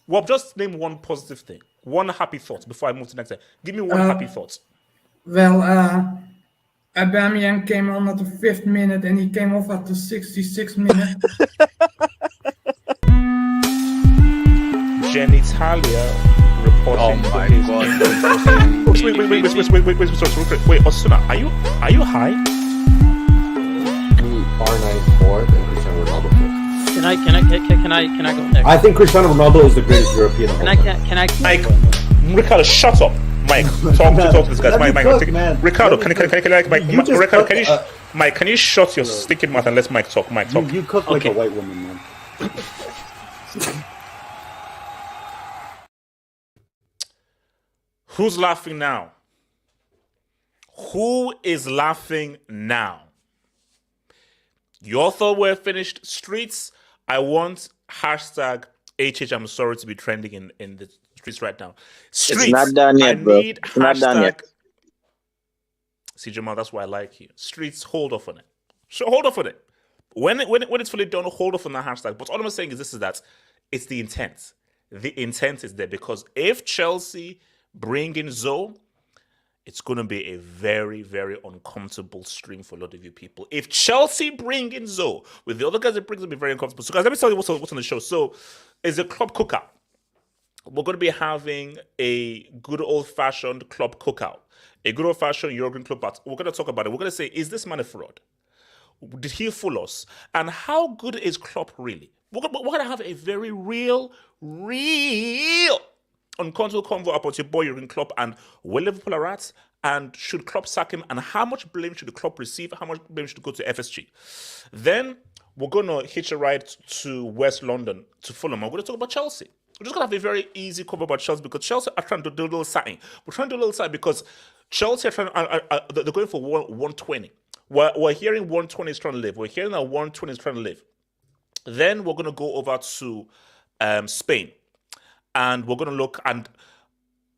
Well, just name one positive thing, one happy thought before I move to the next thing. Give me one happy thought. Well, Aubameyang came on at the 5th minute and he came off at the 66th minute. Genitalia reporting. Oh my god. Wait, Osuna, are you high? R9 fourth and Cristiano Ronaldo fifth. Can I go next? I think Cristiano Ronaldo is the greatest European of all time. Mike, Ricardo, shut up. Mike, talk to this guy. Mike, Ricardo, Mike, can you shut your stinking mouth and let Mike talk? Mike, talk. You cook like a white woman, man. Who's laughing now? Who is laughing now? You all thought we're finished? Streets, I want hashtag HH I'm sorry to be trending in the streets right now. Streets, it's not done yet, bro. It's not done yet. See, Jamal, that's why I like you. Streets, hold off on it. So hold off on it. When it's fully done, hold off on that hashtag. But all I'm saying is that it's the intent. The intent is there because if Chelsea bring in Zoe, it's going to be a very, very uncomfortable stream for a lot of you people. If Chelsea bring in Zoe, with the other guys, it brings to be very uncomfortable. So, guys, let me tell you what's on the show. So, it's a club cookout. We're going to be having a good old-fashioned club cookout, a good old-fashioned Jurgen Klopp. We're going to talk about it. We're going to say, is this man a fraud? Did he fool us? And how good is Klopp really? We're going to have a very real uncomfortable convo about your boy Jurgen Klopp and where Liverpool are at, and should Klopp sack him, and how much blame should the Klopp receive, how much blame should go to FSG. Then we're going to hitch a ride to West London, to Fulham. We're going to talk about Chelsea. We're just going to have a very easy cover about Chelsea because Chelsea are trying to do a little something. We're trying to do a little something because Chelsea are trying they're going for 120. We're hearing 120 is trying to live. We're hearing that 120 is trying to live. Then we're going to go over to Spain. And we're going to look, and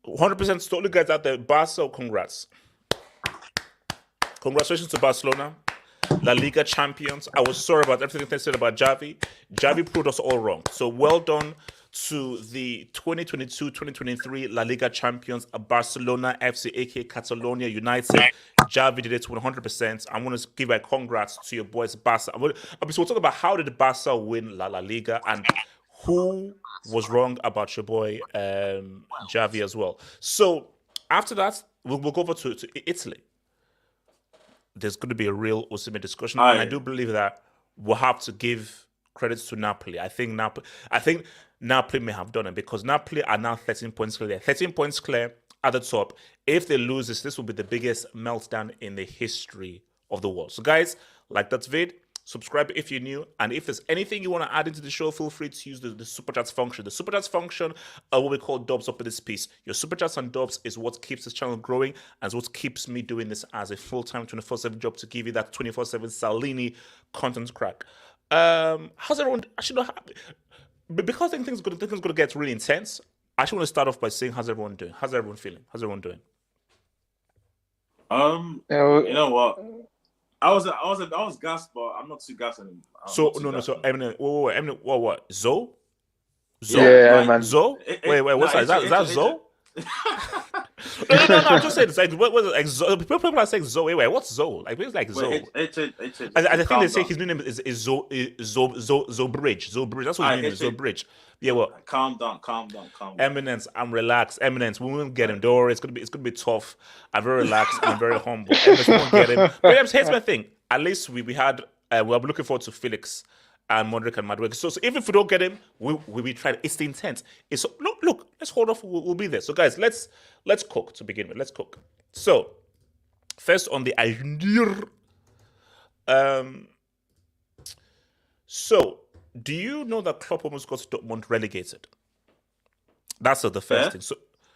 100% to all you guys out there, Barca, congrats. Congratulations to Barcelona, La Liga champions. I was sorry about everything they said about Xavi. Xavi proved us all wrong. So well done to the 2022-2023 La Liga champions, Barcelona FC, aka Catalonia United. Xavi did it 100%. I want to give a congrats to your boys, Barca. So we'll talk about how did Barca win La Liga and who was wrong about your boy Xavi as well. So after that, we'll go over to Italy. There's going to be a real Osimhen discussion, and I do believe that we'll have to give credits to Napoli. I think Napoli may have done it because Napoli are now 13 points clear. 13 points clear at the top. If they lose this will be the biggest meltdown in the history of the world. So guys, like that vid, Subscribe if you're new. And if there's anything you want to add into the show, feel free to use the Super Chats function. The Super Chats function are what we call dubs up in this piece. Your Super Chats and dubs is what keeps this channel growing and is what keeps me doing this as a full-time 24/7 job to give you that 24/7 Salini content crack. How's everyone? Actually, because I think things are going to get really intense, I actually want to start off by saying, how's everyone doing? How's everyone feeling? How's everyone doing? You know what? I was gassed, but I'm not too gassed anymore. So Eminem, Eminem, what? Zoe? Yeah, man. Zoe? Wait, what's that? Is that Zoe? No, I'm just saying. It's like, what is it? Like, Zoe? People are saying Zoe. Wait, what's Zoe? Like, it's like Zoe. I think they say his new name is Zoe Bridge. Zoe Bridge. That's what his name is. Zoe Bridge. Yeah, well. Calm down. Eminence, I'm relaxed. Eminence, we won't get him. Don't worry, it's gonna be tough. I'm very relaxed. I'm very humble. Eminence, we won't get him. But here's my thing. At least we had. We're looking forward to Felix and Modric and Madrid. So even if we don't get him, we tried. It's the intent. It's look. Let's hold off. We'll be there. So guys, let's cook to begin with. Let's cook. So first on the idea. So do you know that Klopp almost got Dortmund relegated? That's the first thing.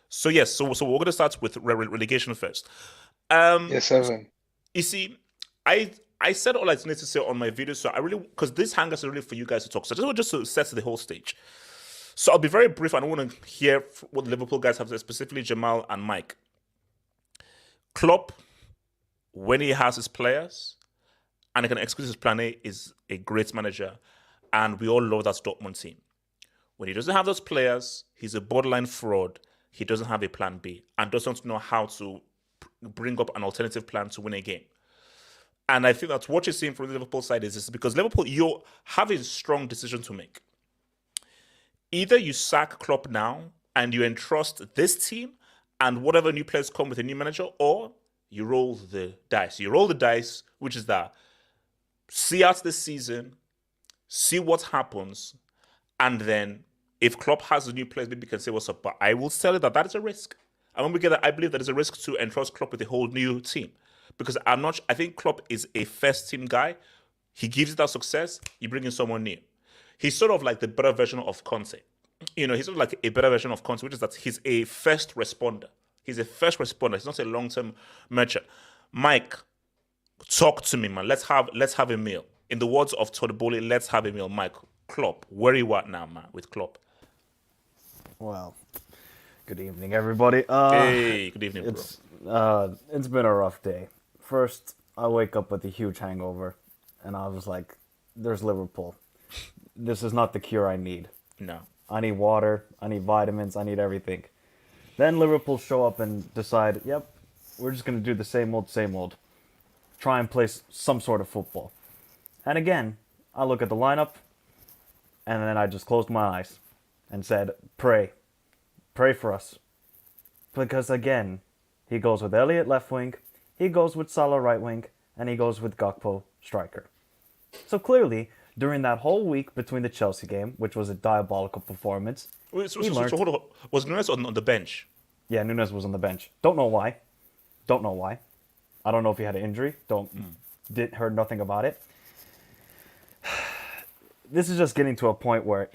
So yes. So we're going to start with relegation first. Yes, 7. You see, I said all I need to say on my video, so I really, because this hangout is really for you guys to talk. So I just to set the whole stage. So I'll be very brief. I don't want to hear what the Liverpool guys have to say, specifically Jamal and Mike. Klopp, when he has his players and he can execute his plan A, is a great manager, and we all love that Dortmund team. When he doesn't have those players, he's a borderline fraud. He doesn't have a plan B and doesn't know how to bring up an alternative plan to win a game. And I think that's what you're seeing from the Liverpool side is because Liverpool, you have a strong decision to make. Either you sack Klopp now and you entrust this team and whatever new players come with a new manager, or you roll the dice. You roll the dice, which is that see out this season, see what happens, and then if Klopp has a new players, maybe you can say what's up. But I will tell you that is a risk. And when we get that, I believe that is a risk to entrust Klopp with a whole new team. Because I think Klopp is a first team guy. He gives it that success, you bring in someone new. He's sort of like the better version of Conte. You know, he's sort of like a better version of Conte, which is that he's a first responder. He's a first responder. He's not a long-term merchant. Mike, talk to me, man. Let's have a meal. In the words of Todiboli, let's have a meal. Mike, Klopp, where are you at now, man, with Klopp? Well, good evening, everybody. Hey, good evening, bro. It's been a rough day. First, I wake up with a huge hangover, and I was like, there's Liverpool. This is not the cure I need. No. I need water, I need vitamins, I need everything. Then Liverpool show up and decide, yep, we're just going to do the same old. Try and play some sort of football. And again, I look at the lineup, and then I just closed my eyes and said, pray for us. Because again, he goes with Elliott left wing, he goes with Salah right wing, and he goes with Gakpo striker. So clearly, during that whole week between the Chelsea game, which was a diabolical performance, so hold on. Was Nunes on the bench? Yeah, Nunes was on the bench. Don't know why. I don't know if he had an injury. Heard nothing about it. This is just getting to a point where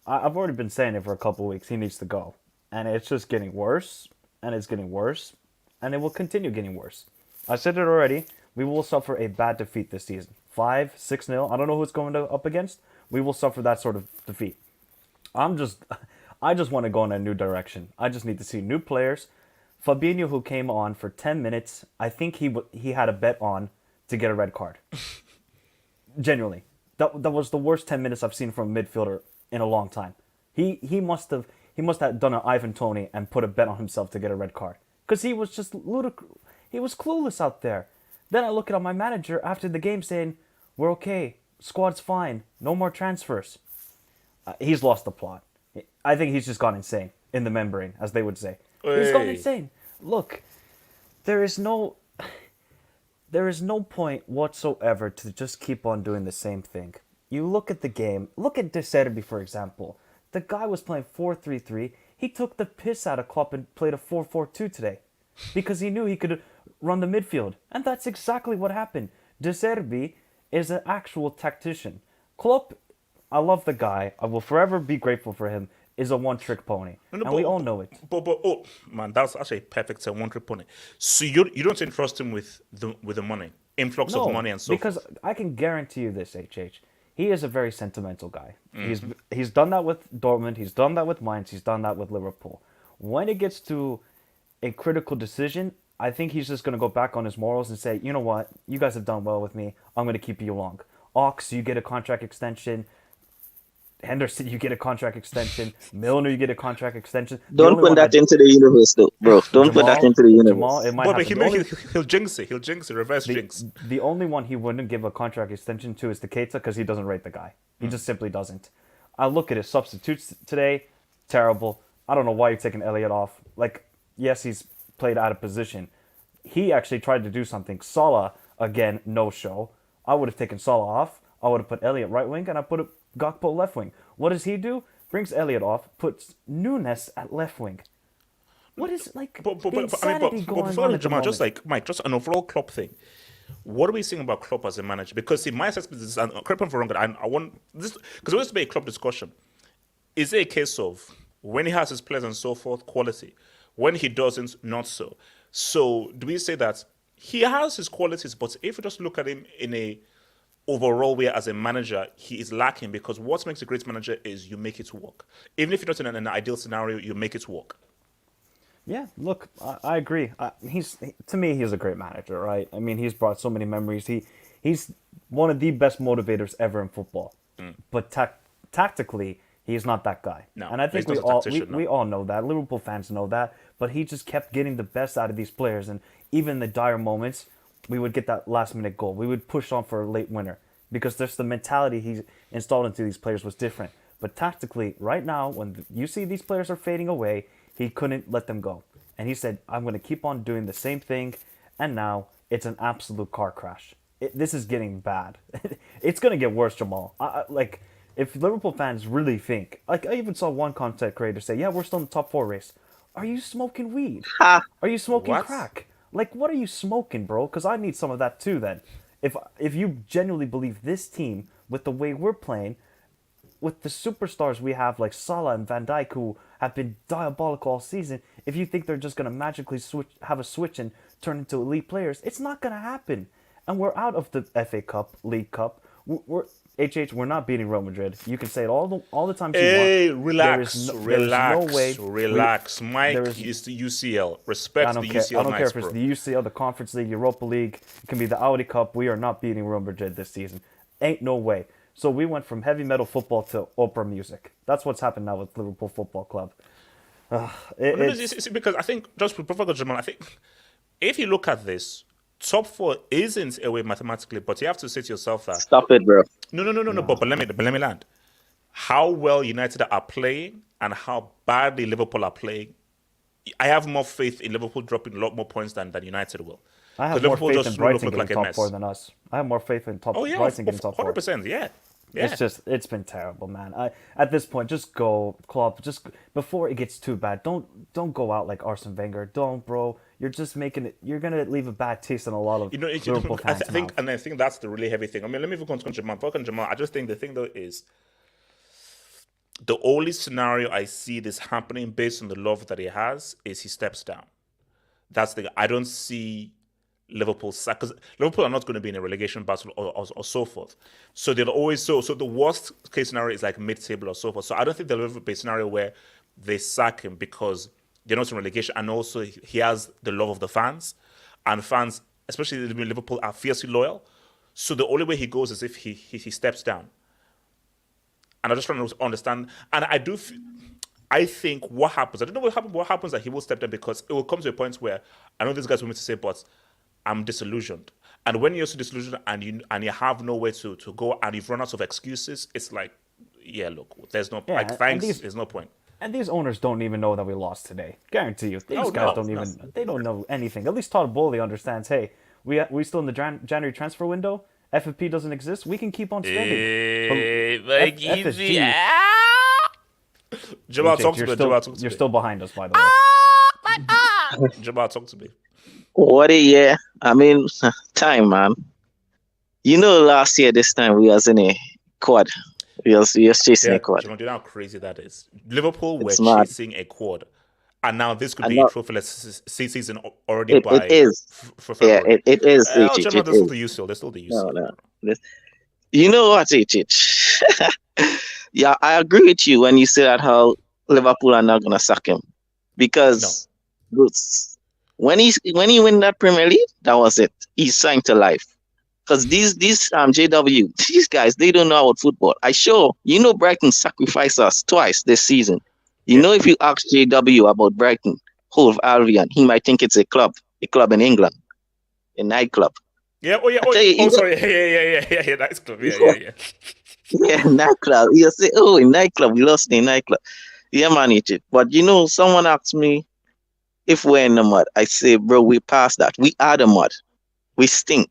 I've already been saying it for a couple of weeks, he needs to go. And it's just getting worse, and it's getting worse, and it will continue getting worse. I said it already, we will suffer a bad defeat this season. 5-6-0, I don't know who it's going up against. We will suffer that sort of defeat. I just want to go in a new direction. I just need to see new players. Fabinho, who came on for 10 minutes, I think he had a bet on to get a red card. Genuinely. That was the worst 10 minutes I've seen from a midfielder in a long time. He must have done an Ivan Toney and put a bet on himself to get a red card. Because he was just ludicrous. He was clueless out there. Then I look at my manager after the game saying, we're okay, squad's fine, no more transfers. He's lost the plot. I think he's just gone insane in the membrane, as they would say. Hey. He's gone insane. Look, there is no point whatsoever to just keep on doing the same thing. You look at the game, look at De Zerbi, for example. The guy was playing 4-3-3. He took the piss out of Klopp and played a 4-4-2 today because he knew he could run the midfield. And that's exactly what happened. De Zerbi, is an actual tactician. Klopp, I love the guy. I will forever be grateful for him. Is a one-trick pony, we all know it. But oh man, that's actually a perfect one-trick pony. So you don't entrust him with the money, influx of money and so because forth. I can guarantee you this, HH. He is a very sentimental guy. He's done that with Dortmund. He's done that with Mainz. He's done that with Liverpool. When it gets to a critical decision, I think he's just going to go back on his morals and say, you know what, you guys have done well with me. I'm going to keep you along. Ox, you get a contract extension. Henderson, you get a contract extension. Milner, you get a contract extension. Don't put that into the universe, though, bro. Don't put that into the universe. He'll jinx it. He'll jinx it. Reverse jinx. The only one he wouldn't give a contract extension to is to Keita because he doesn't rate the guy. He just simply doesn't. I look at his substitutes today. Terrible. I don't know why you're taking Elliott off. Like, yes, he's played out of position. He actually tried to do something. Salah, again, no show. I would have taken Salah off. I would have put Elliott right wing and I put Gakpo left wing. What does he do? Brings Elliott off, puts Nunes at left wing. What is before Jamal, just like Mike, just an overall Klopp thing. What are we saying about Klopp as a manager? Because see, my assessment is, and correct me if I'm wrong, I want this because it used to be a Klopp discussion. Is it a case of when he has his players and so forth, quality? When he doesn't, not so. So do we say that he has his qualities, but if we just look at him in a overall way as a manager, he is lacking because what makes a great manager is you make it work. Even if you're not in an ideal scenario, you make it work. Yeah, look, I agree. To me, he's a great manager, right? I mean, he's brought so many memories. He's one of the best motivators ever in football. But tactically, he's not that guy. No, and I think we all know that. Liverpool fans know that. But he just kept getting the best out of these players. And even in the dire moments, we would get that last-minute goal. We would push on for a late winner because there's the mentality he's installed into these players was different. But tactically, right now, when you see these players are fading away, he couldn't let them go. And he said, I'm going to keep on doing the same thing. And now it's an absolute car crash. This is getting bad. It's going to get worse, Jamal. If Liverpool fans really think, like I even saw one content creator say, yeah, we're still in the top 4 race. Are you smoking weed? Are you smoking crack? Like, what are you smoking, bro? Because I need some of that too, then. If you genuinely believe this team, with the way we're playing, with the superstars we have, like Salah and Van Dijk, who have been diabolical all season, if you think they're just going to magically have a switch and turn into elite players, it's not going to happen. And we're out of the FA Cup, League Cup. We're not beating Real Madrid. You can say it all the time you want. Relax. Mike is the UCL. Respect the UCL. I don't care if it's the UCL, the Conference League, Europa League. It can be the Audi Cup. We are not beating Real Madrid this season. Ain't no way. So we went from heavy metal football to opera music. That's what's happened now with Liverpool Football Club. Because I think, just before Jamal, I think if you look at this, top 4 isn't a way mathematically, but you have to say to yourself that. Stop it, bro. No. But let me land. How well United are playing and how badly Liverpool are playing. I have more faith in Liverpool dropping a lot more points than United will. I have more faith in Brighton getting top 4 than us. I have more faith in Brighton getting top 4. 100%, yeah. It's been terrible, man. At this point, just go, Klopp. Just before it gets too bad, don't go out like Arsene Wenger. Don't, bro. You're just making it. You're gonna leave a bad taste in a lot of Liverpool fans' mouth. And I think that's the really heavy thing. I mean, let me go on to Jamal. I just think the thing though is the only scenario I see this happening based on the love that he has is he steps down. That's the. I don't see Liverpool because Liverpool are not going to be in a relegation battle or so forth. So they'll always so the worst case scenario is like mid-table or so forth. So I don't think there'll ever be a scenario where they sack him because they're not in relegation, and also he has the love of the fans, and fans, especially in Liverpool, are fiercely loyal. So the only way he goes is if he steps down. And I'm just trying to understand, and I think what happens, I don't know what happens that he will step down because it will come to a point where I know these guys want me to say, but I'm disillusioned. And when you're so disillusioned and you have nowhere to go and you've run out of excuses, it's like, yeah, look, there's no there's no point. And these owners don't even know that we lost today. Guarantee you, these guys don't know anything. At least Todd Bowley understands. Hey, we still in the January transfer window. FFP doesn't exist. We can keep on spending. FSG. Jamal, talk to me. You're still behind us, by the way. Jamal, talk to me. I mean, time, man. You know, last year this time we was in a quad. We was chasing a quad. Do you know how crazy that is? Liverpool were It's mad. chasing a quad, and now this could And be a not- trophyless season already It is. for February. It is. Oh, It Gemma, is. they're still the UCL. They're still the No, UCL. no. You know what, Yeah, I agree with you when you say that how Liverpool are not gonna sack him because when he win that Premier League, that was it. He's signed to life. Because these JW, these guys, they don't know about football. Brighton sacrificed us twice this season. You know, if you ask JW about Brighton, Hove Albion, he might think it's a club in England, a nightclub. Yeah. Oh, yeah. Sorry. Yeah. Nice club. Yeah. Yeah, nightclub. You say, a nightclub. We lost a nightclub. Yeah, man, it. But someone asked me if we're in the mud. I say, bro, we passed that. We are the mud. We stink.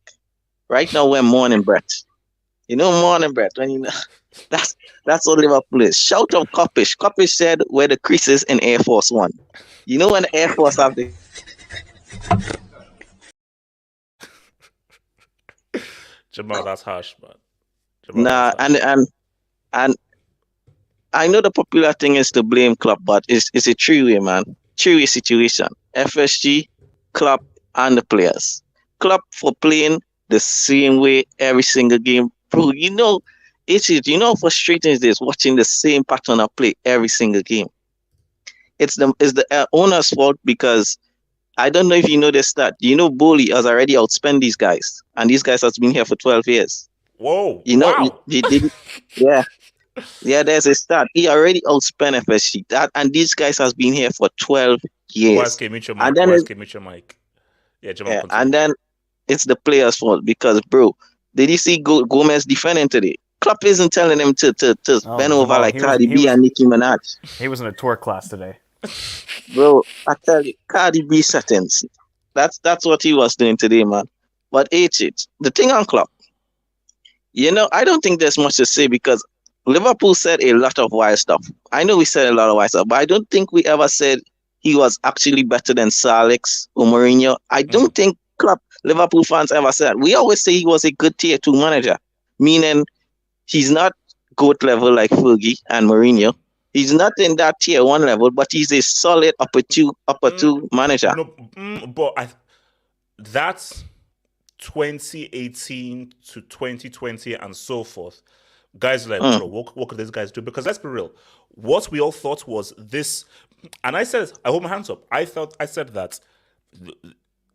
Right now, we're morning breath. Morning breath. When that's what Liverpool is. Shout out Koppish. Koppish said we're the creases in Air Force One. When the Air Force have the Jamal, that's harsh, man. And I know the popular thing is to blame Klopp, but it's a three-way, man. Three-way situation. FSG, Klopp, and the players. Klopp for playing the same way every single game. Bro, how frustrating it is watching the same pattern of play every single game. It's the owner's fault because I don't know if you know this stat. Bowley has already outspent these guys, and these guys has been here for 12 years. Whoa! Wow. Yeah, there's a stat. He already outspent FSG. And these guys has been here for 12 years. Mute your mic. Yeah, Jamal, continue. And then it's the players' fault because, bro, did you see Gomez defending today? Klopp isn't telling him to bend over like Cardi B and Nicki Minaj. He was in a tour class today. Bro, I tell you, Cardi B settings. That's what he was doing today, man. But the thing on Klopp, I don't think there's much to say because Liverpool said a lot of wild stuff. I know we said a lot of wild stuff, but I don't think we ever said he was actually better than Sir Alex or Mourinho. I don't think Liverpool fans ever said that. We always say he was a good tier 2 manager, meaning he's not GOAT level like Fergie and Mourinho. He's not in that tier 1 level, but he's a solid upper two manager. No, but that's 2018 to 2020 and so forth. Guys like, bro, what could these guys do? Because let's be real. What we all thought was this, and I hold my hands up. I said that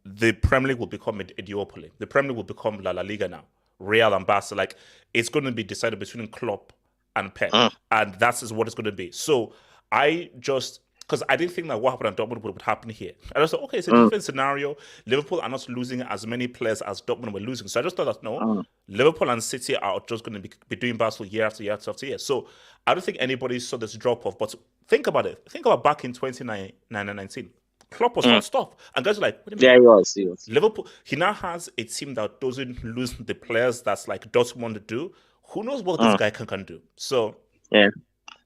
the Premier League will become a duopoly. The Premier League will become La Liga now. Real and Barca. Like, it's going to be decided between Klopp and Pep. And that is what it's going to be. So because I didn't think that what happened at Dortmund would happen here. I just thought, okay, it's a different scenario. Liverpool are not losing as many players as Dortmund were losing. So I just thought that, Liverpool and City are just going to be doing battles year after year after year. So I don't think anybody saw this drop-off. But think about it. Think about back in 2019. Klopp was first off. And guys are like, what do you mean? Yeah, he was. Liverpool, he now has a team that doesn't lose the players that's like Dortmund do. Who knows what this guy can do? So... Yeah.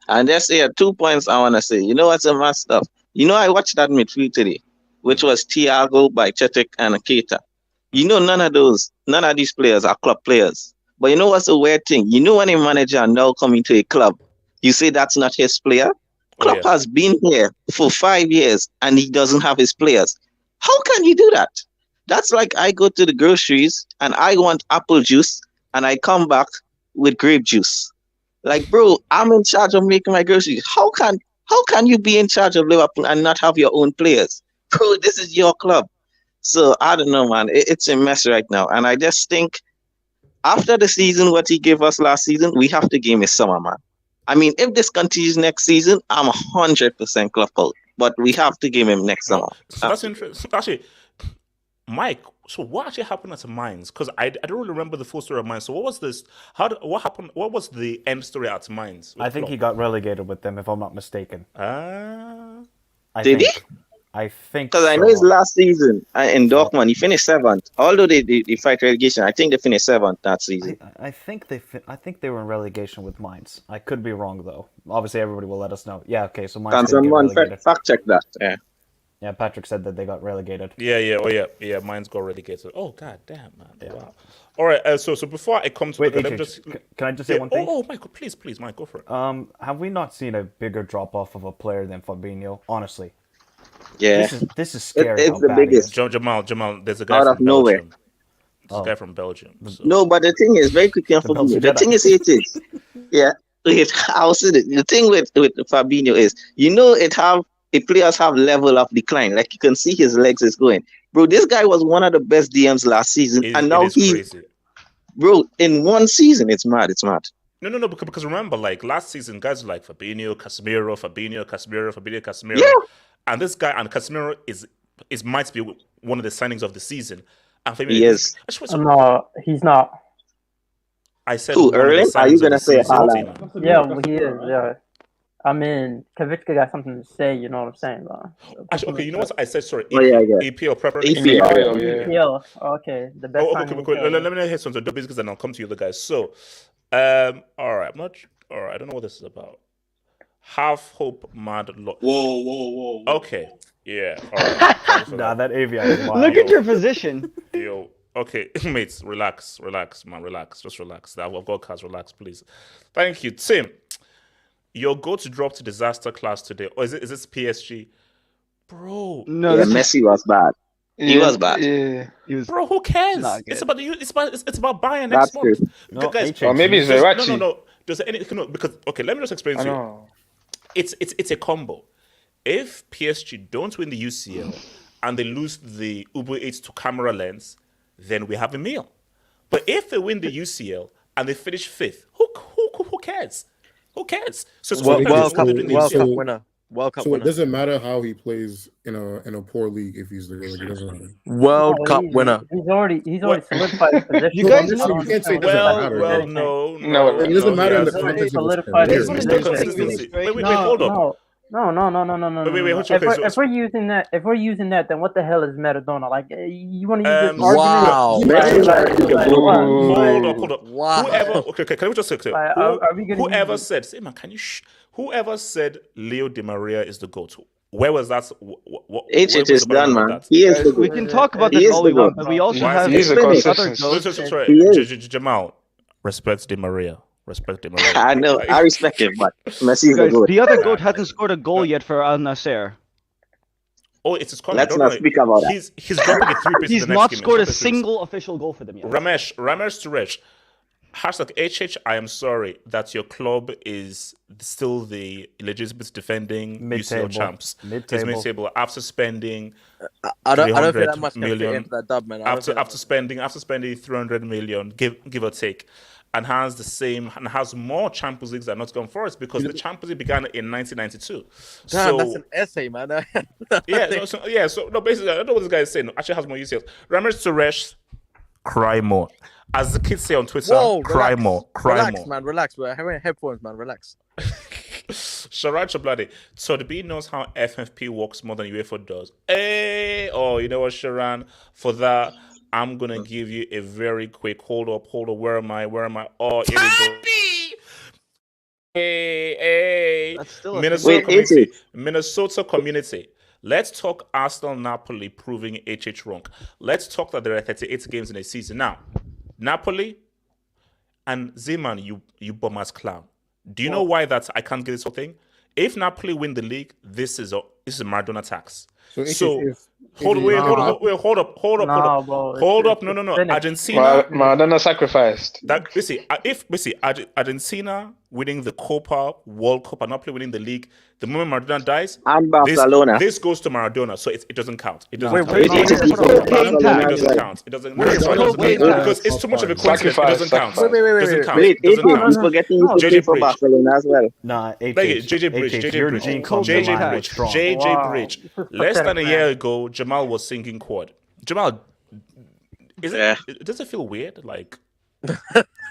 And there's 2 points I want to say. You know what's a mad stuff? I watched that midfield today, which was Thiago, Bajcetic, and Keita. None of these players are club players. But you know what's a weird thing? When a manager now coming to a club, you say that's not his player? Klopp has been here for 5 years and he doesn't have his players. How can you do that? That's like I go to the groceries and I want apple juice and I come back with grape juice. Like, bro, I'm in charge of making my groceries. How can you be in charge of Liverpool and not have your own players? Bro, this is your club. So, I don't know, man. It's a mess right now. And I just think after the season, what he gave us last season, we have to give him a summer, man. I mean, if this continues next season, I'm 100% Klopp out. But we have to give him next summer. So that's interesting. Actually, Mike, so what actually happened at Mainz? Because I don't really remember the full story of Mainz. So what was this? What happened? What was the end story at Mainz? I think he got relegated with them, if I'm not mistaken. Did he? I think because I know his last season in Dortmund, he finished 7th. Although they fight relegation, I think they finished 7th that season. I think they were in relegation with Mainz. I could be wrong though. Obviously, everybody will let us know. Yeah, okay. So Mainz. Can someone fact check that? Yeah. Yeah, Patrick said that they got relegated. Yeah. Mine's got relegated. Oh god damn, man! Yeah. Wow. All right. So before I come to Wait, let me just can I just say one thing? Oh, Michael, please, Mike, go for it. Have we not seen a bigger drop off of a player than Fabinho? Honestly. Yeah. This is scary. It's the biggest. Jamal, there's a guy Out from of nowhere. Belgium. There's a guy from Belgium. So. No, but the thing is, very quickly on Fabinho. The thing is, it is. Yeah. Wait, I'll say it. The thing with Fabinho is, players have level of decline. Like you can see his legs is going. Bro, this guy was one of the best DMs last season, and now crazy. Bro, in one season, it's mad. No, because remember, like last season, guys were like Fabinho, Casemiro, Casemiro. Yeah. And this guy, and Casemiro might be one of the signings of the season. And Fabinho, he is. No, he's not. I said, who, Erling? Are you gonna say Haaland? Yeah, well, he is. Yeah. I mean, Kavicka got something to say. You know what I'm saying, though. Actually, okay, you know what I said? Sorry, EPL preferably. EPL. Okay, the best. Okay. Let me hear some of the basics, and I'll come to you, the guys. So, all right, I don't know what this is about. Half hope, mad. Whoa. Okay, yeah. All right. Nah, that AVI is wild. Look at your position. Yo. Okay, mates, relax, man, relax. Just relax. I've got cards, relax, please. Thank you. Tim, your go-to drop to disaster class today. Or is this PSG? Bro. No, Messi was bad. He was bad. Yeah. He was. Bro, who cares? It's about Bayern next That's month. True. Guys, or maybe it's Verratti. No. Does because let me just explain to you. It's a combo. If PSG don't win the UCL and they lose the Uber Eats to camera lens, then we have a meal. But if they win the UCL and they finish 5th, who cares? Who cares? So it's World Cup winner. World Cup so winner. It doesn't matter how he plays in a poor league if he's the like, it doesn't matter. World Cup winner. He's already solidified his position. You guys can't say it doesn't matter. No, it doesn't matter in the context of his consistency. Wait, hold on. No. Wait, if we're using that, then what the hell is Maradona? Like, you want to use this argument? Wow. Hold up. Wow. Whoever, can we just say, whoever said, hey man, whoever said Leo Di Maria is the GOAT? Where was that? It is done, man. He is the GOAT. We can talk about this all we want, but we also have other goats. Jamal, respect Di Maria. I know, I respect him, but Messi's the GOAT. The other GOAT hasn't scored a goal yet for Al Nassr. Oh, it's his colleague. Let's not speak about that. He's dropping a 3 He's not scored a single official goal for them yet. Ramesh Suresh. #HH, I am sorry that your club is still the legitimate defending UCL champs. Mid-table. After spending I don't feel that much million into that dub, man. After spending 300 million, give or take, and has more Champions Leagues than Nottingham Forest because the Champions League began in 1992. Damn, that's an essay, man. So basically, I don't know what this guy is saying. Actually, has more UCLs. Ramesh Suresh, cry more. As the kids say on Twitter, cry more. Relax. We're having headphones, man. Relax. Sharad Chablade. So the B knows how FFP works more than UEFA does. Hey, you know what, Sharan? For that, I'm gonna give you a very quick hold up. Where am I? Oh, here we go. Hey. Minnesota community. Let's talk Arsenal Napoli proving HH wrong. Let's talk that there are 38 games in a season. Now, Napoli and Zeman, you bum-ass clown. Do you know why I can't get this whole thing? If Napoli win the league, this is a Maradona tax. Hold up. No. Argentina. Maradona sacrificed. If Argentina winning the Copa, World Cup, and Napoli winning the league, the moment Maradona dies, and Barcelona, this goes to Maradona, so it doesn't count. It doesn't count. It doesn't count because it's too much of a coincidence. It doesn't count. Wait, he's forgetting you to play for Barcelona as well. Nah, JJ Bridge. Less than a year ago, Jamal was singing quad. Jamal, does it feel weird, like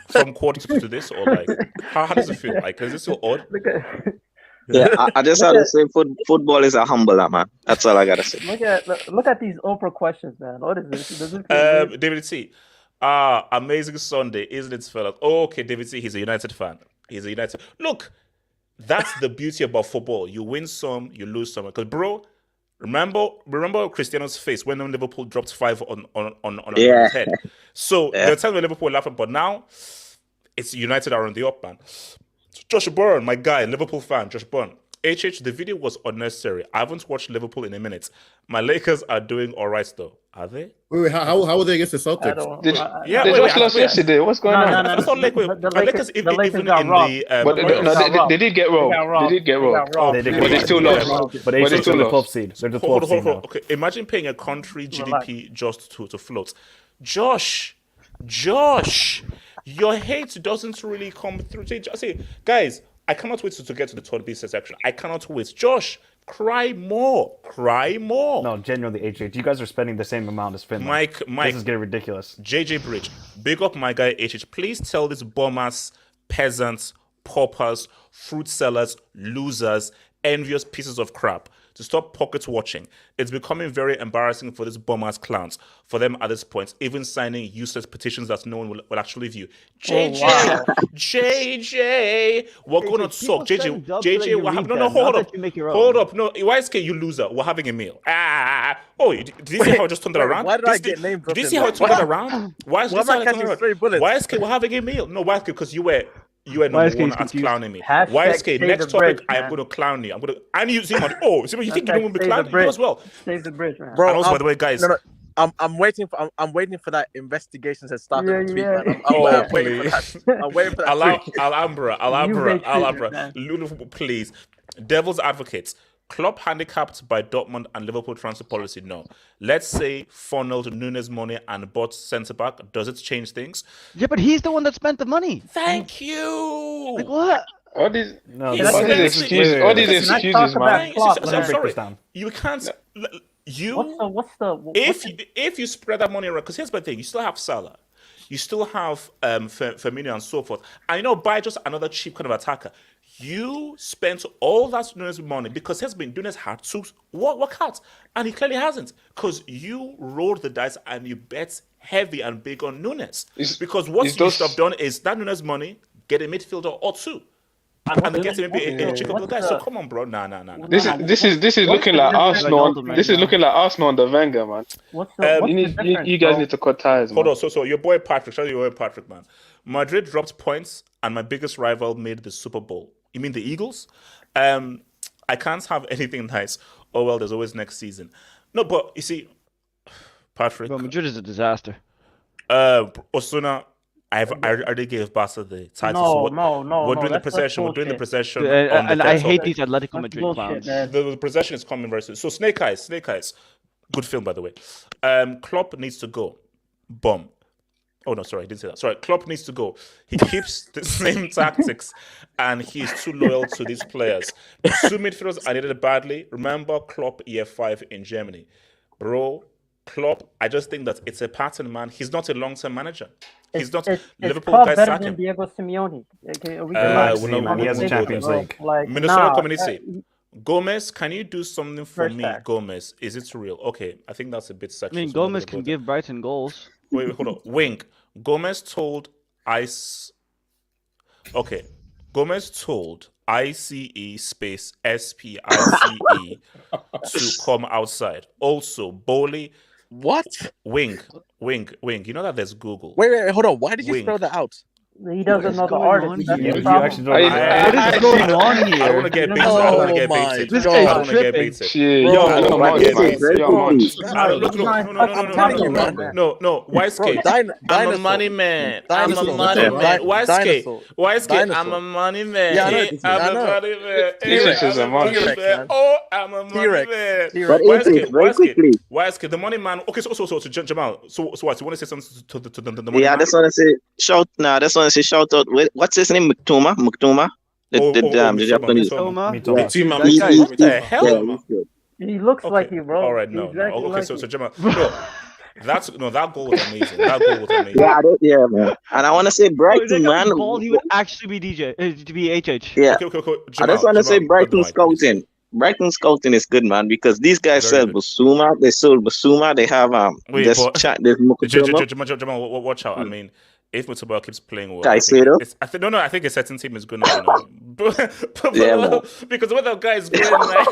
from quad to this, or like how does it feel? Like, does it feel odd? Yeah, I just have to say, football is a humbler, man. That's all I gotta say. Look at these Oprah questions, man. What is this? Does it feel weird? David C. Amazing Sunday, isn't it, fellas? Oh, okay, David C. He's a United fan. Look, that's the beauty about football. You win some, you lose some. Because, bro, Remember Cristiano's face when Liverpool dropped 5 on his head. So the time when Liverpool were laughing, but now it's United are on the up, man. Josh Byrne, my guy, Liverpool fan, Josh Byrne. HH, the video was unnecessary. I haven't watched Liverpool in a minute. My Lakers are doing all right, though. Are they? Wait, how were they against the Celtics? They just lost yesterday. What's going on? That's not like the Lakers even in the they did get robbed. They did get robbed. But they still lost. But they still the 12th seed. They're the 12th seed now. Okay, imagine paying a country GDP just to float. Josh, your hate doesn't really come through. See, guys, I cannot wait to get to the third business section. I cannot wait. Josh, cry more. No, genuinely, HH, you guys are spending the same amount as Finland. Mike, this is getting ridiculous. JJ Bridge, big up my guy HH. Please tell these bum-ass peasants, paupers, fruit sellers, losers, envious pieces of crap to stop pocket watching. It's becoming very embarrassing for these bum-ass clowns. For them at this point, even signing useless petitions that no one will actually view. JJ, we're going to talk. JJ, what happened? No, hold up. No, YSK, you loser. We're having a meal. Did you see how I just turned it around? Why did I get named? Did you see how I turned it around? YSK, we're having a meal. No, YSK, because you were number one as clowning me. YSK, next topic, I am going to clown you. And you, Simon, you think you won't be clowning you as well? Save the bridge, man. Bro, and also, by the way, guys. No, I'm waiting for that investigation to start on the tweet, man. I'm waiting for that. I'm waiting for that. Alhambra. Liverpool, please. Devil's advocates. Klopp handicapped by Dortmund and Liverpool transfer policy? No. Let's say funneled Nunes money and bought centre back. Does it change things? Yeah, but he's the one that spent the money. Thank you. Like what? All these excuses, man. Sorry, you can't. If you spread that money around, because here's the thing: you still have Salah, you still have Firmino and so forth, and buy just another cheap kind of attacker. You spent all that Nunes money because Nunes had to work out, and he clearly hasn't, because you rolled the dice and you bet heavy and big on Nunes. Because what you should have done is that Nunes money, get a midfielder or two. And get maybe a chicken little guy. So come on, bro. Nah. This is looking like Arsenal. This is looking like Arsenal under Wenger, man. You guys need to cut ties, man. Hold on. So your boy Patrick, shout out your boy Patrick, man. Madrid dropped points, and my biggest rival made the Super Bowl. You mean the Eagles? I can't have anything nice. Oh well, there's always next season. No, but you see, Patrick. Well, Madrid is a disaster. Osuna. I already gave Barca the title. No. We're doing the possession. We're doing the possession. And I hate these Atletico Madrid fans. The possession is coming very soon. So Snake Eyes. Good film, by the way. Klopp needs to go. Bomb. Oh, no, sorry, I didn't say that. Sorry, Klopp needs to go. He keeps the same tactics, and he's too loyal to these players. Two midfielders, I needed it badly. Remember Klopp year 5 in Germany. Bro, Klopp, I just think that it's a pattern, man. He's not a long-term manager. He's not. Liverpool guys sack him. Diego Simeone. He has a Champions League. Minnesota community. Gomez, can you do something for me, Gomez? Is it real? Okay, I think that's a bit sexual. I mean, Gomez can give Brighton goals. Wait, hold on. Wink. Gomez told ICE space SPICE to come outside. Also, Bowley. What? Wink. You know that there's Google. Wait, hold on. Why did you spell that out? He doesn't know the artist. What is going on here? I don't want to get baited. I don't want to get baited. This guy's tripping. No. YSK. I'm a money man. I'm a money man. YSK. I'm a money man. I'm a money man. T-Rex is a money man. Oh, I'm a money man. YSK, the money man. Okay, so Jamal. So what? You want to say something to the money man? Yeah, that's what I say. Shout out. What's his name? Mitoma. The Japanese. Mitoma. What the hell? He looks like you, bro. All right, no. Okay, so Jamal. No, that goal was amazing. Yeah, man. And I want to say Brighton, man. He would actually be to be HH. Yeah. Okay. I just want to say Brighton scouting. Brighton scouting is good, man, because these guys sell Basuma. They sold Basuma. They have Jamal, watch out. I mean, If Mitoma keeps playing well, I think a certain team is going to, because when the guy is going, like,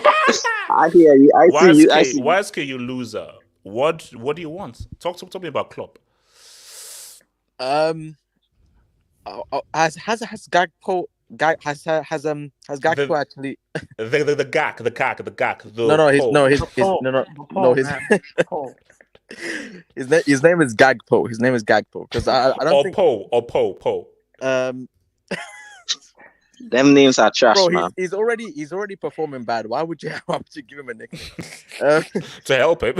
I hear you. I see you. YSK, you loser. What do you want? Talk me about Klopp. Has Gakpo actually? The gag. His name is Gagpo. His name is Gagpo because I don't think. Po. Them names are trash, Bro, man. He's already performing bad. Why would you give him a nickname? To help him.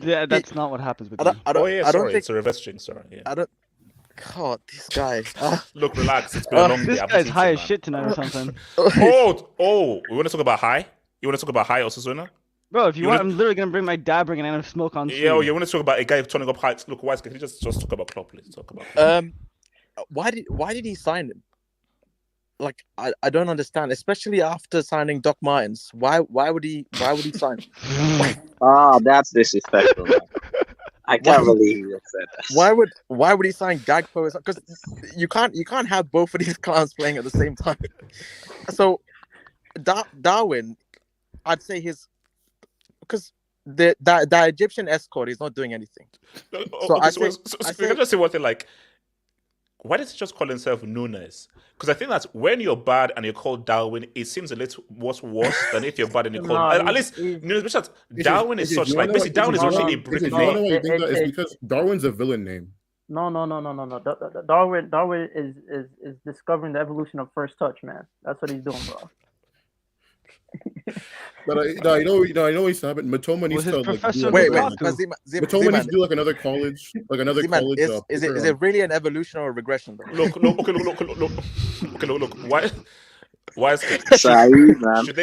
Yeah, that's not what happens with I don't think it's a reverse string. Sorry. Yeah. I don't. God, this guy. Look, relax. It's been a long day. This guy's high as shit tonight or something. We want to talk about high? You want to talk about high, Osasuna? Bro, if you want, I'm literally gonna bring my dad bringing in a smoke on stream. Yeah, you want to talk about a guy turning up heights? Look, why can you just talk about Klopp, please? Talk about Klopp. Why did he sign him? Like, I don't understand, especially after signing Doc Martens. Why would he sign him? That's disrespectful, man. I can't believe you said that. Why would he sign Gagpo? Because you can't have both of these clowns playing at the same time. So Darwin, I'd say because the Egyptian escort is not doing anything. So I can just say one thing, like, why does he just call himself Nunes? Because I think that when you're bad and you're called Darwin, it seems a little worse than if you're bad and you're called. At least Nunes. Darwin is such like basically Darwin is actually a British name. It's because Darwin's a villain name. No. Darwin is discovering the evolution of first touch, man. That's what he's doing, bro. But I know what's happened. Matoma needs to Matoma needs to do like another college, Is it really an evolution or a regression, though? Look. Why is Sorry, man. Should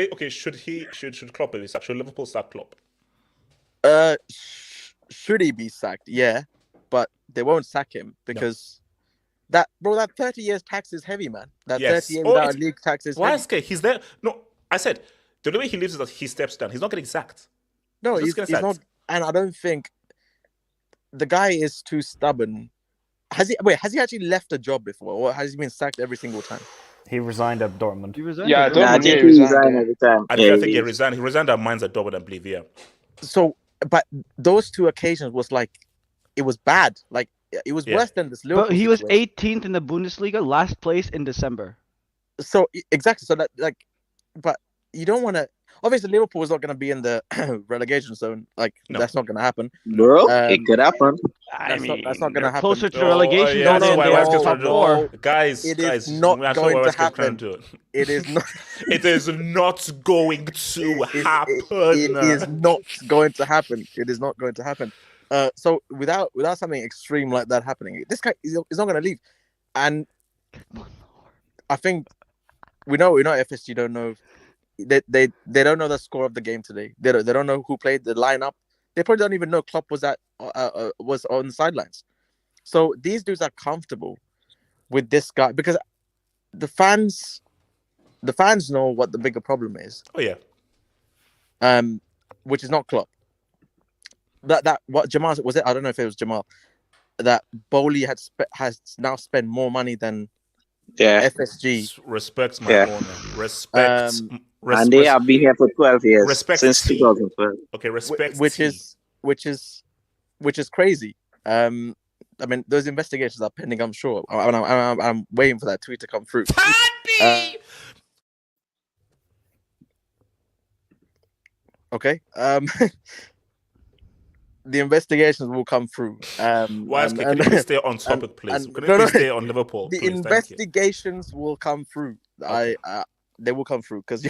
Klopp be sacked? Should Liverpool sack Klopp? Should he be sacked? Yeah, but they won't sack him because that 30 years tax is heavy, man. That 30 years without a league tax is heavy. YSK, he's there. No, I said the way he lives is that he steps down. He's not getting sacked. No, he's not, and I don't think the guy is too stubborn. Has he actually left a job before, or has he been sacked every single time? He resigned at Dortmund. He resigned. Yeah, I think he resigned every time. I think he resigned. He resigned at Mainz at Dortmund, I believe. Yeah. So, but those two occasions was like, it was bad. Like it was worse than this. But he was 18th in the Bundesliga, last place in December. So exactly. So that but you don't want to. Obviously, Liverpool is not going to be in the relegation zone. Like that's not going to happen, bro. It could happen. That's not going to happen. Closer to relegation. Guys, it is not going to happen. It is not. It is not going to happen. It is not going to happen. It is not going to happen. So without something extreme like that happening, this guy is not going to leave. And I think we know FSG don't know. They don't know the score of the game today. They don't know who played the lineup. They probably don't even know Klopp was on the sidelines. So these dudes are comfortable with this guy because the fans know what the bigger problem is. Oh yeah. Which is not Klopp. That what Jamal was it? I don't know if it was Jamal. That Bowley has now spent more money than FSG. Respects my owner. Respects. And they have been here for 12 years. Respect since 2012. Okay, respect. Which is crazy. I mean, those investigations are pending. I'm sure. I'm waiting for that tweet to come through. Okay. The investigations will come through. Can we stay on topic, please? Can we stay on Liverpool? The please? investigations will come through. Okay. They will come through because,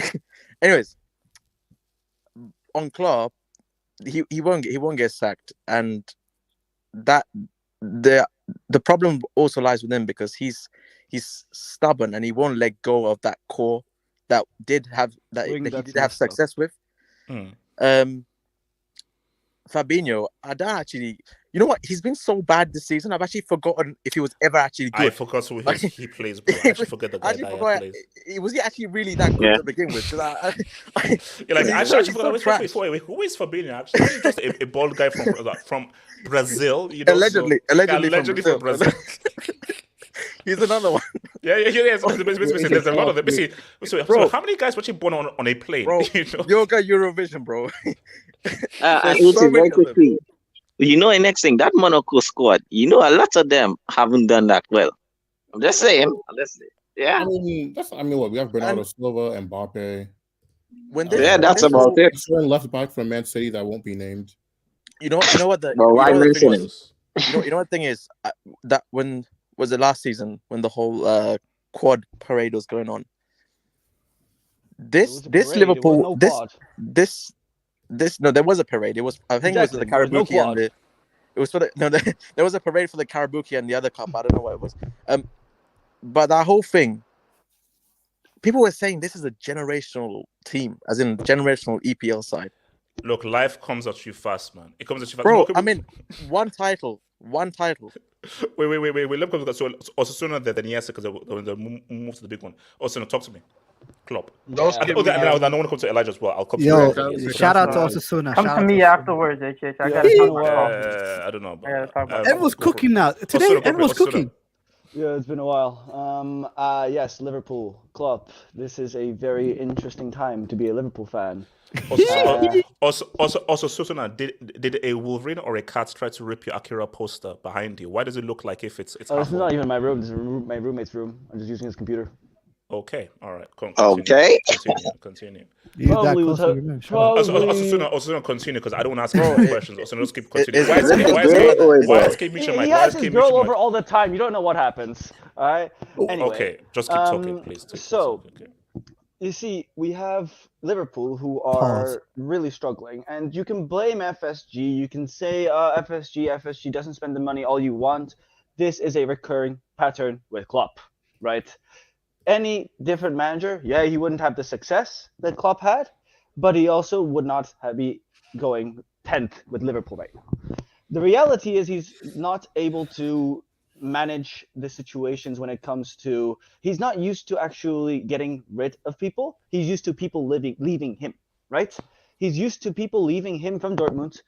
anyways, on Klopp, he won't get sacked, and that the problem also lies with him because he's stubborn and he won't let go of that core that he did have success with. Fabinho, I don't actually. You know what? He's been so bad this season. I've actually forgotten if he was ever actually good. I forgot who he plays, bro. I actually forget the guy that plays. Was he actually really that good to begin with? You're like, I actually forgot. Wait, who is Fabinho? Actually, he's just a bald guy from Brazil. You know, allegedly from Brazil. He's another one. Yeah. There's a lot of them. So how many guys were born on a plane? Bro, you know? Yoga Eurovision, bro. Very quickly. You know, the next thing, that Monaco squad, you know, a lot of them haven't done that well. I'm just saying. Yeah. I mean, what we have Bernardo Silva, Mbappe. That's about it. Left back from Man City that won't be named. You know what the you know what the thing is that when was it last season when the whole quad parade was going on? This Liverpool no, there was a parade. It was it was the Karabuki and it was for there was a parade for the Karabuki and the other cup. I don't know what it was. But that whole thing, people were saying this is a generational team, as in generational EPL side. Look, life comes at you fast, man. It comes at you fast. Bro, I mean, one title. Wait. Let me go. So Osasuna then yes, because they move to the big one. Osasuna, talk to me. Klopp. I don't want to come to Elijah as well. I'll come to you. Shout out to Osasuna. Come to me afterwards, HH. I don't know. Everyone's cooking now. Today, everyone's cooking. Yeah, it's been a while. Yes, Liverpool, Klopp. This is a very interesting time to be a Liverpool fan. Also, Susuna, did a Wolverine or a cat try to rip your Akira poster behind you? Why does it look like if it's this is not even my room. This is my roommate's room. I'm just using his computer. Okay, all right. Continue. Also, continue because I don't want to ask any questions. Also, let's keep continuing. Why is Kate Mitchell? He has his girl over all the time. You don't know what happens. All right. Anyway, okay, just keep talking, please. You see, we have Liverpool who are really struggling, and you can blame FSG. You can say FSG doesn't spend the money all you want. This is a recurring pattern with Klopp, right? Any different manager, he wouldn't have the success that Klopp had, but he also would not be going 10th with Liverpool right now. The reality is he's not able to manage the situations when it comes to he's not used to actually getting rid of people. He's used to people leaving him, right? He's used to people leaving him from Dortmund,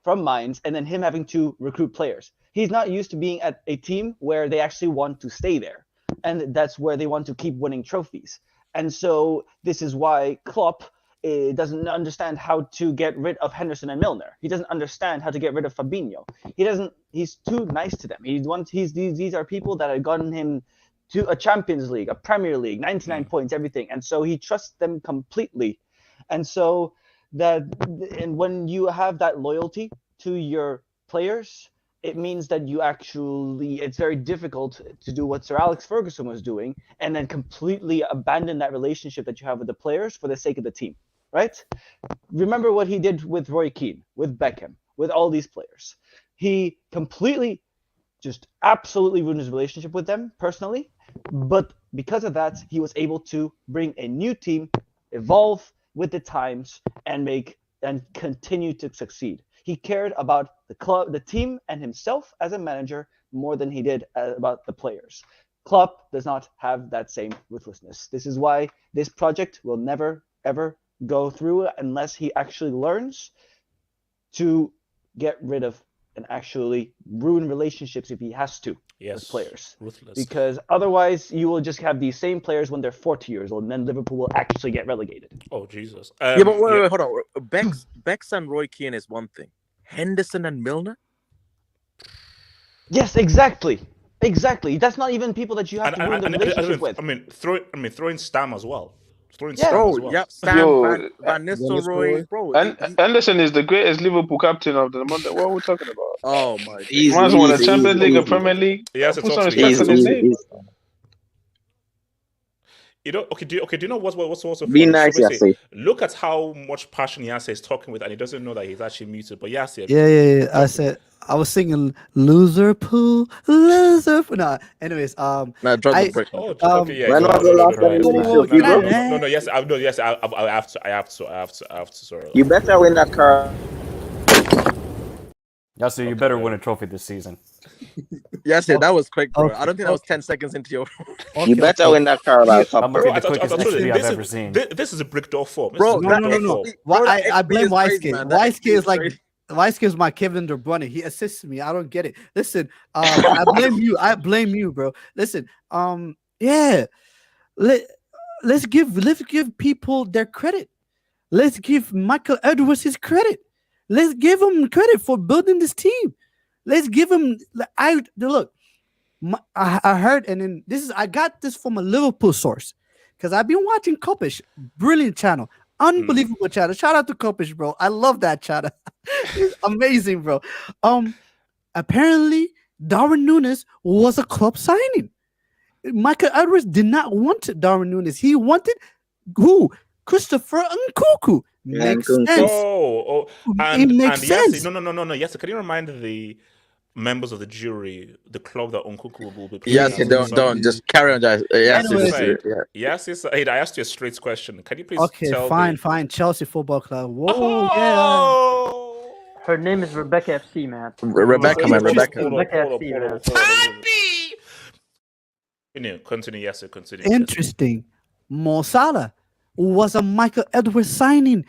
from Mainz, and then him having to recruit players. He's not used to being at a team where they actually want to stay there, and that's where they want to keep winning trophies. And so this is why Klopp doesn't understand how to get rid of Henderson and Milner. He doesn't understand how to get rid of Fabinho. He's too nice to them. These are people that have gotten him to a Champions League, a Premier League, 99 points, everything. And so he trusts them completely. And so when you have that loyalty to your players, it means that it's very difficult to do what Sir Alex Ferguson was doing and then completely abandon that relationship that you have with the players for the sake of the team. Right? Remember what he did with Roy Keane, with Beckham, with all these players. He completely, just absolutely ruined his relationship with them personally. But because of that, he was able to bring a new team, evolve with the times, and continue to succeed. He cared about the club, the team, and himself as a manager more than he did about the players. Klopp does not have that same ruthlessness. This is why this project will never, ever go through unless he actually learns to get rid of and actually ruin relationships if he has to with players. Ruthless. Because otherwise you will just have these same players when they're 40 years old and then Liverpool will actually get relegated. Oh, Jesus. But wait, hold on. Bex and Roy Keane is one thing. Henderson and Milner? Yes, exactly. That's not even people that you have to ruin the relationship with. I mean, throw in Stam as well. Sam, Van Nistelrooy, bro. Anderson is the greatest Liverpool captain of the month. What are we talking about? Oh my! He won a Champions League, a Premier League. Yes, it's also you know, do you know what's also funny? Be nice, Yassi. Look at how much passion Yassi is talking with, and he doesn't know that he's actually muted. But Yassi, Yeah. I was singing loser pool. No, anyways, drop the brick. When was the last time you Yes, I have to. Sorry. You better win that car. So you better win a trophy this season. Yes, that was quick, bro. I don't think that was 10 seconds into your. You better win that Carabao Cup. That might be the quickest XP I've ever seen. This is a brick door form. Bro, No. I blame YSK. YSK is like YSK is my Kevin De Bruyne. He assists me. I don't get it. Listen, I blame you. I blame you, bro. Listen, yeah. Let's give people their credit. Let's give Michael Edwards his credit. Let's give him credit for building this team. Let's give him. I heard, and then I got this from a Liverpool source because I've been watching Kopish, brilliant channel, unbelievable channel. Shout out to Kopish, bro. I love that channel. It's amazing, bro. Apparently Darwin Núñez was a club signing. Michael Edwards did not want Darwin Núñez. He wanted who? Christopher Nkunku. Makes sense. And, it makes sense. Yes, no. Yes, can you remind the members of the jury the club that Nkunku will be playing? Yes, don't just carry on, guys. Yes. I asked you a straight question. Can you please? Okay, tell fine. Chelsea Football Club. Whoa, yeah. Her name is Rebecca FC, man. Rebecca. Hold on. Continue. Yes, continue. Interesting. Mo Salah was a Michael Edwards signing.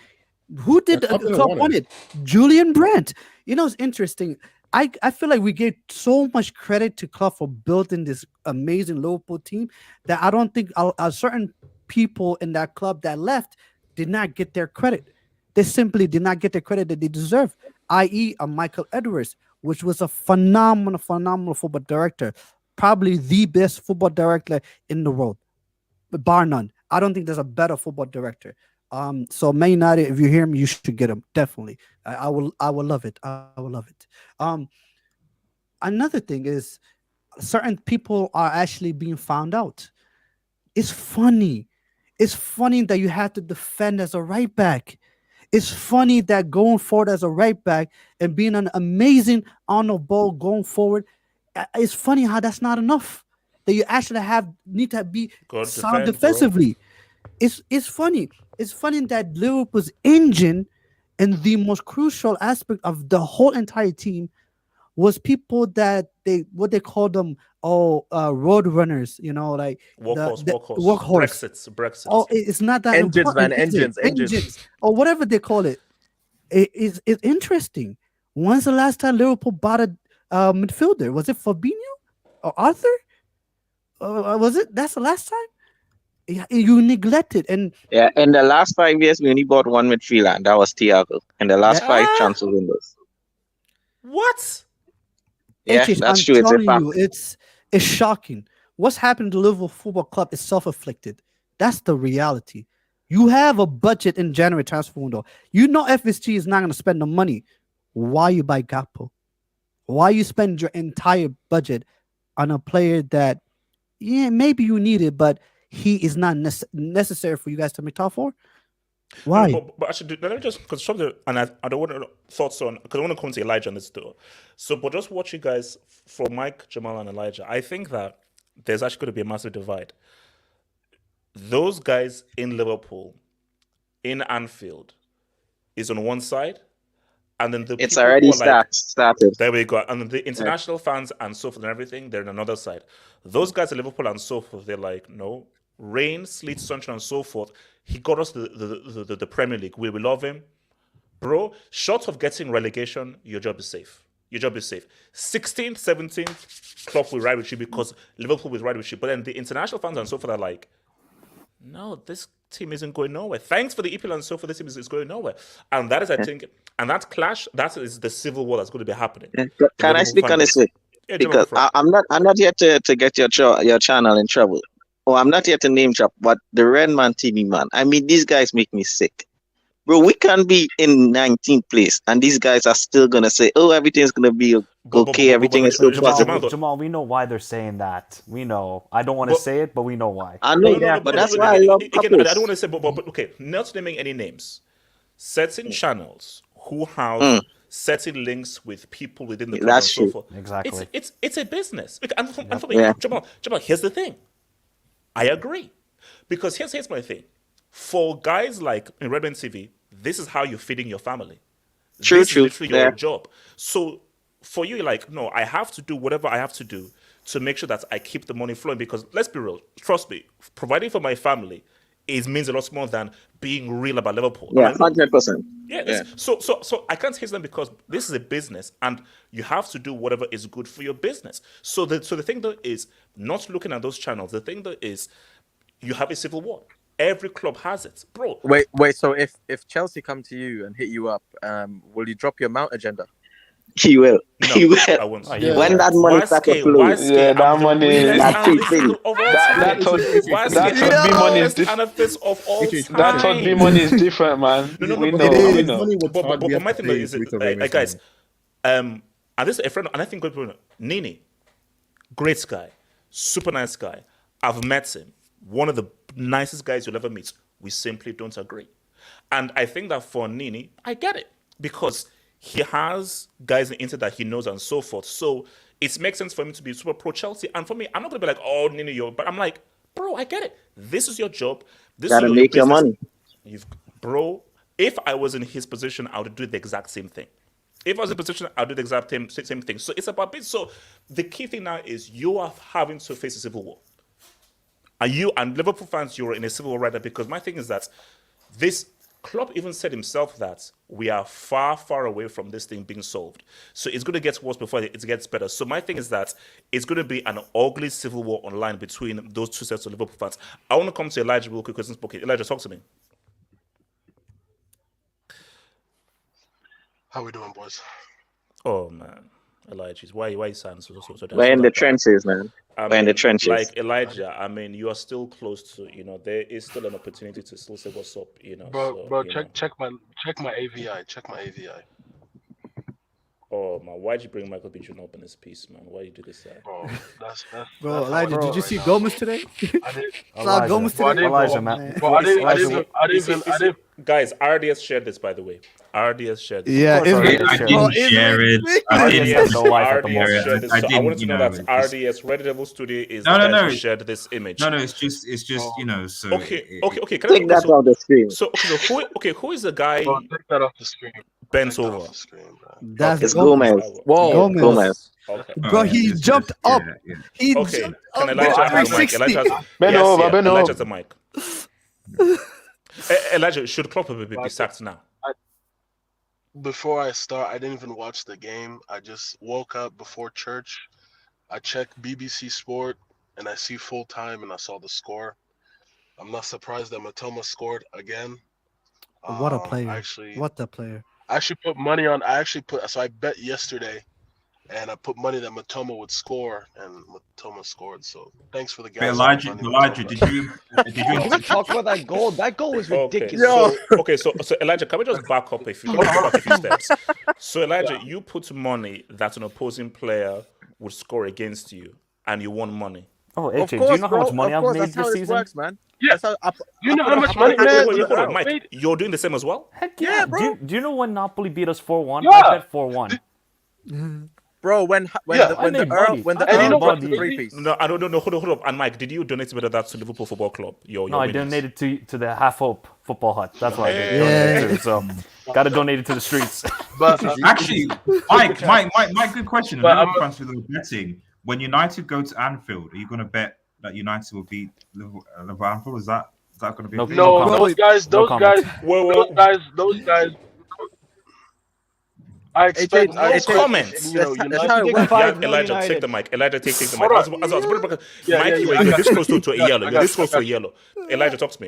Who did the club want it? Julian Brandt. You know, it's interesting. I feel like we gave so much credit to Klopp for building this amazing Liverpool team that I don't think certain people in that club that left did not get their credit. They simply did not get the credit that they deserve, i.e. a Michael Edwards, which was a phenomenal football director, probably the best football director in the world, bar none. I don't think there's a better football director. So Man United, if you hear me, you should get him. Definitely. I will love it. I will love it. Another thing is certain people are actually being found out. It's funny. It's funny that you have to defend as a right back. It's funny that going forward as a right back and being an amazing on the ball going forward, it's funny how that's not enough. That you actually need to be sound defensively. It's funny. It's funny that Liverpool's engine and the most crucial aspect of the whole entire team was people that they call them road runners, you know, like workhorse. Brexits. Oh, it's not that engines, important. Man, engines, or whatever they call it. It's interesting. When's the last time Liverpool bought a midfielder? Was it Fabinho or Arthur? Was it? That's the last time. You neglected and in the last 5 years we only bought one midfielder, and that was Thiago. In the last 5 transfer windows. What? Yeah, that's true. It's shocking. What's happened to Liverpool Football Club is self-inflicted. That's the reality. You have a budget in January transfer window. You know FSG is not going to spend the money. Why you buy Gakpo? Why you spend your entire budget on a player that, yeah, maybe you need it, but he is not necessary for you guys to make top 4? Why? But actually, let me just construct it, and I don't want to thoughts on, because I want to come to Elijah on this too. So, but just watch you guys from Mike, Jamal, and Elijah. I think that there's actually going to be a massive divide. Those guys in Liverpool, in Anfield, is on one side, and then it's already started. There we go. And the international fans and so forth and everything, they're on another side. Those guys at Liverpool and so forth, they're like, no, rain, sleet, sunshine, and so forth. He got us the Premier League. We will love him. Bro, short of getting relegation, your job is safe. 16th, 17th, Klopp will ride with you because Liverpool will ride with you. But then the international fans and so forth are like, no, this team isn't going nowhere. Thanks for the EPL and so forth, this team is going nowhere. And that is, I think, and that clash, that is the civil war that's going to be happening. Can I speak honestly? Yeah, because I'm not here to get your channel in trouble. Oh, I'm not here to name drop, but the Red Man TV, man. I mean, these guys make me sick. Bro, we can be in 19th place, and these guys are still going to say, oh, everything's going to be okay, everything is still possible. Jamal, we know why they're saying that. We know. I don't want to say it, but we know why. I know, but that's why I love again, I don't want to say, but okay, not naming any names. Certain channels who have certain links with people within the club and so forth. Exactly. It's a business. Jamal, here's the thing. I agree. Because here's my thing. For guys like in Redman TV, this is how you're feeding your family. True. This is literally your job. So for you, you're like, no, I have to do whatever I have to do to make sure that I keep the money flowing. Because let's be real, trust me, providing for my family means a lot more than being real about Liverpool. Yeah, 100%. Yeah. So I can't hate them because this is a business, and you have to do whatever is good for your business. So the thing though is not looking at those channels. The thing though is you have a civil war. Every club has it, bro. Wait. So if Chelsea come to you and hit you up, will you drop your Mount agenda? He will. No, he will. I won't. When that money starts to flow, yeah, that money. That money is different. That money is different, man. No. We know. But my thing is, guys, and this is a friend, and I think Nini, great guy, super nice guy. I've met him, one of the nicest guys you'll ever meet. We simply don't agree, and I think that for Nini, I get it because he has guys into that he knows and so forth. So it makes sense for him to be super pro Chelsea. And for me, I'm not gonna be like, oh, Nini, but I'm like, bro, I get it. This is your job. This gotta is make your money. Bro, if I was in his position, I would do the exact same thing. If I was in a position, I'd do the exact same thing. So it's about business. So the key thing now is you are having to face a civil war. And you and Liverpool fans, you're in a civil war right now, because my thing is that this Klopp even said himself that we are far, far away from this thing being solved. So it's going to get worse before it gets better. So my thing is that it's going to be an ugly civil war online between those two sets of Liverpool fans. I want to come to Elijah real quick because Elijah, talk to me. How we doing, boys? Oh man, Elijah, why you sound so We're in the trenches, man. We're in the trenches. Like Elijah, I mean, you are still close to, there is still an opportunity to still say what's up, Bro, check my AVI. Check my AVI. Oh man, why'd you bring Michael B. Jordan up in this piece, man? Why you do this? Bro, that's Bro, Elijah, did you see Gomez today? I did. Gomez today? Elijah, man. I didn't. Guys, RDS shared this, by the way. RDS shared this. Yeah, I didn't share it. I didn't so I wanted to know that RDS, Red Devil Studio, is the guy who shared this image. No, it's just so. Okay. Can take that off the screen. So who is the guy? Take that off the screen. Bent over. That's Gomez. Whoa, Gomez. Okay. Bro, he jumped up. He okay. jumped Can up. Elijah have the mic? Elijah has the mic. Elijah, should Klopp be sacked now? Before I start, I didn't even watch the game. I just woke up before church. I checked BBC Sport, and I see full time, and I saw the score. I'm not surprised that Mitoma scored again. What a player! What a player! I actually put money on. So I bet yesterday, and I put money that Mitoma would score, and Mitoma scored. So thanks for the guys. Elijah, did you talk about that goal? That goal was ridiculous. So Elijah, can we just back up a few steps? So Elijah, you put money that an opposing player would score against you, and you won money. Oh, AJ, do you know how much money I've made this season? Works, man. Yeah. You know how much money? Hold on, Mike. You're doing the same as well? Heck yeah, bro. Do you know when Napoli beat us 4-1? Yeah. I bet 4-1. Bro, when the Earl brought the three-piece. No, I don't know. Hold up. And Mike, did you donate a bit of that to Liverpool Football Club? No, I donated to the Half Hope Football Hut. That's what I did. So, gotta donate it to the streets. But actually, Mike, good question. Liverpool with the betting. When United go to Anfield, are you going to bet that United will beat Liverpool Anfield? Is that going to be? No, those guys. I expect comments. Elijah, take the mic. Elijah, take the mic. Mike, you're this close to a yellow. You're this close to a yellow. Elijah, talk to me.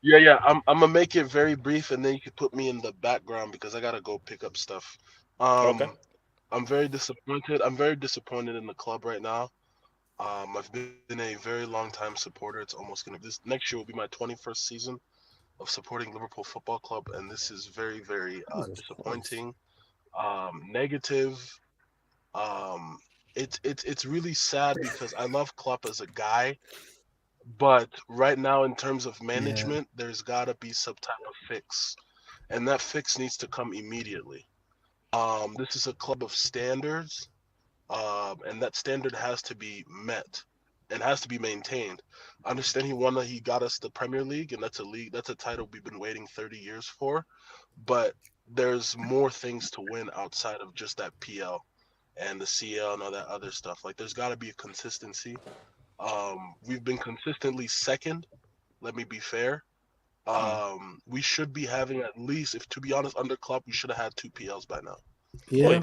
Yeah. I'm gonna make it very brief, and then you can put me in the background because I gotta go pick up stuff. Okay. I'm very disappointed. I'm very disappointed in the club right now. I've been a very long time supporter. It's almost this next year will be my 21st season of supporting Liverpool Football Club, and this is very, very disappointing, negative. It's really sad because I love Klopp as a guy, but right now in terms of management, there's got to be some type of fix, and that fix needs to come immediately. This is a club of standards, and that standard has to be met and has to be maintained. I understand he got us the Premier League, and that's a title we've been waiting 30 years for. But there's more things to win outside of just that PL and the CL and all that other stuff. Like, there's got to be a consistency. We've been consistently second. Let me be fair. We should be having at least, if to be honest, under Klopp, we should have had 2 PLs by now. Yeah,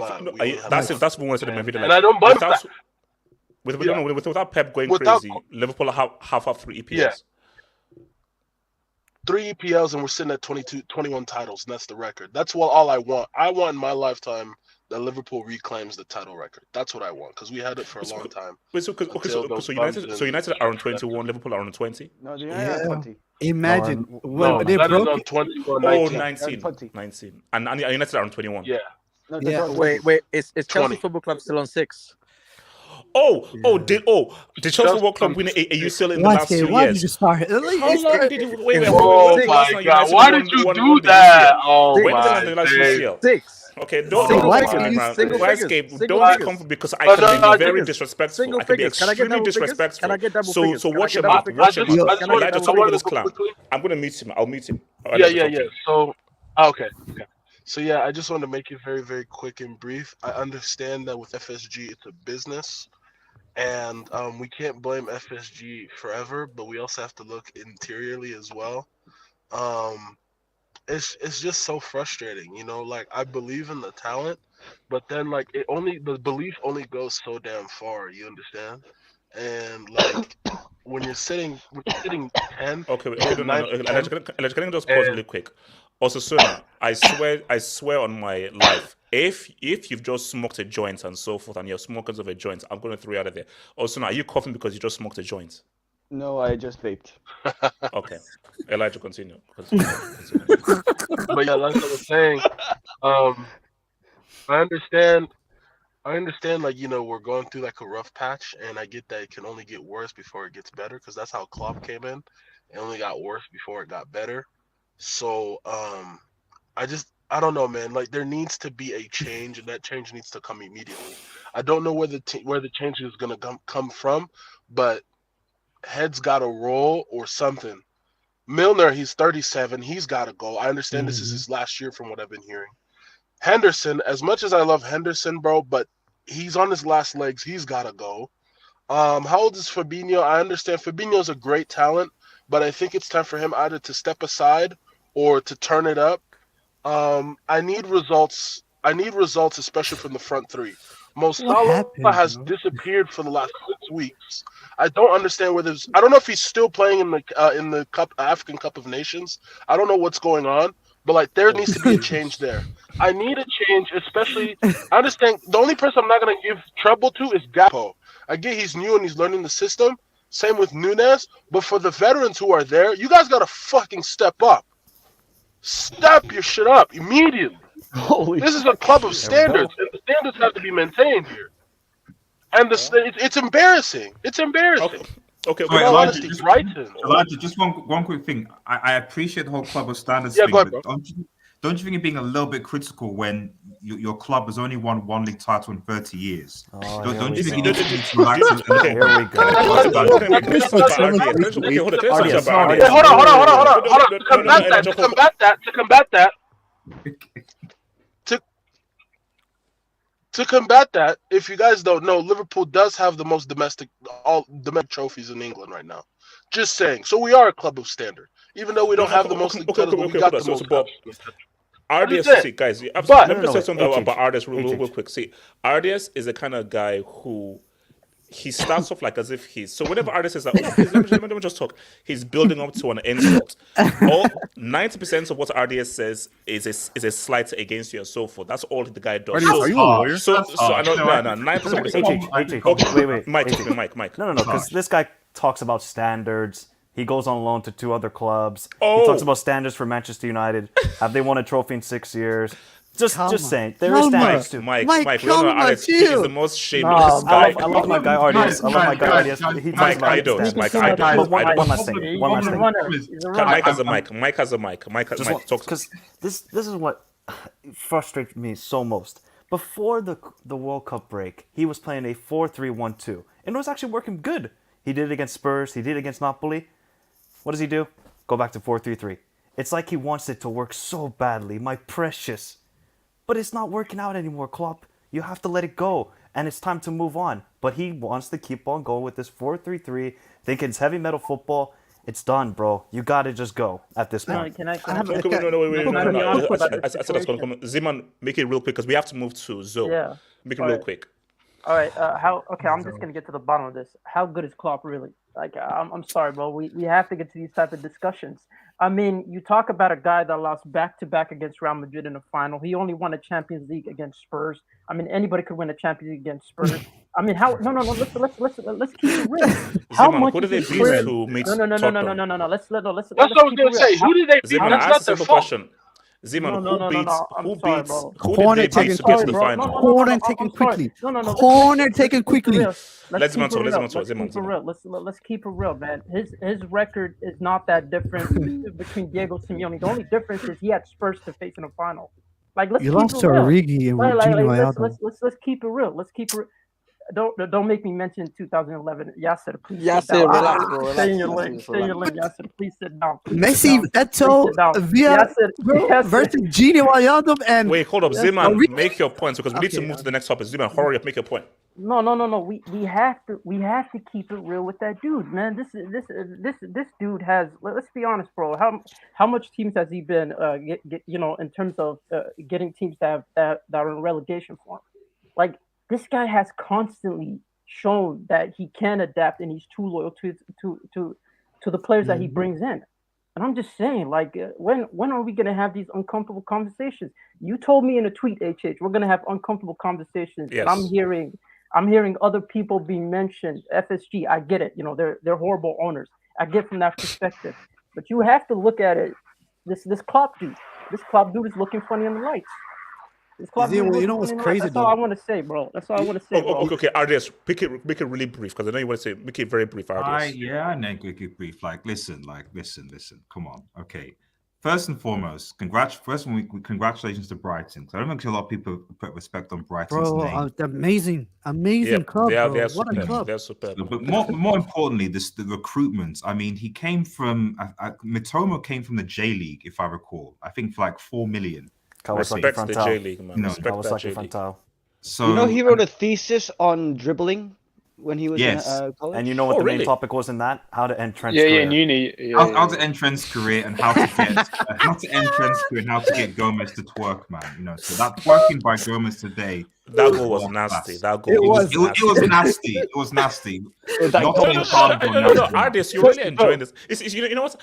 that's what we said in my video. And I don't blame that. Without Pep going crazy, Liverpool have 3 EPLs. Yeah. 3 EPLs, and we're sitting at 21 titles, and that's the record. That's all I want. I want in my lifetime that Liverpool reclaims the title record. That's what I want, because we had it for a long time. So United are on 21, Liverpool are on 20? No, United are 20. Imagine when they that broke is on 21, 19. And United are on 21. Yeah. No, Wait. Is Chelsea Football Club still on 6? Did Chelsea Football Club win a UCL in the last 2 years? Why did you start? Wait, oh my God! Why did you do that? Oh my God! 6. Okay, don't come because I can be very disrespectful. I can be extremely disrespectful. Can I get double figures? So watch your mouth. Watch your mouth. I'm gonna mute him. I'll mute him. Yeah. So okay. So yeah, I just want to make it very, very quick and brief. I understand that with FSG, it's a business, and we can't blame FSG forever, but we also have to look interiorly as well. It's just so frustrating, you know. Like, I believe in the talent, but then like the belief only goes so damn far. You understand? And like when you're sitting 10. Okay. Let's get those pause really quick. Also, Suna, I swear on my life, if you've just smoked a joint and so forth, and you're smokers of a joint, I'm going to throw you out of there. Also, Suna, are you coughing because you just smoked a joint? No, I just vaped. Okay. Elijah, continue. But yeah, like I was saying, I understand, like, you know, we're going through like a rough patch, and I get that it can only get worse before it gets better, because that's how Klopp came in. It only got worse before it got better. So I don't know, man. Like, there needs to be a change, and that change needs to come immediately. I don't know where the change is gonna come from, but heads gotta roll or something. Milner, he's 37. He's gotta go. I understand this is his last year, from what I've been hearing. Henderson, as much as I love Henderson, bro, but he's on his last legs. He's gotta go. How old is Fabinho? I understand Fabinho's a great talent, but I think it's time for him either to step aside or to turn it up. I need results. Especially from the front three. Mo Salah has disappeared for the last 6 weeks. I don't understand whether I don't know if he's still playing in the African Cup of Nations. I don't know what's going on, but like, there needs to be a change there. I need a change, especially. I understand the only person I'm not gonna give trouble to is Gakpo. I get he's new and he's learning the system. Same with Nunes, but for the veterans who are there, you guys gotta fucking step up. Step your shit up immediately. This is a club of standards, and the standards have to be maintained here. And it's embarrassing. It's embarrassing. Okay. Elijah, just one quick thing. I appreciate the whole club of standards thing, but don't you think you're being a little bit critical when your club has only won 1 league title in 30 years? Don't you think you need to relax? Here we go. Hold on. To combat that, if you guys don't know, Liverpool does have the most domestic trophies in England right now. Just saying. So we are a club of standard, even though we don't have the most league titles, but we got the most cups. RDS, guys, let me just say something about RDS real quick. See, RDS is the kind of guy who he starts off like as if he's so whenever RDS is like, let me just talk. He's building up to an insult. 90% of what RDS says is a slight against you and so forth. That's all the guy does. Are you a lawyer? So I know 9%. Wait, Mike. No, because this guy talks about standards. He goes on loan to 2 other clubs. He talks about standards for Manchester United. Have they won a trophy in 6 years? Just saying. There is standards too. Mike, RDS is the most shameless guy. I love my guy RDS. He talks about standards. Mike, I don't. One last thing. Mike has a mic. Because this is what frustrates me so most. Before the World Cup break, he was playing a 4-3-1-2. And it was actually working good. He did it against Spurs. He did it against Napoli. What does he do? Go back to 4-3-3. It's like he wants it to work so badly, my precious. But it's not working out anymore, Klopp. You have to let it go, and it's time to move on. But he wants to keep on going with this 4-3-3, thinking it's heavy metal football. It's done, bro. You gotta just go at this point. No, wait. I said that's gonna come. Zeman, make it real quick because we have to move to Zoe. Yeah. Make it real quick. All right. I'm just gonna get to the bottom of this. How good is Klopp really? Like, I'm sorry, bro. We have to get to these type of discussions. I mean, you talk about a guy that lost back-to-back against Real Madrid in the final. He only won a Champions League against Spurs. I mean, anybody could win a Champions League against Spurs. I mean, how? No. Let's keep it real. How Zeman, much who did they is beat Spurs? to meet No. Let's That's what I was gonna say. Who did they beat? Zeman, That's ask not a their simple fault. question. Zeman, No. who did they beat to get to the final? Corner taken quickly. Corner taken quickly. Let's Zeman talk. Let's keep it real, man. His record is not that different between Diego Simeone. The only difference is he had Spurs to face in the final. Like, let's You keep lost it to real. Origi and Let's keep it real. Let's keep it. Don't make me mention 2011. Yasser, please. Yasser, relax, bro. Stay in your lane. Yasser, please sit down. Messi, Eto'o, Villa versus Gini Wijnaldum and... Wait, hold up. Zeman, make your points because we need to move to the next topic. Zeman, hurry up, make your point. No. We have to keep it real with that dude, man. This dude has. Let's be honest, bro. How much teams has he been? In terms of getting teams that are in relegation form, like. This guy has constantly shown that he can adapt and he's too loyal to the players that he brings in. And I'm just saying, like, when are we gonna have these uncomfortable conversations? You told me in a tweet, HH, we're gonna have uncomfortable conversations. Yes. And I'm hearing other people being mentioned. FSG, I get it. They're horrible owners. I get from that perspective. But you have to look at it. This Klopp dude is looking funny in the lights. You know what's crazy? That's all I want to say, bro. That's all I want to say, bro. Okay, RDS, make it really brief because I know you want to say make it very brief, RDS. I know, make it brief. Listen. Come on, okay. First and foremost, congratulations to Brighton. I don't think a lot of people put respect on Brighton's name. Amazing club. They're what a club. They're superb. But more importantly, the recruitment. I mean, he came from Mitoma came from the J League, if I recall. I think for like 4 million. Respect the J League, man. Respect that J League. So he wrote a thesis on dribbling when he was in college. And you know what the main topic was in that? How to end Trent's career. career. In uni. How to end Trent's career and how to get Gomez to twerk, man. So that twerking by Gomez today. That goal was nasty. That goal. It was nasty. It was nasty. No, artists, you're really enjoying this. You know what?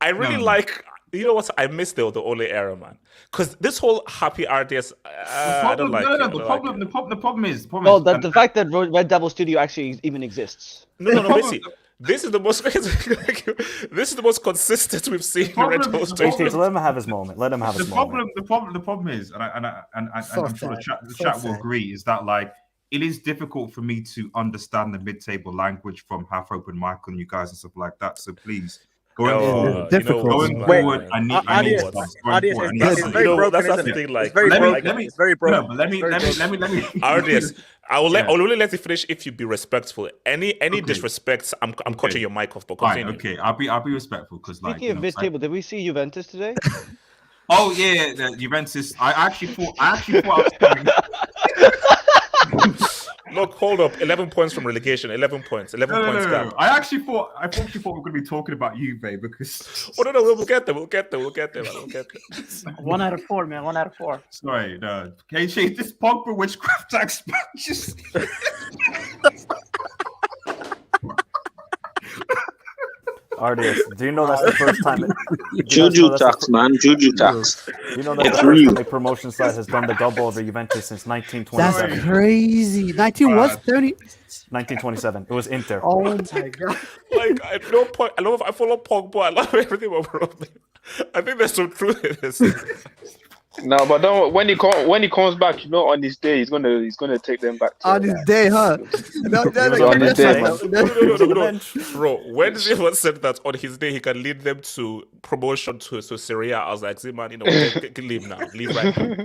I really like. You know what? I miss the Ole era, man. Because this whole happy artist, I don't like. The problem is. The fact that Red Devil Studio actually even exists. No. Basically, this is the most. This is the most consistent we've seen. Red Devil Studio. Let him have his moment. Let him have his moment. The problem is, and I'm sure the chat will agree, is that like it is difficult for me to understand the mid-table language from Half Open Michael and you guys and stuff like that. So please. Going forward, I need that's the thing. Like, it's very broken. Let me. RDS, I will only let you finish if you be respectful. Any disrespects, I'm cutting your mic off. But continue. Okay, I'll be respectful because like. Speaking of mid-table, did we see Juventus today? Oh yeah, the Juventus. I actually thought I was coming. Look, hold up. 11 points from relegation. 11 points. 11 points gap. I actually thought we were going to be talking about Juve because. Oh no, we'll get there. We'll get there. 1 out of 4, man. 1 out of 4. Sorry, no. KJ, this Pogba witchcraft tax just. RDS, do you know that's the first time? Juju tax, man. Juju tax. You know that's the first time a promotion side has done the double over Juventus since 1927. That's crazy. 1927. It was Inter. Oh my god! Like at no point, I follow Pogba. I love everything about him. I think there's some truth in this. No, but don't, when he comes back, on his day, he's gonna take them back. On his day, huh? On his day, no. Bro, when Zeman said that on his day he can lead them to promotion to Serie A, I was like, Zeman, leave now, leave right now.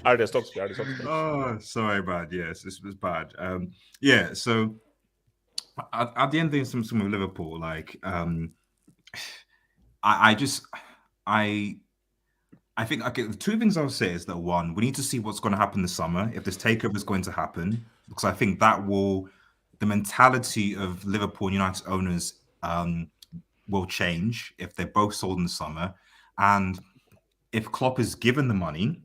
Ardes, talk to me. Oh, sorry, bad. Yes, this was bad. Yeah. So at the end of some of Liverpool, like, I think the two things I would say is that one, we need to see what's going to happen this summer, if this takeover is going to happen, because I think that will, the mentality of Liverpool and United owners will change if they're both sold in the summer. And if Klopp is given the money,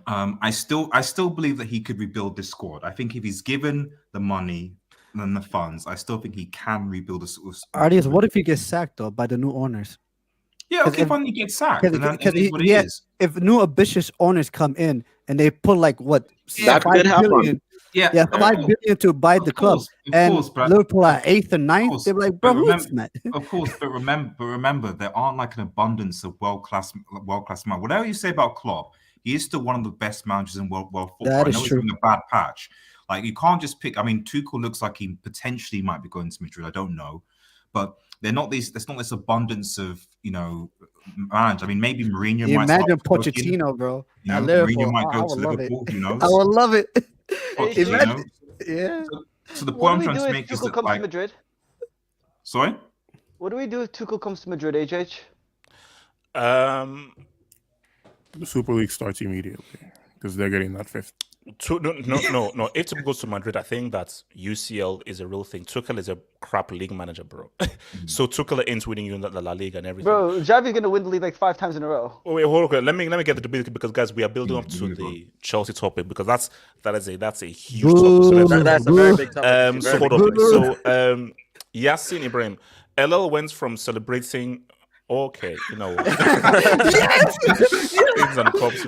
I still believe that he could rebuild this squad. I think if he's given the money and the funds, I still think he can rebuild this. Ardias, what if he gets sacked though by the new owners? Yeah, okay, fine, he gets sacked. If new ambitious owners come in and they put like what, that could happen. Yeah, $5 billion to buy the club, and Liverpool are 8th and 9th. They're like, bro, who's that? Of course, but remember, there aren't like an abundance of world class man. Whatever you say about Klopp, he is still one of the best managers in world football. That is I know true. he's in a bad patch. Like you can't just pick. I mean, Tuchel looks like he potentially might be going to Madrid. I don't know, but they're not these. There's not this abundance of managers. I mean, maybe Mourinho. Imagine Pochettino, bro. Mourinho might go to Liverpool. Who knows? I would love it. Imagine, yeah. So the point I'm trying to make is that, comes like, to Madrid? Sorry. What do we do if Tuchel comes to Madrid, HH? The Super League starts immediately because they're getting that fifth. No. If Tuchel goes to Madrid, I think that UCL is a real thing. Tuchel is a crap league manager, bro. So Tuchel ends winning you in the La Liga and everything. Bro, Xavi's gonna win the league like 5 times in a row. Oh, wait, hold on. Let me get the debate because guys, we are building up to the Chelsea topic because that's a huge topic. So that's a very big topic. So hold on. So Yassin Ibrahim, LL went from celebrating. Okay, you know. Things on Klopp's.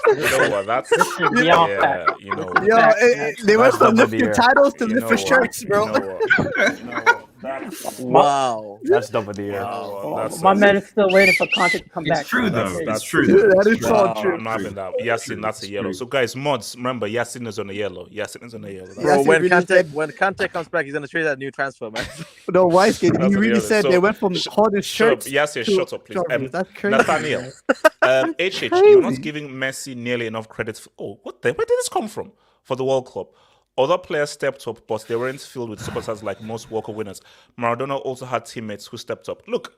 You know what? That's you know. They went from lifting titles to lifting shirts, bro. Wow, that's double the year. My man is still waiting for content to come back. It's true though. That's true. That is so true. I'm having that. Yasin, that's a yellow. So guys, mods, remember Yasin is on a yellow. Yasin is on a yellow. Bro, when Kante comes back, he's gonna trade that new transfer, man. No, why? He really said they went from holding shirts. Yasin, shut up, please. That's crazy. Nathaniel, HH, you're not giving Messi nearly enough credit. Where did this come from for the World Cup? Other players stepped up, but they weren't filled with superstars like most World Cup winners. Maradona also had teammates who stepped up. Look,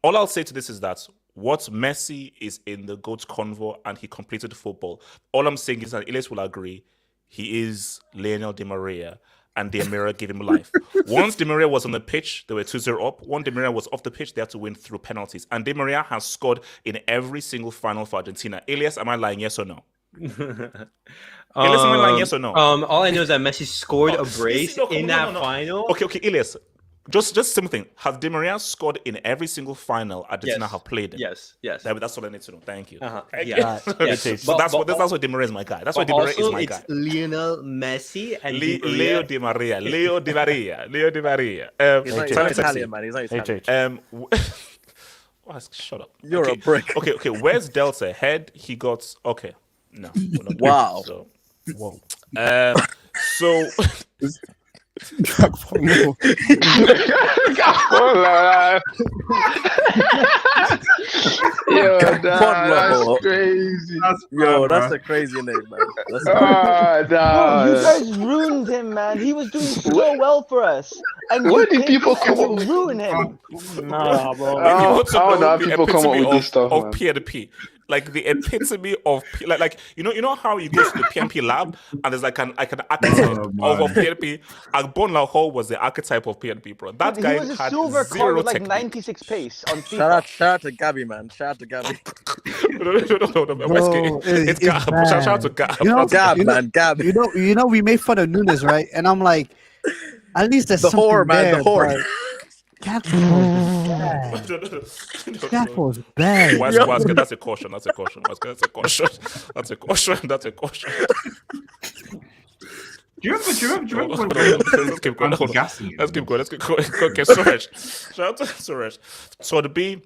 all I'll say to this is that what Messi is in the GOAT convo and he completed football. All I'm saying is that Elias will agree he is Lionel Di Maria and Di Maria gave him life. Once Di Maria was on the pitch, they were 2-0 up. When Di Maria was off the pitch, they had to win through penalties. And Di Maria has scored in every single final for Argentina. Elias, am I lying? Yes or no? Yes or no? All I know is that Messi scored a brace in that final. Okay, Elias. Just simple thing. Has Di Maria scored in every single final Argentina have played in? Yes. That's all I need to know. Thank you. Yeah. So that's why Di Maria is my guy. That's why Di Maria is my guy. It's Lionel Messi and Leo Di Maria. He's not Italian, man. He's not Italian. Shut up. You're a brick. Okay. Where's Delta? Head. He got. Okay. No. Wow. So, whoa. So. That's crazy. That's a crazy name, man. Bro, you guys ruined him, man. He was doing so well for us. And Where did people come up with ruin him? Nah, bro. People come up with this stuff, of man. peer-to-peer. Like the epitome of like you know how you go to the PMP lab and there's like an archetype of PMP. Agbon Hall was the archetype of PMP, bro. That guy was a had silver zero card with like technique. 96 pace on FIFA. Shout out to Gabby, man. Shout out to Gabby. No. It's Gab. Shout out to Gab. Gab. You know, we made fun of Nunes, right? And I'm like, at least there's the something whore, man. there, The whore. That was bad. Waska, that's a caution. That's a caution. Do you remember Let's keep going. Let's keep going. Okay, Suresh. Shout out to Suresh. So the B.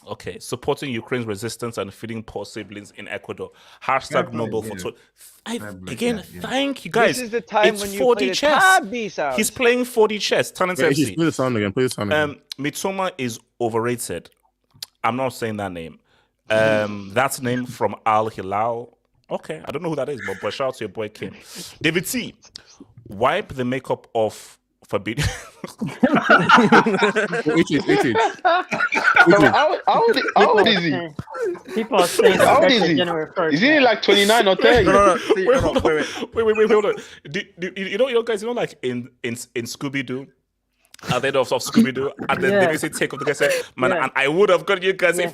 Okay, supporting Ukraine's resistance and feeding poor siblings in Ecuador. Hashtag Nobel for thank you guys. This is the time it's when you 4D play the chess. tab B sound. He's playing 4D chess. Talent Play FC. the sound again. Play the sound again. Mitoma is overrated. I'm not saying that name. That's name from Al Hilal. Okay, I don't know who that is, but shout out to your boy Kim. David T. Wipe the makeup off for beating. How old is he? People are saying How old is he? January 1st. Is he like 29 or 30? Wait, hold on. You know, guys, you know, like in Scooby Doo. At the end of Scooby Doo, and then they basically take off the guy said, "Man, and I would have got you guys if."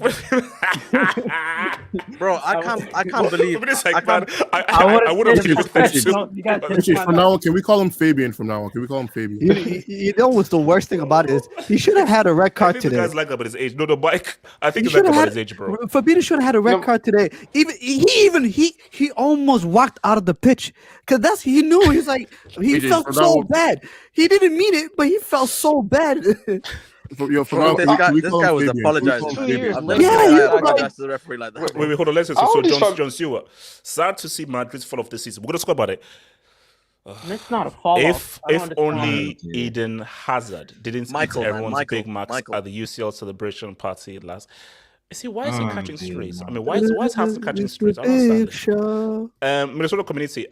Bro, I can't believe. I would have given From now on, can we call him Fabian? From now on, can we call him Fabian? You know what's the worst thing about it is he should have had a red card today. The guy's like about his age. No, Mike. I think he's like about his age, bro. Fabinho should have had a red card today. He almost walked out of the pitch because he knew he's like he felt so bad. He didn't mean it, but he felt so bad. This guy was apologizing. Yeah, apologized to the referee like that. Wait, hold on. Let's so John Stewart. Sad to see Madrid's fall off this season. We're gonna talk about it. It's not a fall off. If only Eden Hazard didn't eat everyone's Big Macs at the UCL celebration party last. See, why is he catching strays? I mean, why is Hazard catching strays? I don't understand. Minnesota community.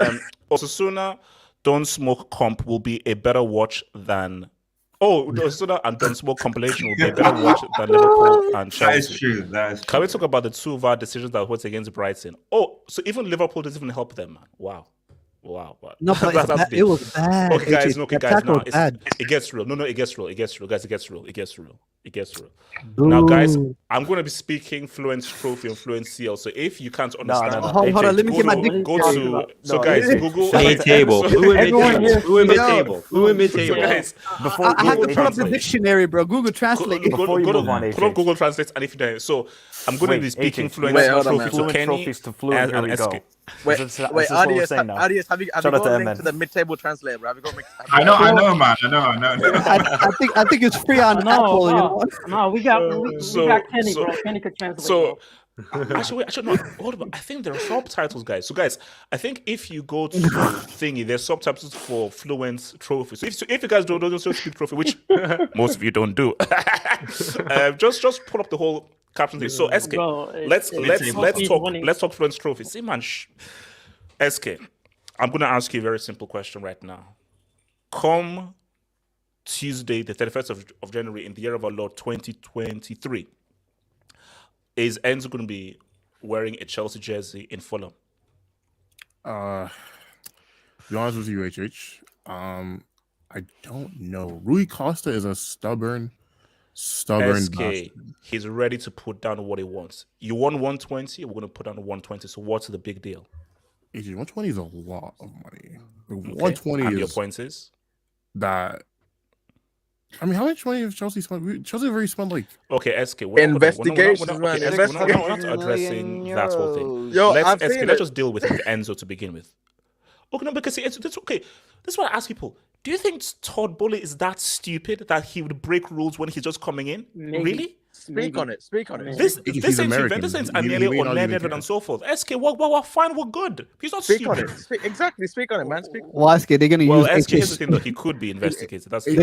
Osasuna Don't Smoke comp will be a better watch than. Osasuna and Don't Smoke compilation will be a better watch than Liverpool and Chelsea. That is true. Can we talk about the two VAR decisions that went against Brighton? So even Liverpool doesn't even help them, man. Wow. No, but it was bad. Okay, guys. Now it gets real. No, it gets real. Guys, it gets real. Now, guys, I'm going to be speaking Fluent Trophy and Fluent CL. So if you can't understand, hold on. Let me get my guys, Google table. Fluent mid-table. I have to pull up the dictionary, bro. Google Translate. Pull up Google Translate, and if you don't, so I'm going to be speaking Fluent Trophy to Kenny and SK. Wait, Adios, have you gone linked to the mid-table translator, bro? Have you got I know, man. I know. I think it's free on Apple. No, we got Kenny, bro. Kenny could translate. So, actually, no. Hold on. I think there are subtitles, guys. So, guys, I think if you go to thingy, there's subtitles for Fluent Trophy. So, if you guys don't speak Trophy, which most of you don't do, just pull up the whole caption thing. So, SK, let's talk Fluent Trophy. See, man, SK, I'm gonna ask you a very simple question right now. Come Tuesday, the 31st of January, in the year of our Lord 2023, is Enzo going to be wearing a Chelsea jersey in Fulham? To be honest with you, HH, I don't know. Rui Costa is a stubborn SK, bastard. he's ready to put down what he wants. You won 120, we're going to put down 120. So what's the big deal? HH, 120 is a lot of money. Okay. 120 and is your points is that. I mean, how much money has Chelsea spent? Chelsea already spent like investigations, man. We're not addressing that whole thing. Let's just deal with Enzo to begin with. Okay, no, because that's okay. This is what I ask people. Do you think Todd Bowley is that stupid that he would break rules when he's just coming in? Maybe. Really? Speak on it. This ain't merely unlearned and so forth. SK, we're fine, we're good. He's not speak stupid. on it. Exactly, speak on it, man. Speak. Well, SK, they're gonna use SK. Here's the thing, though, he could be investigated. That's SK.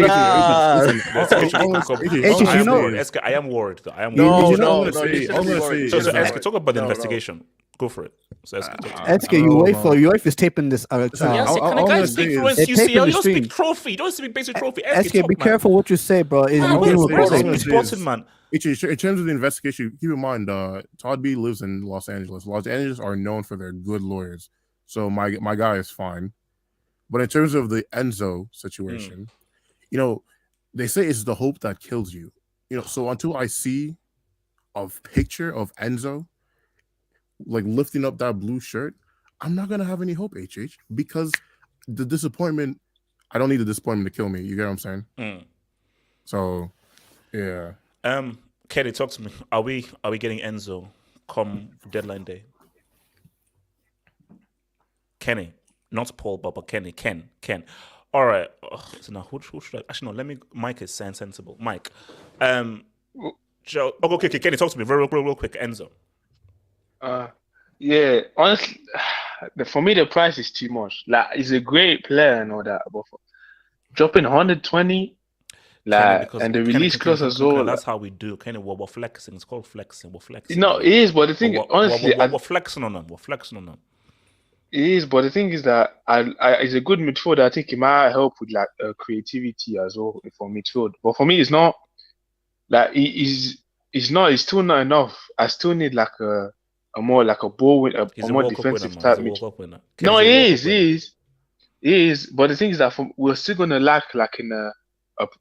I am worried. Though. I am worried. No. So SK, talk about the investigation. Go for it. So SK, UEFA is taping this. Can a guy speak fluent UCL? You don't speak trophy. You don't speak basic trophy. SK, be careful what you say, bro. Man. In terms of the investigation, keep in mind, Todd B lives in Los Angeles. Los Angeles are known for their good lawyers, so my guy is fine. But in terms of the Enzo situation, they say it's the hope that kills you. So until I see a picture of Enzo like lifting up that blue shirt, I'm not gonna have any hope, HH, because the disappointment. I don't need the disappointment to kill me. You get what I'm saying? So, yeah. Kenny, talk to me. Are we getting Enzo come deadline day? Kenny, not Paul, but Kenny. Ken. All right. So now who should I? Actually, no. Let me. Mike is sensible. Mike. Joe. Okay. Kenny, talk to me real quick. Enzo. Yeah. Honestly, for me the price is too much. Like, he's a great player and all that, but dropping 120. And the release clause as well. That's how we do. Kind of, we're flexing. It's called flexing. We're flexing. No, it is, but the thing, honestly, we're flexing on them. We're flexing on them. He is, but the thing is that he's a good midfielder. I think he might help with like creativity as well for midfield. But for me, it's not like he's not. It's still not enough. I still need like a more like a ball win, a more defensive type midfield. No, he is. But the thing is that we're still gonna lack like in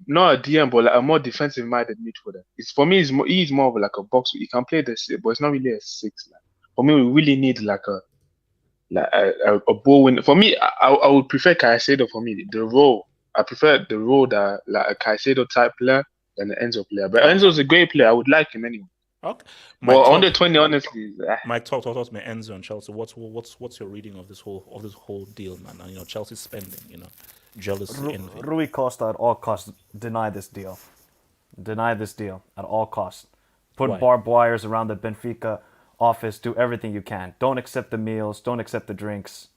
not a DM, but like a more defensive minded midfielder. It's for me. He's more of like a box. He can play this, but it's not really a six. Like, for me, we really need like a ball win. For me, I would prefer Caicedo. For me, the role I prefer the role that like a Caicedo type player than the Enzo player. But Enzo's a great player. I would like him anyway. Okay. But under 20, honestly, Mike, talk to me. Enzo and Chelsea. What's your reading of this whole deal, man? And Chelsea's spending. Jealousy, envy. Rui Costa at all costs. Deny this deal. Deny this deal at all costs. Put barbed wires around the Benfica office. Do everything you can. Don't accept the meals. Don't accept the drinks.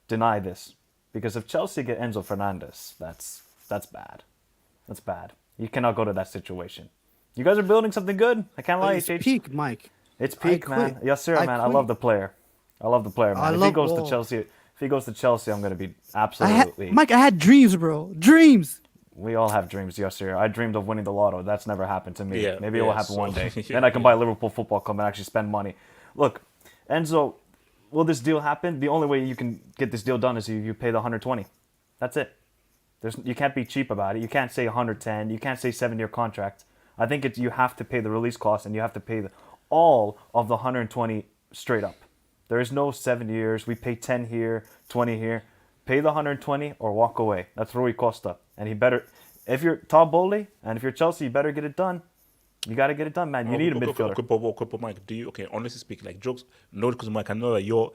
Deny this, because if Chelsea get Enzo Fernandez, that's bad. That's bad. You cannot go to that situation. You guys are building something good. I can't lie. It's peak, Mike. It's peak, man. Yes, sir, man. I love the player. Man. If he goes to Chelsea, I'm gonna be absolutely. Mike, I had dreams, bro. Dreams. We all have dreams, yes, sir. I dreamed of winning the lotto. That's never happened to me. Yeah, Maybe it will happen one day. Then I can buy a Liverpool football club and actually spend money. Look, Enzo, will this deal happen? The only way you can get this deal done is you pay the 120. That's it. You can't be cheap about it. You can't say 110. You can't say 7-year contract. I think you have to pay the release cost and you have to pay all of the 120 straight up. There is no 7 years. We pay 10 here, 20 here. Pay the 120 or walk away. That's Rui Costa. And he better, if you're Todd Bowley and if you're Chelsea, you better get it done. You got to get it done, man. You need a midfielder. Okay, Mike, honestly speaking, like jokes, no, because Mike, I know that you're,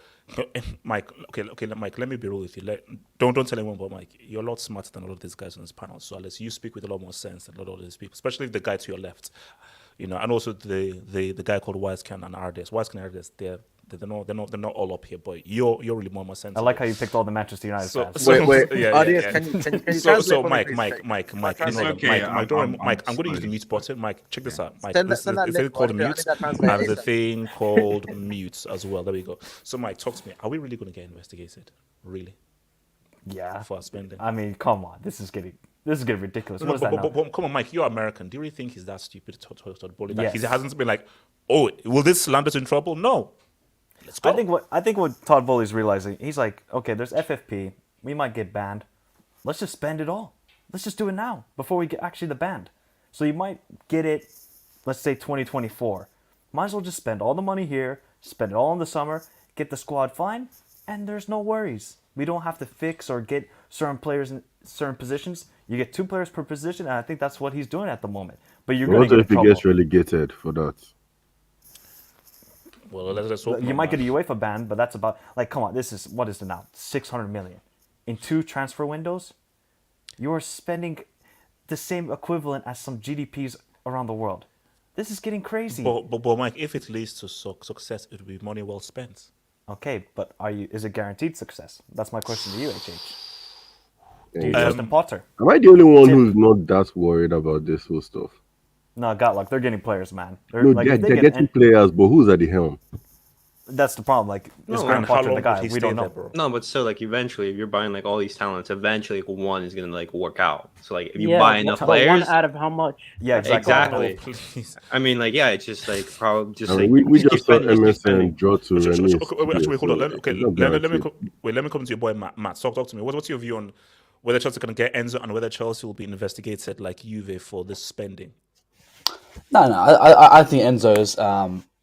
Mike, okay, Mike, let me be real with you. Don't tell anyone, but Mike, you're a lot smarter than a lot of these guys on this panel. So unless you speak with a lot more sense than a lot of these people, especially the guy to your left, and also the guy called Wisecan and Ardes. Wisecan and Ardes, they're not all up here, but you're really more sensitive. I like how you picked all the Manchester United fans. Wait. Can you so Mike, Mike, Mike, I'm going to use the mute button. Mike, check this out. Mike, there's a thing called mute and the thing called mute as well. There we go. So Mike, talk to me. Are we really going to get investigated? Really? Yeah. For spending? I mean, come on. This is getting ridiculous. What is that now? Come on, Mike, you're American. Do you really think he's that stupid to bully? Yes. He hasn't been like, oh, will this land us in trouble? No. Let's go. I think what Todd Bowley's realizing, he's like, okay, there's FFP. We might get banned. Let's just spend it all. Let's just do it now before we get actually the banned. So you might get it, let's say 2024. Might as well just spend all the money here, spend it all in the summer, get the squad fine, and there's no worries. We don't have to fix or get certain players in certain positions. You get 2 players per position, and I think that's what he's doing at the moment. But you're going to get in trouble. What if he gets relegated for that? Well, let's hope you might get a UEFA ban, but that's about come on. What is it now? 600 million in 2 transfer windows. You're spending the same equivalent as some GDPs around the world. This is getting crazy. But Mike, if it leads to success, it will be money well spent. Okay, but is it guaranteed success? That's my question to you, HH. Do you trust in Potter? Am I the only one who's not that worried about this whole stuff? No, they're getting players, man. They're getting players, but who's at the helm? That's the problem. Is Graham Potter the guy? We don't know. There, no, but still, eventually, if you're buying all these talents, eventually one is gonna work out. So if you buy enough players, one out of how much? Yeah, exactly. I mean, it's just probably just we just saw MSN draw to Rennes. Actually, hold on. Let me come to your boy Matt. Talk to me. What's your view on whether Chelsea can get Enzo and whether Chelsea will be investigated like Juve for this spending? No. I think Enzo's.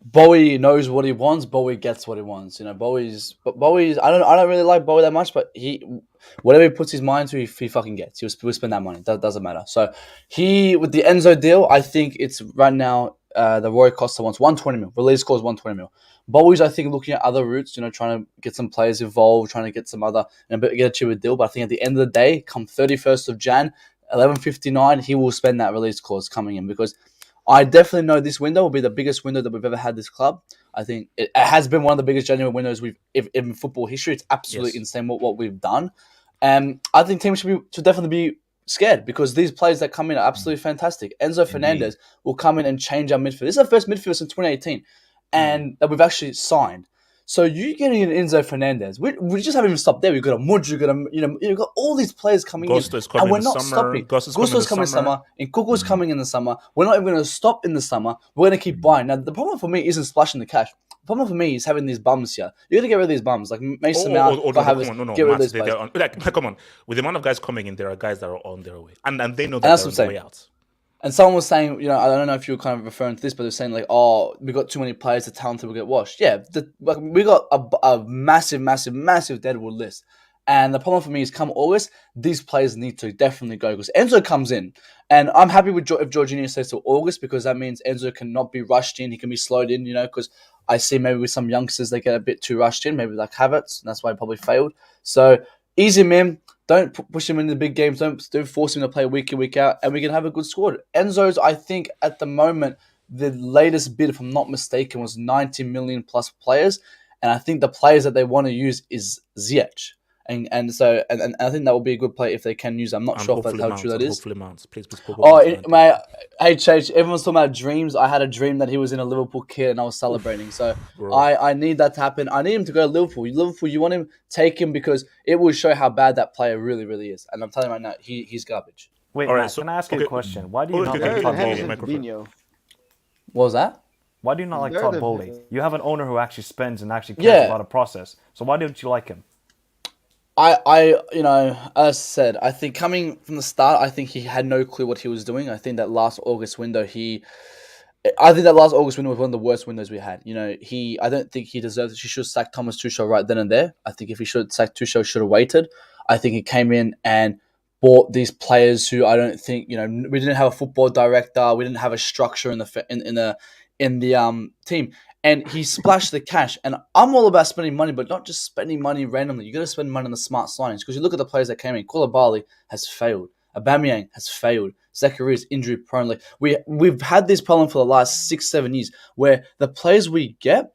Bowie knows what he wants. Bowie gets what he wants. Bowie's. I don't really like Bowie that much, but whatever he puts his mind to, he fucking gets. He'll spend that money. That doesn't matter. So with the Enzo deal, I think it's right now. The Rui Costa wants 120 mil. Release clause 120 mil. Bowie's, I think, looking at other routes. Trying to get some players involved, trying to get some other get a cheaper deal. But I think at the end of the day, come 31st of Jan, 11:59, he will spend that release clause coming in because. I definitely know this window will be the biggest window that we've ever had this club. I think it has been one of the biggest January windows in football history. It's absolutely insane what we've done. And I think teams should definitely be scared because these players that come in are absolutely fantastic. Enzo Fernandez will come in and change our midfield. This is our first midfield since 2018 and that we've actually signed. So you getting an Enzo Fernandez. We just haven't even stopped there. We've got a Mudge, we've got you've got all these players coming Gusto in. is coming And we're in the not summer. stopping. Gusto's Gusto's coming coming in the summer. And Kuku's coming in the summer. We're not even going to stop in the summer. We're going to keep buying. Now, the problem for me isn't splashing the cash. The problem for me is having these bums here. You're going to get rid of these bums. Like Mason Mount, get rid of these players. Come on. With the amount of guys coming in, there are guys that are on their way. And they know that that's they're what on I'm their way out. And someone was saying, I don't know if you were kind of referring to this, but they're saying like, oh, we got too many players, the talented will get washed. Yeah, we got a massive deadwood list. And the problem for me is come August, these players need to definitely go because Enzo comes in. And I'm happy with if Jorginho stays till August because that means Enzo cannot be rushed in. He can be slowed in, because I see maybe with some youngsters, they get a bit too rushed in, maybe like Havertz, and that's why he probably failed. So ease him in. Don't push him into the big games. Don't force him to play week in, week out. And we can have a good squad. Enzo's, I think, at the moment, the latest bid, if I'm not mistaken, was 90 million plus players. And I think the players that they want to use is Ziyech. And I think that will be a good play if they can use. I'm not sure if that's how true that is. Hopefully Mounts. Please. Everyone's talking about dreams. I had a dream that he was in a Liverpool kit and I was celebrating. So I need that to happen. I need him to go to Liverpool. Liverpool, you want him, take him because it will show how bad that player really, really is. And I'm telling you right now, he's garbage. Wait, Matt, can I ask you a question? Why do you not like Todd Bowley? What was that? Why do you not like Todd Bowley? You have an owner who actually spends and actually cares about a process. So why don't you like him? I as I said, I think coming from the start, I think he had no clue what he was doing. I think that last August window was one of the worst windows we had. I don't think he deserves it. She should sack Thomas Tuchel right then and there. I think if he should sack Tuchel, should have waited. I think he came in and bought these players who I don't think, we didn't have a football director, we didn't have a structure in the team. And he splashed the cash. And I'm all about spending money, but not just spending money randomly. You got to spend money on the smart signings. Because you look at the players that came in. Koulibaly has failed. Aubameyang has failed. Zachary is injury prone. Like we've had this problem for the last 6-7 years where the players we get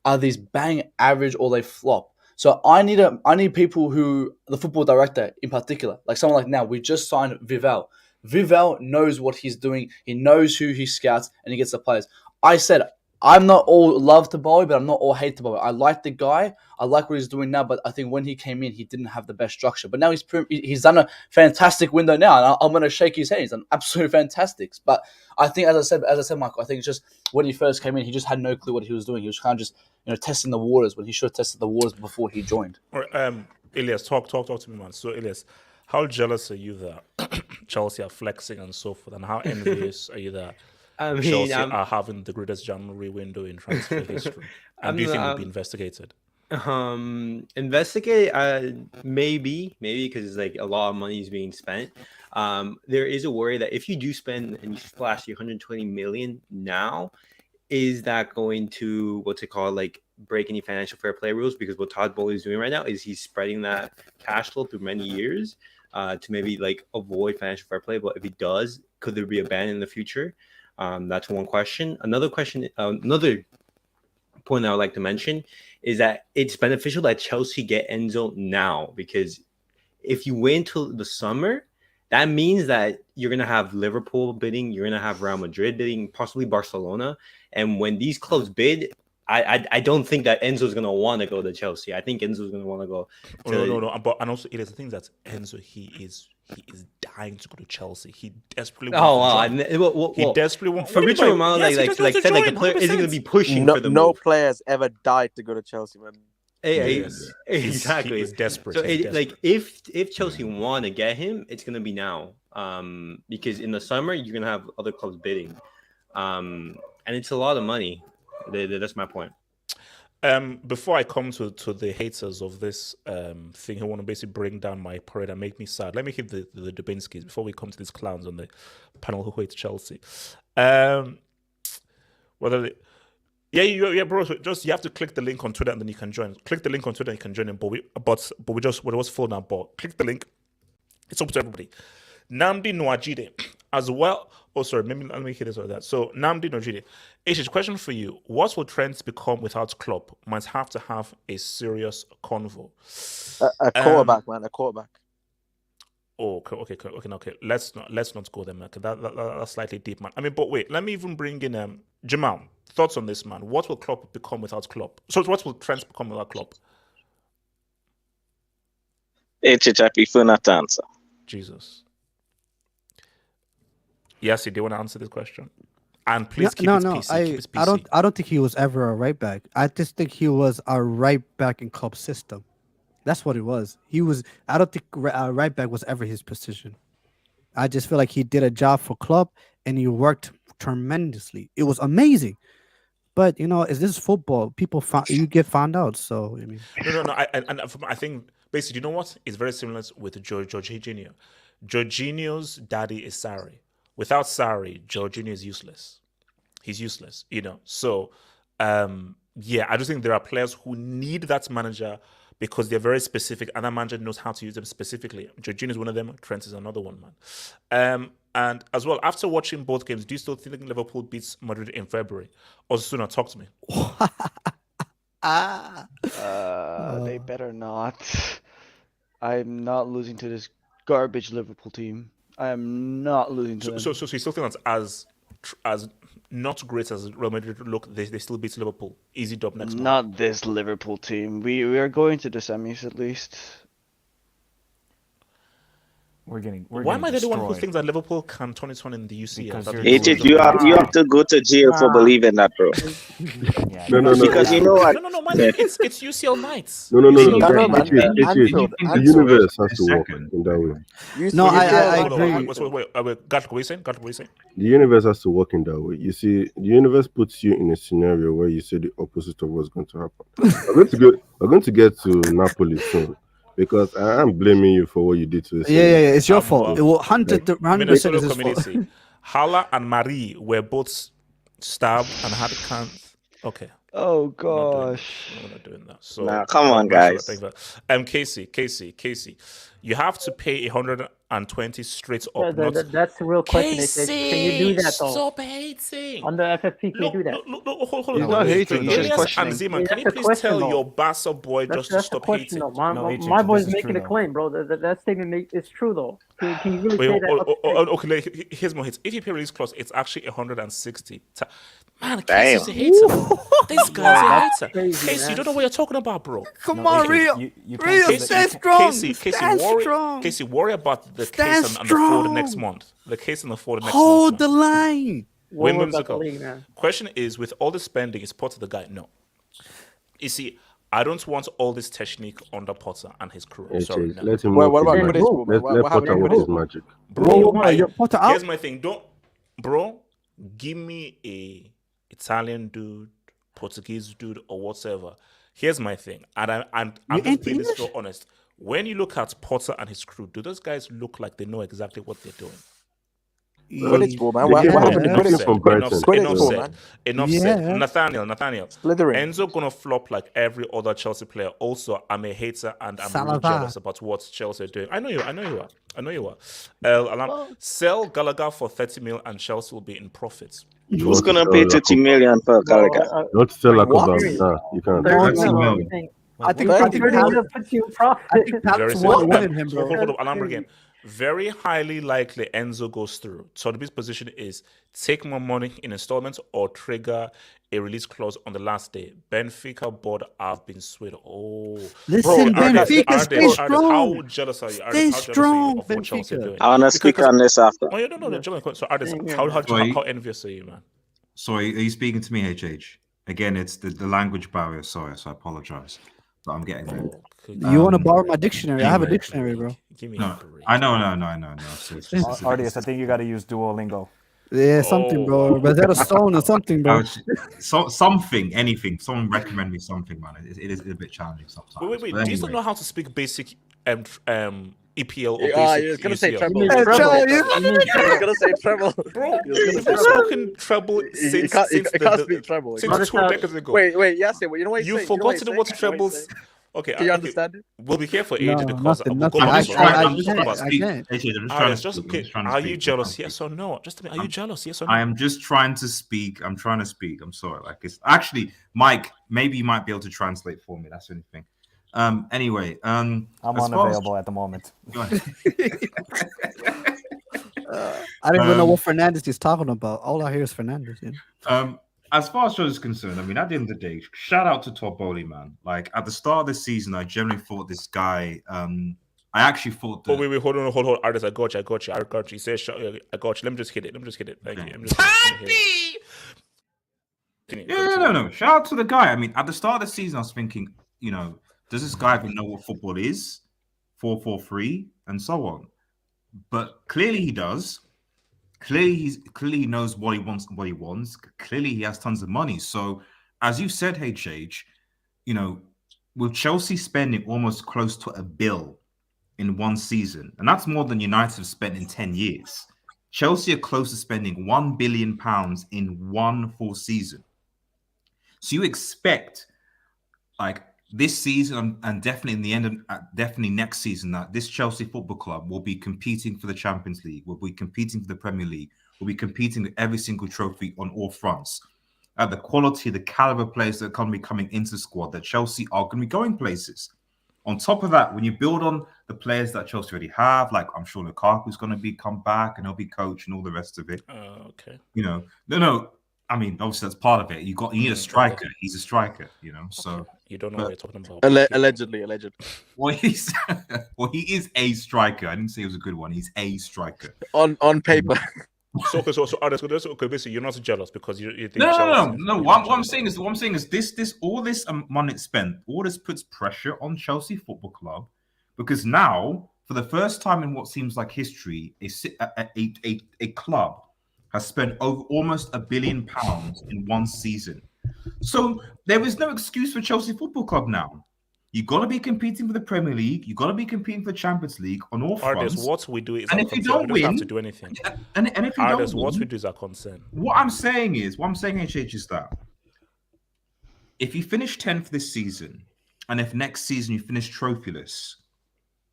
are these bang average or they flop. So I need people who, the football director in particular, like someone like now, we just signed Vivel. Vivel knows what he's doing. He knows who he scouts and he gets the players. I said, I'm not all love to Bowie, but I'm not all hate to Bowie. I like the guy. I like what he's doing now, but I think when he came in, he didn't have the best structure. But now he's done a fantastic window now, and I'm going to shake his hand. He's done absolutely fantastic. But I think, as I said, Michael, I think it's just when he first came in, he just had no clue what he was doing. He was kind of just testing the waters when he should have tested the waters before he joined. All right, Elias, talk to me, man. So, Elias, how jealous are you that Chelsea are flexing and so forth, and how envious are you that Chelsea are having the greatest January window in transfer history? And do you think it will be investigated? Maybe because it's like a lot of money is being spent. There is a worry that if you do spend and you splash your 120 million now, is that going to break any financial fair play rules? Because what Todd Bowley is doing right now is he's spreading that cash flow through many years to maybe avoid financial fair play. But if he does, could there be a ban in the future? That's one question. Another point I would like to mention is that it's beneficial that Chelsea get Enzo now, because if you wait until the summer, that means that you're going to have Liverpool bidding, you're going to have Real Madrid bidding, possibly Barcelona. And when these clubs bid, I don't think that Enzo's going to want to go to Chelsea. I think Enzo's going to want to go to... No. But and also, it is the thing that Enzo, he is dying to go to Chelsea. He desperately wants he desperately wants... Fabrizio Romano said the player isn't going to be pushing for the move. No players ever died to go to Chelsea, man. Exactly. He's desperate. So if Chelsea want to get him, it's going to be now. Because in the summer, you're going to have other clubs bidding. And it's a lot of money. That's my point. Before I come to the haters of this thing who want to basically bring down my parade and make me sad, let me hit the Dubinskis before we come to these clowns on the panel who hates Chelsea. Yeah, bro. So just you have to click the link on Twitter and then you can join. Click the link on Twitter and you can join in. But we was full now. But click the link. It's open to everybody. Namdi Nwajide as well. Oh, sorry. Maybe let me hit this or that. So Namdi Nwajide. H, question for you. What will trends become without Klopp? Might have to have a serious convo. A quarterback, man. A quarterback. Oh, okay. Let's not go there, man. That's slightly deep, man. I mean, but wait. Let me even bring in Jamal, thoughts on this, man? What will Klopp become without Klopp? So what will Trent become without Klopp? I prefer not to answer. Jesus. Yes, do you want to answer this question? And please keep no, it no. PC. Keep it PC. I don't think he was ever a right back. I just think he was a right back in Klopp's system. That's what it was. I don't think right back was ever his position. I just feel like he did a job for Klopp and he worked tremendously. It was amazing. But is this football? You get found out. So I mean, no. I think basically, you know what? It's very similar with Jorginho. Jorginho's daddy is Sarri. Without Sarri, Jorginho is useless. He's useless. So yeah, I just think there are players who need that manager because they're very specific, and that manager knows how to use them specifically. Jorginho is one of them. Trent is another one, man. And as well, after watching both games, do you still think Liverpool beats Madrid in February? Osasuna, talk to me. They better not. I'm not losing to this garbage Liverpool team. I am not losing to them. So you still think that's as not great as Real Madrid look, they still beat Liverpool. Easy dub next month. Not this Liverpool team. We are going to the semis at least. Why am I the one who thinks that Liverpool can turn it on in the UCL? You have to go to jail for believing that, bro. No. Because you know what? No, man. It's UCL nights. No. The universe has to work in that way. No, I agree. Wait. Got what you saying? The universe has to work in that way. You see, the universe puts you in a scenario where you say the opposite of what's going to happen. We're going to get to Napoli soon. Because I am blaming you for what you did to us. Yeah, it's your fault. It will 100% is his fault. Hala and Marie were both stabbed and had cans. Okay. Oh gosh. We're not doing that. So nah, come on, guys. Casey, you have to pay 120 straight up. That's the real question. Casey, can you do that though? Stop hating. Under FFP, can you do that? Look, hold on. He's not hating. He's just questioning. Zeman, can you please tell your Barca boy just to stop hating? My boy's making a claim, bro. That statement is true though. Can you really say that? Okay, here's more hits. If you pay release clause, it's actually 160. Man, Casey's a hater. This guy's a hater. Casey, you don't know what you're talking about, bro. Come on, Rio. Rio, stay strong. Casey, worry about the case and the Ford next month. The case and the Ford next month. Hold the line. Question is, with all the spending, is Potter the guy? No. You see, I don't want all this technique under Potter and his crew. Sorry. No. Let him work his magic. Let Potter work his magic. Here's my thing. Bro, give me a Italian dude, Portuguese dude, or whatever. Here's my thing, and I'm just being so honest. When you look at Potter and his crew, do those guys look like they know exactly what they're doing? Enough said. Nathaniel. Enzo gonna flop like every other Chelsea player. Also, I'm a hater and I'm really jealous about what Chelsea are doing. I know you are. Sell Gallagher for 30 mil and Chelsea will be in profits. Who's gonna pay 30 million for Gallagher? Not sell a couple. You can't. 30 million. I think puts you in profit. Hold on, Alarm again. Very highly likely Enzo goes through. So the best position is take more money in installments or trigger a release clause on the last day. Benfica board have been swayed. Oh, listen, Benfica, stay strong. How jealous are you? Stay strong, of what Chelsea are doing? I want to speak on this after. Oh, yeah, no. So how envious are you, man? Sorry, are you speaking to me, HH? Again, it's the language barrier. Sorry, so I apologize. But I'm getting there. You want to borrow my dictionary? I have a dictionary, bro. No, I know. Artius, I think you got to use Duolingo. Yeah, something, bro. Rosetta Stone or something, bro. Something, anything. Someone recommend me something, man. It is a bit challenging sometimes. Wait. Anyway. Do you still know how to speak basic EPL or basic? You're gonna say treble. You're gonna say treble, bro. You've been spoken treble since you can't speak treble. Since 2 decades ago. Wait. Yes, you know what you've forgotten what trebles. Okay, can you understand it? We'll be here for ages because I can't. Are you jealous? Yes or no? Just tell me, are you jealous? Yes or no? I am just trying to speak. I'm sorry. Like it's actually Mike. Maybe you might be able to translate for me. That's the only thing. Anyway, I'm unavailable at the moment. I don't even know what Fernandez is talking about. All I hear is Fernandez. as far as Chelsea is concerned, I mean, at the end of the day, shout out to Todd Bowley, man. Like at the start of the season, I generally thought this guy. I actually thought that. Oh, wait, hold on, artist. I got you. He says, I got you. Let me just hit it. Thank you. No. Shout out to the guy. I mean, at the start of the season, I was thinking, does this guy even know what football is? 4-4-3 and so on. But clearly he does. Clearly he knows what he wants and what he wants. Clearly he has tons of money. So, as you said, HH, with Chelsea spending almost close to $1 billion in one season, and that's more than United have spent in 10 years. Chelsea are close to spending £1 billion in one full season. So you expect, like, this season and definitely in the end of definitely next season, that this Chelsea Football Club will be competing for the Champions League, will be competing for the Premier League, will be competing with every single trophy on all fronts. The quality, the caliber players that are going to be coming into the squad, that Chelsea are going to be going places. On top of that, when you build on the players that Chelsea already have, like I'm sure Lukaku's going to come back and he'll be coach and all the rest of it. Okay. No. I mean, obviously that's part of it. You need a striker. Okay. He's a striker, So you don't know what you're talking about. Allegedly. Well, he is a striker. I didn't say he was a good one. He's a striker on paper. So basically, you're not jealous because you think no. What I'm saying is this all this money spent, all this puts pressure on Chelsea Football Club, because now for the first time in what seems like history, a club has spent over almost £1 billion in one season. So there is no excuse for Chelsea Football Club now. You got to be competing for the Premier League. You got to be competing for the Champions League on all fronts. What we do is, and if you don't win, have to do anything. And if you don't win, what we do is our concern. What I'm saying, HH, is that if you finish 10th this season, and if next season you finish trophyless,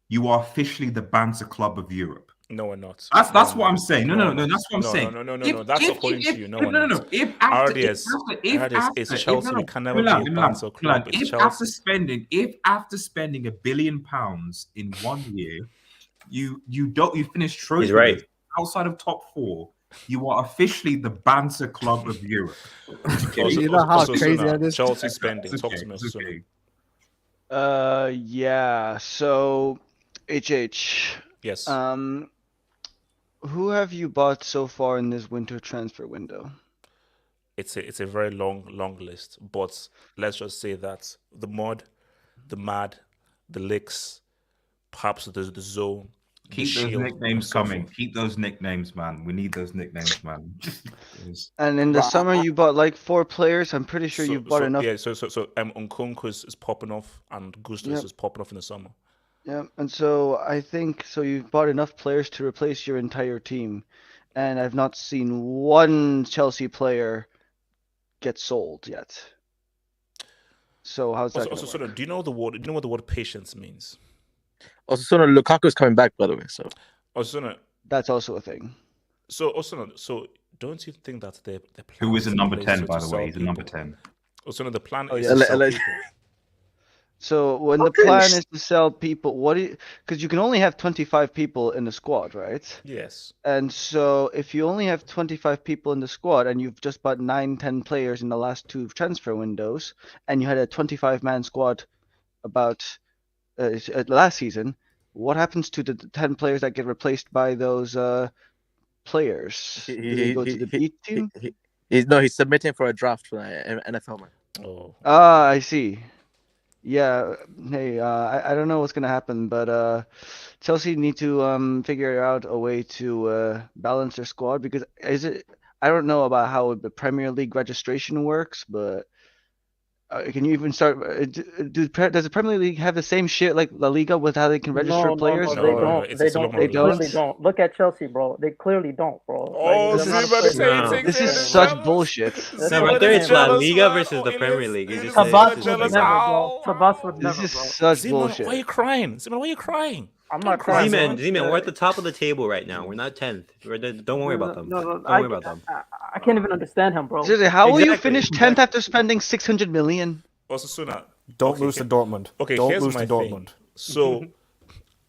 you are officially the banter club of Europe. No, we're not. That's what I'm saying. No. That's what I'm saying. No. That's according to you. No. If Chelsea, we can never be a banter club. If after spending £1 billion in 1 year, you finish trophy. He's right. Outside of top 4, you are officially the banter club of Europe. You know how crazy that is? Chelsea spending. Talk to me. Yeah. So, HH. Yes. Who have you bought so far in this winter transfer window? It's a very long list, but let's just say that the Mud, the Mad, the Licks, perhaps the Zone. Keep those nicknames coming. Keep those nicknames, man. We need those nicknames, man. And in the summer, you bought like 4 players. I'm pretty sure you bought enough. Yeah. So Nkunku is popping off, and Gustas is popping off in the summer. Yeah, and so I think you've bought enough players to replace your entire team, and I've not seen one Chelsea player get sold yet. So how's that? Also, do you know what the word patience means? Also, Lukaku's coming back, by the way. So that's also a thing. So don't you think that the plan? Who is a number 10, by the way? He's a number 10. Also, the plan is to sell people. So when the plan is to sell people, because you can only have 25 people in the squad, right? Yes. And so if you only have 25 people in the squad and you've just bought 9-10 players in the last 2 transfer windows, and you had a 25-man squad about last season, what happens to the 10 players that get replaced by those players? Do they go to the B team? He's submitting for a draft for NFL, man. Oh. I see. Yeah, hey, I don't know what's gonna happen, but Chelsea need to figure out a way to balance their squad, because I don't know about how the Premier League registration works, but can you even start? Does the Premier League have the same shit like La Liga with how they can register players? No, they don't. They clearly don't. Look at Chelsea, bro. They clearly don't, bro. Oh, this is such bullshit. Whether it's La Liga versus the Premier League, this is such bullshit. Why are you crying? Simon, why are you crying? I'm not crying. Zeman, we're at the top of the table right now. We're not 10th. Don't worry about them. Don't worry about them. I can't even understand him, bro. Seriously, how will you finish 10th after spending 600 million? Also, Suna, don't lose to Dortmund. Okay, don't here's lose my to Dortmund. Thing. So,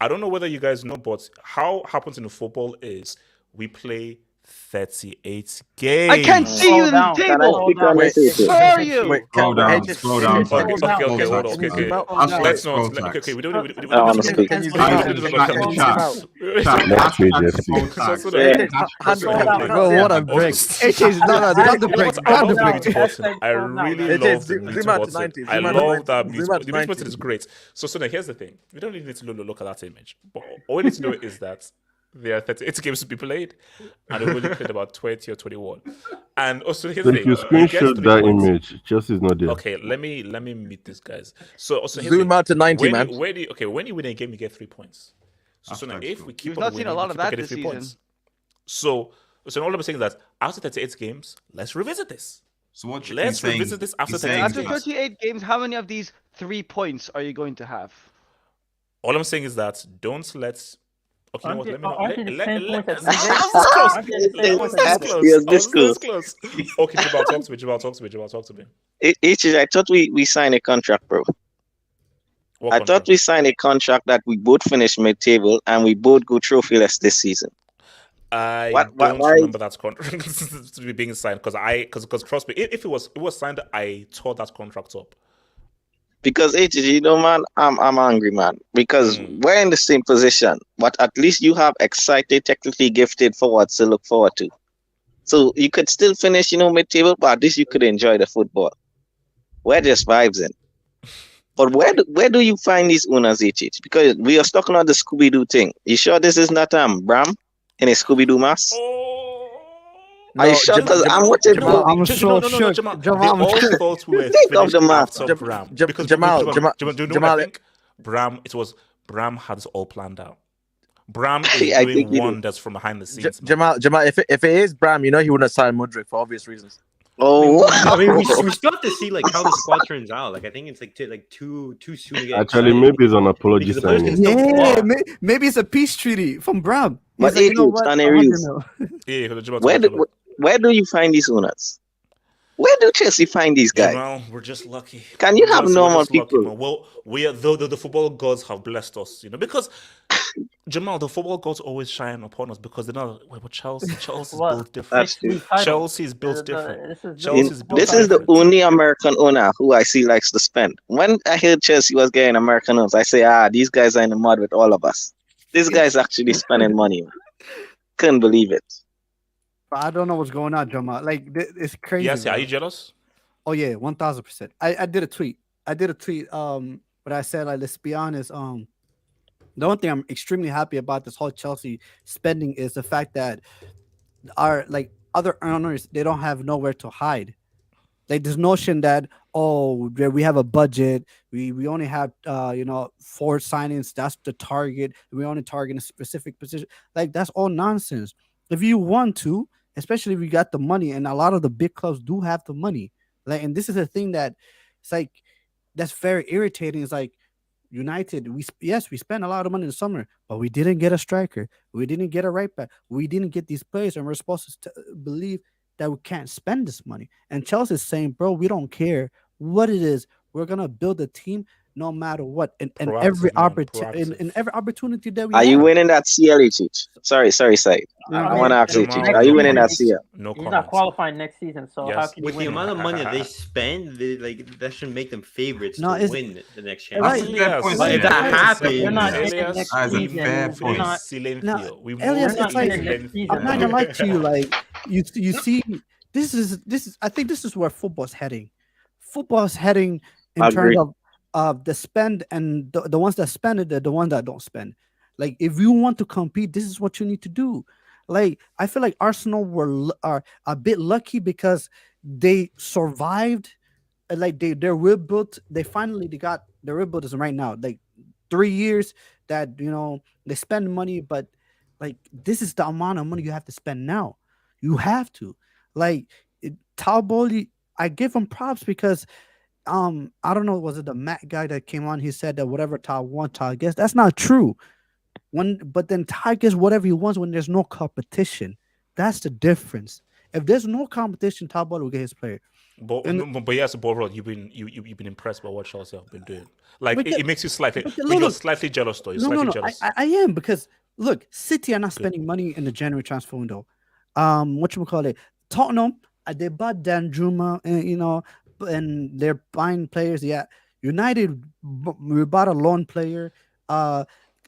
I don't know whether you guys know, but how happens in the football is we play 38 games. I can't see you in the table. Where are you? Wait, scroll down. Okay, hold on. Okay. Let's not. Okay, we don't. Bro, what a break. Got the break. I really love the mute button. I love that mute button. The mute button is great. So now here's the thing. We don't really need to look at that image. But all we need to know is that there are 38 games to be played, and we only played about 20 or 21. And also, here's the thing. If you screenshot that image, Chelsea's not there. Okay, let me meet these guys. So also, zoom out to 90, man. When you win a game, you get 3 points. So now, if we keep We've not seen a lot of that this season. Points. So all I'm saying is that after 38 games, let's revisit this. So what? Let's revisit this after 38 games. After 38 games, how many of these 3 points are you going to have? All I'm saying is that don't let. Okay, you know what? This close. Okay, Jabal, talk to me. I thought we signed a contract, bro. I thought we signed a contract that we both finish mid-table and we both go trophyless this season. I don't remember that contract to be being signed because trust me, if it was signed, I tore that contract up. Because man, I'm angry, man. Because we're in the same position, but at least you have excited, technically gifted forwards to look forward to. So you could still finish, mid-table, but at least you could enjoy the football. We're just vibes in. But where do you find these owners, Because we are talking about the Scooby-Doo thing. You sure this is not Bram in a Scooby-Doo mask? No, are you sure? Because I'm watching. I'm so shook. Jamal, all thought we were think of the mask. Bram. Because Jamal, Bram, it was Bram had this all planned out. Bram is doing wonders from behind the scenes. Jamal, if it is Bram, he wouldn't have signed Mudryk for obvious reasons. Oh, I mean, we still have to see how the squad turns out. I think it's too soon to get. Actually, maybe it's an apology signing. Yeah, maybe it's a peace treaty from Bram. But where do you find these owners? Where do Chelsea find these guys? Well, we're just lucky. Can you have normal people? Lucky, well, we are the football gods have blessed us, because Jamal, the football gods always shine upon us because they're not. But Chelsea's built different. Chelsea's built different. This is the only American owner who I see likes to spend. When I heard Chelsea was getting American owners, I say, these guys are in the mud with all of us. This guy's actually spending money. Couldn't believe it. I don't know what's going on, Jamal. It's crazy. Yes, are you jealous? Oh yeah, 1000%. I did a tweet. But I said, let's be honest. The one thing I'm extremely happy about this whole Chelsea spending is the fact that our other owners, they don't have nowhere to hide. This notion that we have a budget, we only have 4 signings, that's the target, we only target a specific position. That's all nonsense. If you want to, especially if you got the money, and a lot of the big clubs do have the money, and this is a thing that it's that's very irritating. It's United, we spent a lot of money in the summer, but we didn't get a striker, we didn't get a right back, we didn't get these players, and we're supposed to believe that we can't spend this money. And Chelsea's saying, bro, we don't care what it is. We're gonna build a team no matter what. And every opportunity that we have. Are you winning that CL? Sorry, Said. I want to ask you, are you winning that CL? No, he's not qualifying next season. So how can with you the win amount of money that they spend, that should make them favorites to win the next championship. If that happens, you're not next season. Elias, I'm not gonna lie to you. You see, this is. I think this is where football's heading. Football's heading in terms of the spend, and the ones that spend it, the ones that don't spend. If you want to compete, this is what you need to do. I feel like Arsenal are a bit lucky because they survived. They're rebuilt. They got the rebuild is right now. 3 years that they spend money, but this is the amount of money you have to spend now. You have to Talboli. I give him props because I don't know, was it the Matt guy that came on? He said that whatever Tal wants, Tal gets. That's not true. But then Tal gets whatever he wants when there's no competition. That's the difference. If there's no competition, Tal will get his player. But yes, Borrod, you've been impressed by what Chelsea have been doing. It makes you slightly, you're slightly jealous though. You're slightly jealous. I am, because look, City are not spending money in the January transfer window. what you call it? Tottenham, they bought Dan Juma, and and they're buying players. Yeah, United, we bought a loan player.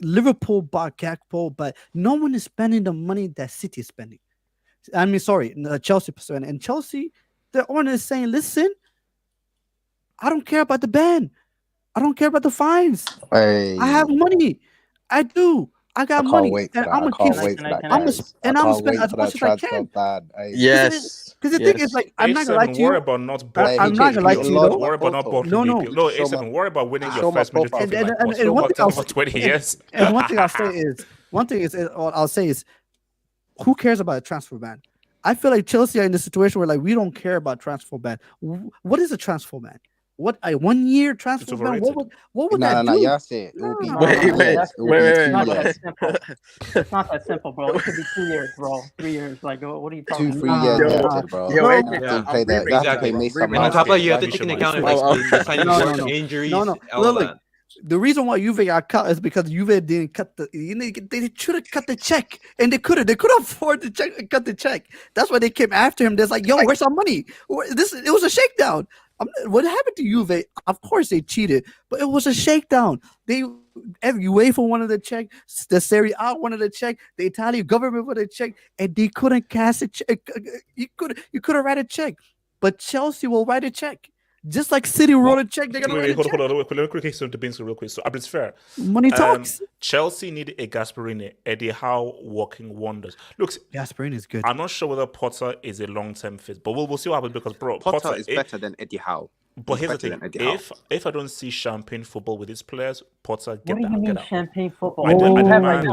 Liverpool bought Gakpo, but no one is spending the money that City is spending. I mean, sorry, Chelsea is spending. And Chelsea, the owner is saying, listen, I don't care about the ban. I don't care about the fines. Hey. I have money. I do. I got money, and I'm gonna keep. I'm gonna spend as much as I can. Yes. Because the thing is, like, I'm not gonna lie to you. Worry about not I'm not gonna lie to you. Worry about not bought No. No, A7, worry about winning your first major trophy. And one thing I'll for 20 years. And one thing I'll say is, who cares about a transfer ban? I feel like Chelsea are in the situation where, like, we don't care about transfer ban. What is a transfer ban? What, a 1 year transfer ban? What would that do? Yes, it will be. Wait. It's not that simple, bro. It could be 2 years, bro. 3 years. Like, what are you talking about? 2-3 years, bro. And on top of that, you have to take into account injuries. Look, the reason why Juve got cut is because Juve didn't cut they should have cut the check, and they couldn't afford to cut the check. That's why they came after him. They're like, yo, where's our money? It was a shakedown. What happened to Juve? Of course they cheated, but it was a shakedown. UEFA wanted to check, the Serie A wanted to check, the Italian government wanted to check, and they couldn't cash a check. You could have write a check, but Chelsea will write a check. Just like City wrote a check, they're gonna write a check. Hold on. Let me quickly some debates real quick. So, it's fair. Money talks. Chelsea need a Gasperini. Eddie Howe working wonders. Look, Gasperini is good. I'm not sure whether Potter is a long-term fit, but we'll see what happens because, bro, Potter is better than Eddie Howe. But here's the thing: if I don't see champagne football with these players, Potter get what do out. you mean Get out. Champagne football?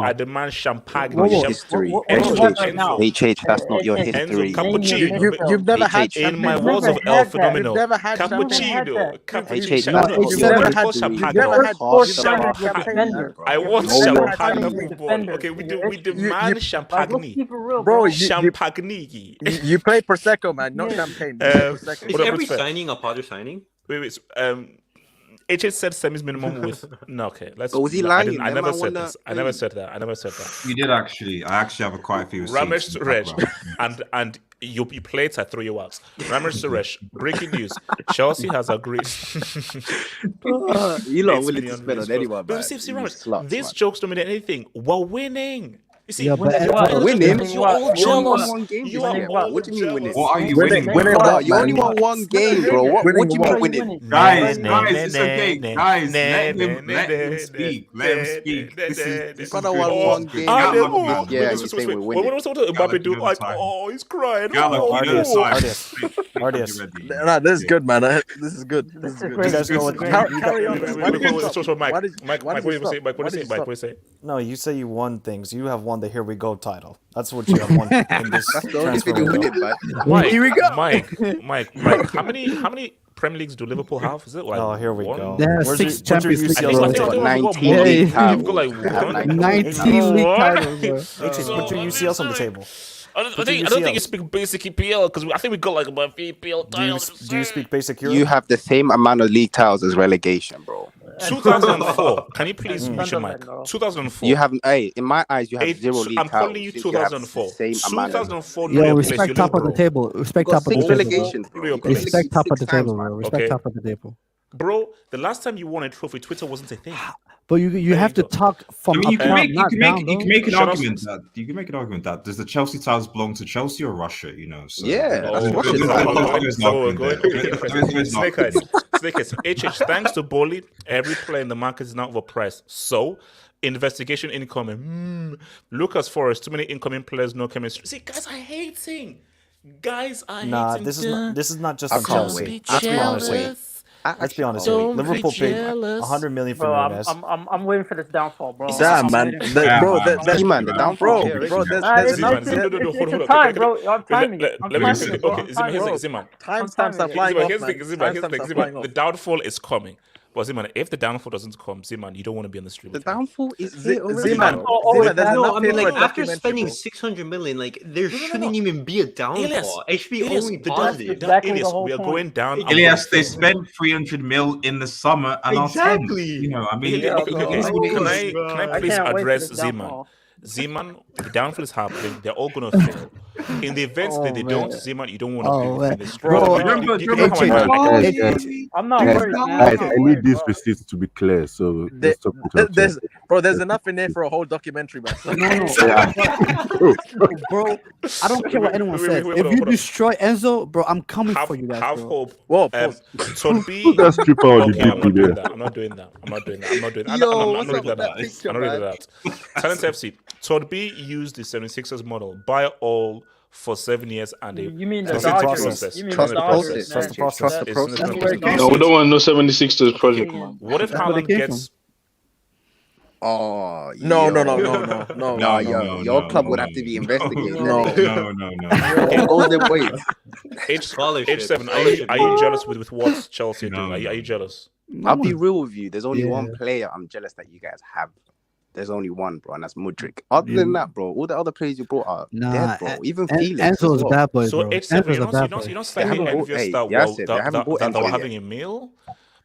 I demand champagne. History. HH, that's not your history. Cappuccino. You've never had in my walls of El Phenomenal. You've never had Cappuccino. HH, I want champagne football. Okay, we demand champagne. Bro, champagne. You play Prosecco, man, not champagne. Is every signing a Potter signing? Wait. HH said Semi's minimum with no. Okay, let's. Was he lying? I never said this. I never said that. You did actually. I actually have quite a few. Ramesh Suresh and you played. I threw you out. Ramesh Suresh. Breaking news: Chelsea has agreed. You lot willing to spend on anyone, man. These jokes don't mean anything. We're winning. You see, winning. You're all jealous. What do you mean winning? What are you winning? You only won one game, bro. What do you mean winning? Guys, it's okay. Guys, let him speak. Let him speak. This is one game. Yeah, you say we're winning. What Mbappe do? Like, oh, he's crying. Artist. Nah, this is good, man. This is good. Carry on. Mike, what do you say? No, you say you won things. You have won the Here We Go title. That's what you have won in this transfer window. Here we go. Mike. How many Premier Leagues do Liverpool have? Is it like here we go. There are 6 Champions League titles. 19 league titles. 19 league titles. Put your UCLs on the table. I don't think you speak basic EPL because I think we got like about EPL titles. Do you speak basic Europe? You have the same amount of league titles as relegation, bro. 2004. Can you please mute your mic? 2004. You have, in my eyes, you have 0 league titles. I'm calling you 2004. 2004. Yo, respect top of the table. Respect top of the table. Respect top of the table, bro. Respect top of the table. Bro, the last time you won a trophy, Twitter wasn't a thing. But you have to talk from. You can make an argument that does the Chelsea titles belong to Chelsea or Russia? You know. So, Snake eyes. HH. Thanks to Bolly, every player in the market is now overpriced. So, investigation incoming. Lucas Forrest. Too many incoming players, no chemistry. See, guys, I hate seeing. This is not just on Chelsea. Let's be honest. Let's be honest. Liverpool paid 100 million for Nunez. I'm waiting for this downfall, bro. Damn, man. The downfall. Bro, there's time, bro. I'm timing. Okay, Ziman. Timestamps are flying off, man. The downfall is coming. But Ziman, if the downfall doesn't come, Ziman, you don't want to be on the street. The downfall is here already. Ziman, no, I mean, like, after spending 600 million, like, there shouldn't even be a downfall. It should be only positive. We are going down. Elias, they spent 300 mil in the summer and exactly. You know, I mean, can I please address Ziman? Zeman, the downfall is happening. They're all going to fail. In the event that they don't, Zeman, you don't want to be in this. Bro, you know how I feel. I'm not worried, man. Guys, I need these receipts to be clear. So let's talk there's enough in there for a whole documentary, man. Bro, I don't care what anyone says. If you destroy Enzo, bro, I'm coming for you guys. Have hope. Whoa, Todd B. Put that stripper on the I'm not DP doing there. that. I'm not doing that. I'm not doing that. I'm not doing that. Yo, I'm not what's doing up with that picture, I'm not doing man? that. Talent FC. Todd B used the 76ers model. Buy all for 7 years and a You mean the percentage Dodgers? process. You mean Trust the the Dodgers? process. Trust the Trust process. the process. That's where it came No, we don't want no 76ers project, man. What if Haaland gets? No. Your club would have to be investigated. No. H7, are you jealous with what Chelsea are doing? Are you jealous? I'll be real with you. There's only one player I'm jealous that you guys have. There's only one, bro, and that's Mudryk. Other than that, bro, all the other players you brought are dead, bro. Even Felix. Enzo's a bad boy, So bro. H7, Enzo's you're not slightly envious that we're having a meal?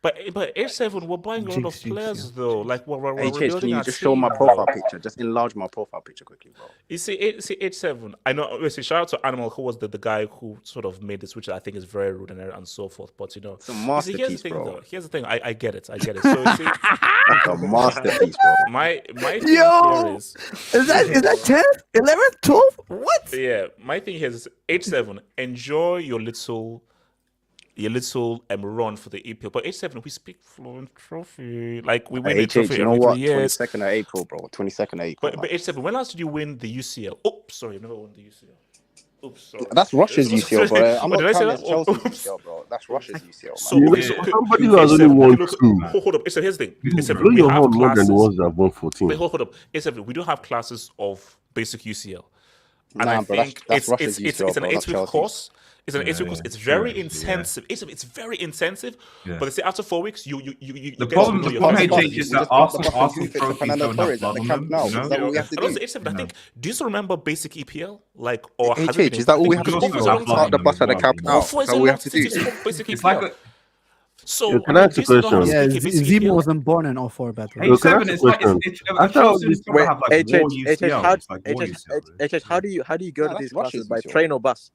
But H7, we're buying a lot of players though. Like we're HH, can rebuilding you our just team, show my bro. profile picture? Just enlarge my profile picture quickly, bro. You see, H7. I know. Listen, shout out to Animal, who was the guy who sort of made the switch. That I think is very rude and so forth. But It's a here's masterpiece, the thing, bro. though. Here's the thing. I get it. So you see, That's a masterpiece, bro. my thing Yo, here is that 10, 11, 12? What? yeah. My thing here is H7. Enjoy your little run for the EPL. But H7, we speak fluent trophy. Like we win the HH, trophy you know every what? 3 years. 22nd of April, bro. 22nd of April. But H7, when last did you win the UCL? Oh, sorry, you never won the UCL. Oops, sorry. That's Russia's UCL, bro. I'm not Did I say counting that? as Chelsea's Oops. UCL, bro. That's Russia's UCL, man. So, okay, so Somebody who has only won two. Hold up. H7, here's the thing. H7, Blow we your have horn more than classes. the ones that have won 14. Wait, hold up. H7, we do have classes of basic UCL. And Nah, I bro, think that's Russia's UCL, it's an bro, not 8-week Chelsea's. course. It's an 8-week course. It's very Yeah. intensive. It's very intensive. Yeah. But they say after 4 weeks, you The get problem to do your HH first is class. that Arsenal trophies Fernando don't Torres have at the Camp Nou. you Is know? that what we have to And also, do? H7, I think, do you still remember basic EPL? Like, or has HH, it been is that all we have because to do? for so long Start the bus at the Camp Nou. For That's so all we long have to since do. it's basic It's EPL. like So, Yo, can I ask do a you still know how to question? speak a basic Zemo EPL? wasn't born in 04, by the way. Yo, can I H7 ask a is like question? Chelsea don't Wait, have like war HH, UCL. It's like war HH, how do you go to Nah, these that's classes Russia's by UCL. train or bus?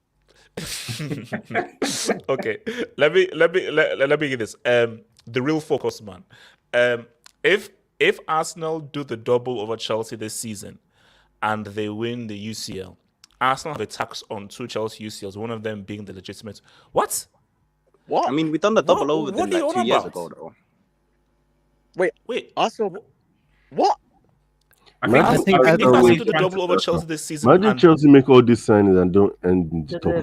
Okay, let me get this. The real focus, man. If Arsenal do the double over Chelsea this season, and they win the UCL, Arsenal have a tax on 2 Chelsea UCLs. One of them being the legitimate. What? What? I mean, we've done the double over what them are you like on 2 years about? ago, though. Wait, Arsenal. What? I think I think if I- Arsenal wait. do the double over Chelsea this season, Imagine and Chelsea make all these signings and don't end in the top 4.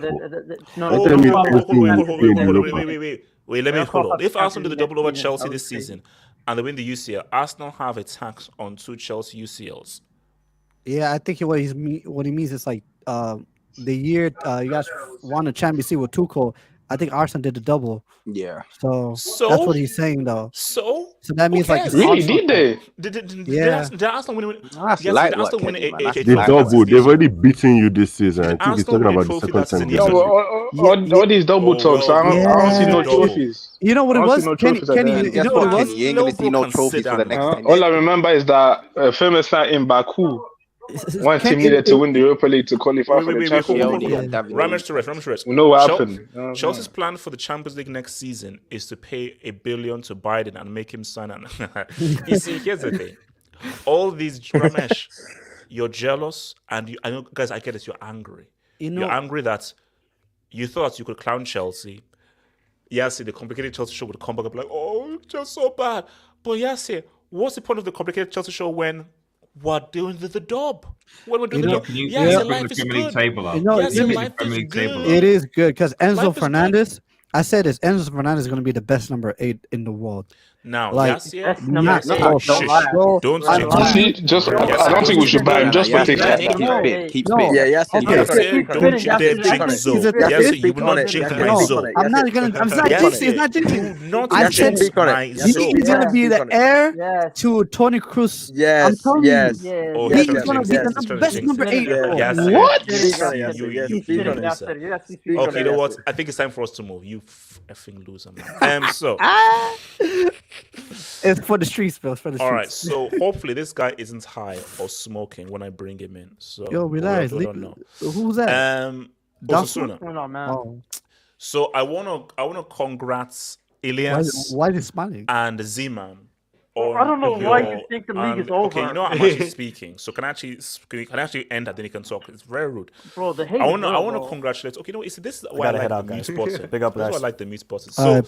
No, Don't tell me Chelsea will stay in Europa. wait, let me hold on. If Arsenal do the double over Chelsea this season and they win the UCL, Arsenal have a tax on 2 Chelsea UCLs. Yeah, I think what he means is like the year you guys won the Champions League with Tuchel. I think Arsenal did the double. Yeah. So that's what he's saying, though. So that means like Really? Did they? Did Arsenal win? That's Yes, light did work, Arsenal win Kenny, man. That's a The light double, work. they've already beaten you this season. I think he's Arsenal talking win a about the trophy second that season? time. Yes, this or season. All these double talks. I don't see no double. trophies. You know what it I don't was? see no Kenny, trophies at Kenny, the you end. know Guess what it what, was? Kenny? You ain't gonna see no Can trophies sit for the down. next 10 All years. I remember is that famous night in Baku. One team needed to win the Europa League to qualify for the Champions hold League. on. Ramesh Torres. We know what happened. Chelsea's plan for the Champions League next season is to pay $1 billion to Biden and make him sign an. You see, here's the thing. All these Ramesh, you're jealous, and I know, guys, I get it. You're angry. You're angry that you thought you could clown Chelsea. Yes, the complicated Chelsea show would come back and be like, "Oh, just so bad." But yes, what's the point of the complicated Chelsea show when we're doing the dub? When we're doing the dub, yes, life is good. Yes, life is good. It is good because Life Enzo is Fernandez. I said this. Enzo Fernandez is going to be the best number 8 in the world. Now, like, yes, not don't See, just I don't think we should buy him just for TikTok. Keep spit. Yeah, yes. Don't you dare jinx Zo. Yes, you will not jinx my Zo. I'm not gonna. I'm not jinxing. It's not jinxing. Not I said jinx my Zo. he's gonna be the heir to Tony Cruz. Yes, I'm telling yes. you. Oh, He's yes, gonna be yes, the yes, best yes, number yes, 8. yes, What? Okay, you know what? I think it's time for us to move. You effing loser, man. So. It's for the streets, bro. It's for the streets. All right, so hopefully this guy isn't high or smoking when I bring him in. So yo, relax. We don't know. Who's that? Osasuna. No, man. Oh. So I wanna congrats Elias. Why is he smiling? And Z-Man. I don't know why you think the league is over. Okay, you know I'm actually speaking, so can I actually end that? Then he can talk. It's very rude. Bro, the hate. I wanna congratulate. Okay, you know, this is why I like the mute button. Big up, this is guys. why I like the mute button. So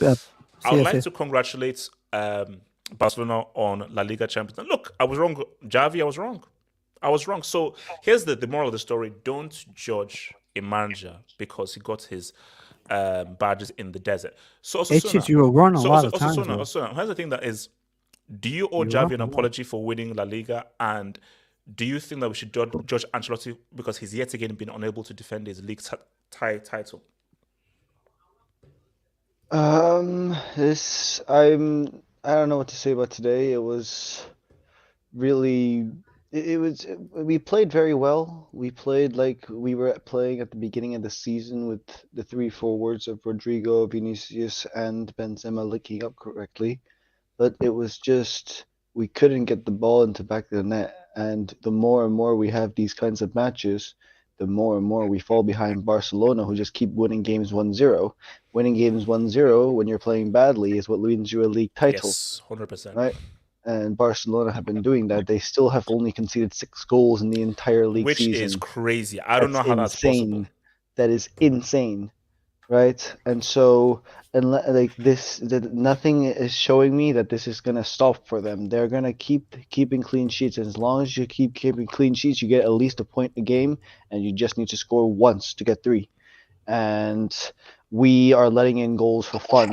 I would like to congratulate Barcelona on La Liga champions. And look, I was wrong, Javi. I was wrong. So here's the moral of the story: don't judge a manager because he got his badges in the desert. So Osasuna, you were wrong a lot of times. Osasuna, here's the thing that is: do you owe Javi an apology for winning La Liga? And do you think that we should judge Ancelotti because he's yet again been unable to defend his league title? I don't know what to say about today. It was really. We played very well. We played like we were playing at the beginning of the season with the three forwards of Rodrigo, Vinicius, and Benzema linking up correctly. But it was just we couldn't get the ball into back of the net. And the more and more we have these kinds of matches, the more and more we fall behind Barcelona, who just keep winning games 1-0. Winning games 1-0 when you're playing badly is what wins you a league title. Yes, 100%. Right? And Barcelona have been doing that. They still have only conceded 6 goals in the entire league season. Which is crazy. I don't know how that's possible. That is insane, right? And so, like this, nothing is showing me that this is gonna stop for them. They're gonna keep keeping clean sheets. And as long as you keep keeping clean sheets, you get at least a point a game, and you just need to score once to get 3. And we are letting in goals for fun.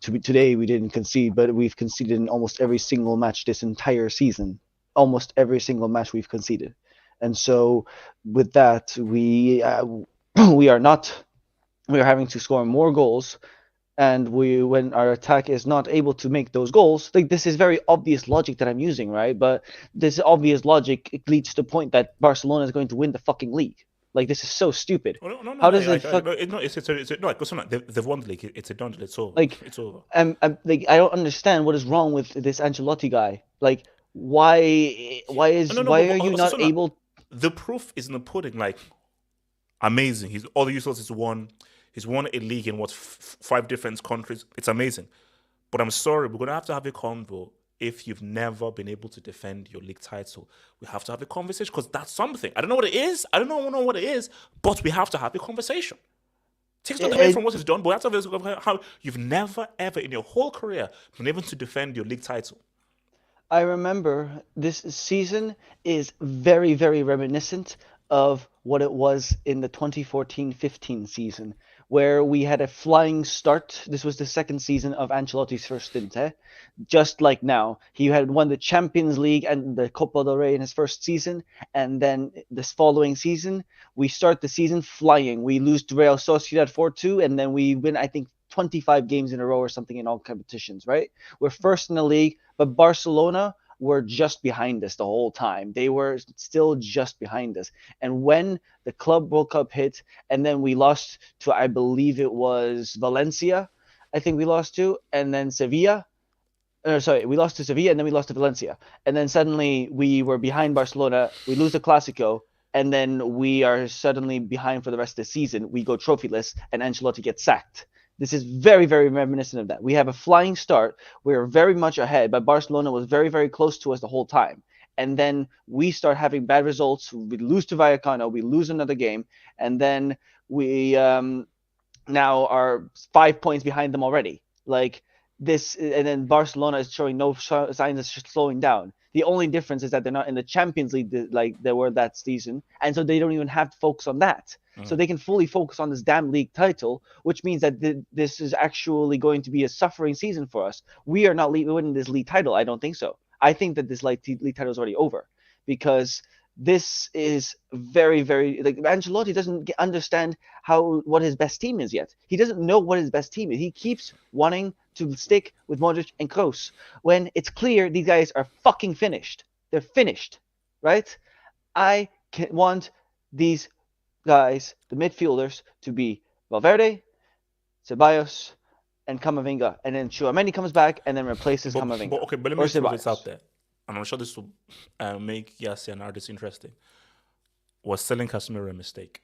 Today we didn't concede, but we've conceded in almost every single match this entire season. Almost every single match we've conceded, and so with that we are having to score more goals, and when our attack is not able to make those goals, like this is very obvious logic that I'm using, right? But this obvious logic leads to the point that Barcelona is going to win the fucking league. Like, this is so stupid. How does it? They've won the league. It's a done deal. It's over. Like, it's over. Like, I don't understand what is wrong with this Ancelotti guy. Like, why are you not able? The proof is in the pudding. Like, amazing. All the useless is won. He's won a league in 5 different countries. It's amazing. But I'm sorry, we're gonna have to have a convo. If you've never been able to defend your league title, we have to have a conversation because that's something. I don't know what it is. I don't know what it is, but we have to have a conversation. Takes nothing away from what he's done, but we have to have how you've never, ever in your whole career been able to defend your league title. I remember this season is very, very reminiscent of what it was in the 2014-15 season, where we had a flying start. This was the second season of Ancelotti's first stint. Just like now, he had won the Champions League and the Copa del Rey in his first season, and then this following season, we start the season flying. We lose to Real Sociedad 4-2, and then we win, I think, 25 games in a row or something in all competitions, right? We're first in the league, but Barcelona were just behind us the whole time. They were still just behind us. And when the Club World Cup hit, and then we lost to, I believe it was Valencia, I think we lost to, and then Sevilla. We lost to Sevilla, and then we lost to Valencia. And then suddenly we were behind Barcelona. We lose the Clásico, and then we are suddenly behind for the rest of the season. We go trophyless, and Ancelotti gets sacked. This is very, very reminiscent of that. We have a flying start. We're very much ahead, but Barcelona was very, very close to us the whole time. And then we start having bad results. We lose to Vallecano. We lose another game. And then we now are 5 points behind them already. Like this, and then Barcelona is showing no signs of slowing down. The only difference is that they're not in the Champions League like they were that season. And so they don't even have to focus on that. So they can fully focus on this damn league title, which means that this is actually going to be a suffering season for us. We are not winning this league title. I don't think so. I think that this league title is already over because this is very, very like Ancelotti doesn't understand what his best team is yet. He doesn't know what his best team is. He keeps wanting to stick with Modric and Kroos when it's clear these guys are fucking finished. They're finished, right? I want these guys, the midfielders, to be Valverde, Ceballos, and Camavinga, and then Tchouaméni comes back and then replaces Camavinga. But let me throw this out there, and I'm sure this will make Yassi and Ardis interesting. Was selling Casemiro a mistake?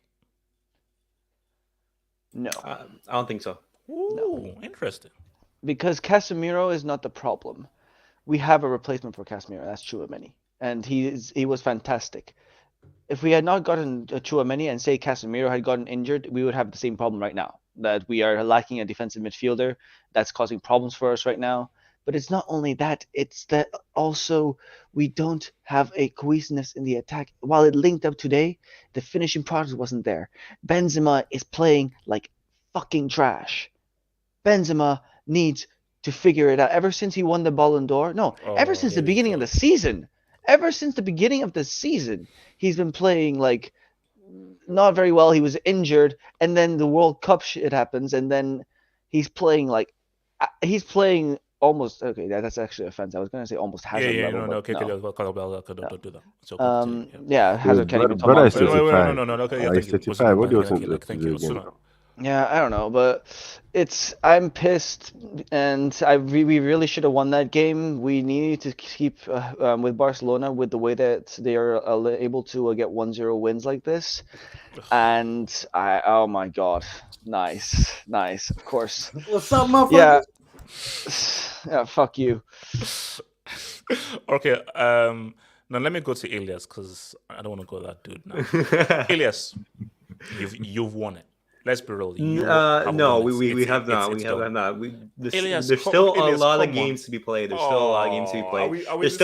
No, I don't think so. Ooh, interesting. Because Casemiro is not the problem. We have a replacement for Casemiro. That's Tchouaméni, and he was fantastic. If we had not gotten Tchouaméni and say Casemiro had gotten injured, we would have the same problem right now. That we are lacking a defensive midfielder. That's causing problems for us right now. But it's not only that. It's that also we don't have a cohesiveness in the attack. While it linked up today, the finishing product wasn't there. Benzema is playing like fucking trash. Benzema needs to figure it out. Ever since he won the Ballon d'Or, ever since the beginning of the season. Ever since the beginning of the season, he's been playing like not very well. He was injured, and then the World Cup shit happens, and then he's playing almost okay. That's actually offensive. I was gonna say almost Hazard level. Okay, no. Don't do that. So Hazard can't even come Brother up. is 35. No. Okay, He's 35. What do you want him to do again? Yeah, I don't know, but I'm pissed, and we really should have won that game. We need to keep with Barcelona with the way that they are able to get 1-0 wins like this, and oh my god, nice, of course. What's up, motherfucker? Yeah, fuck you. Okay, now let me go to Elias because I don't want to go that dude now. Elias, you've won it. Let's be real. No, we have not. We have not. There's still a lot of games to be played. There's still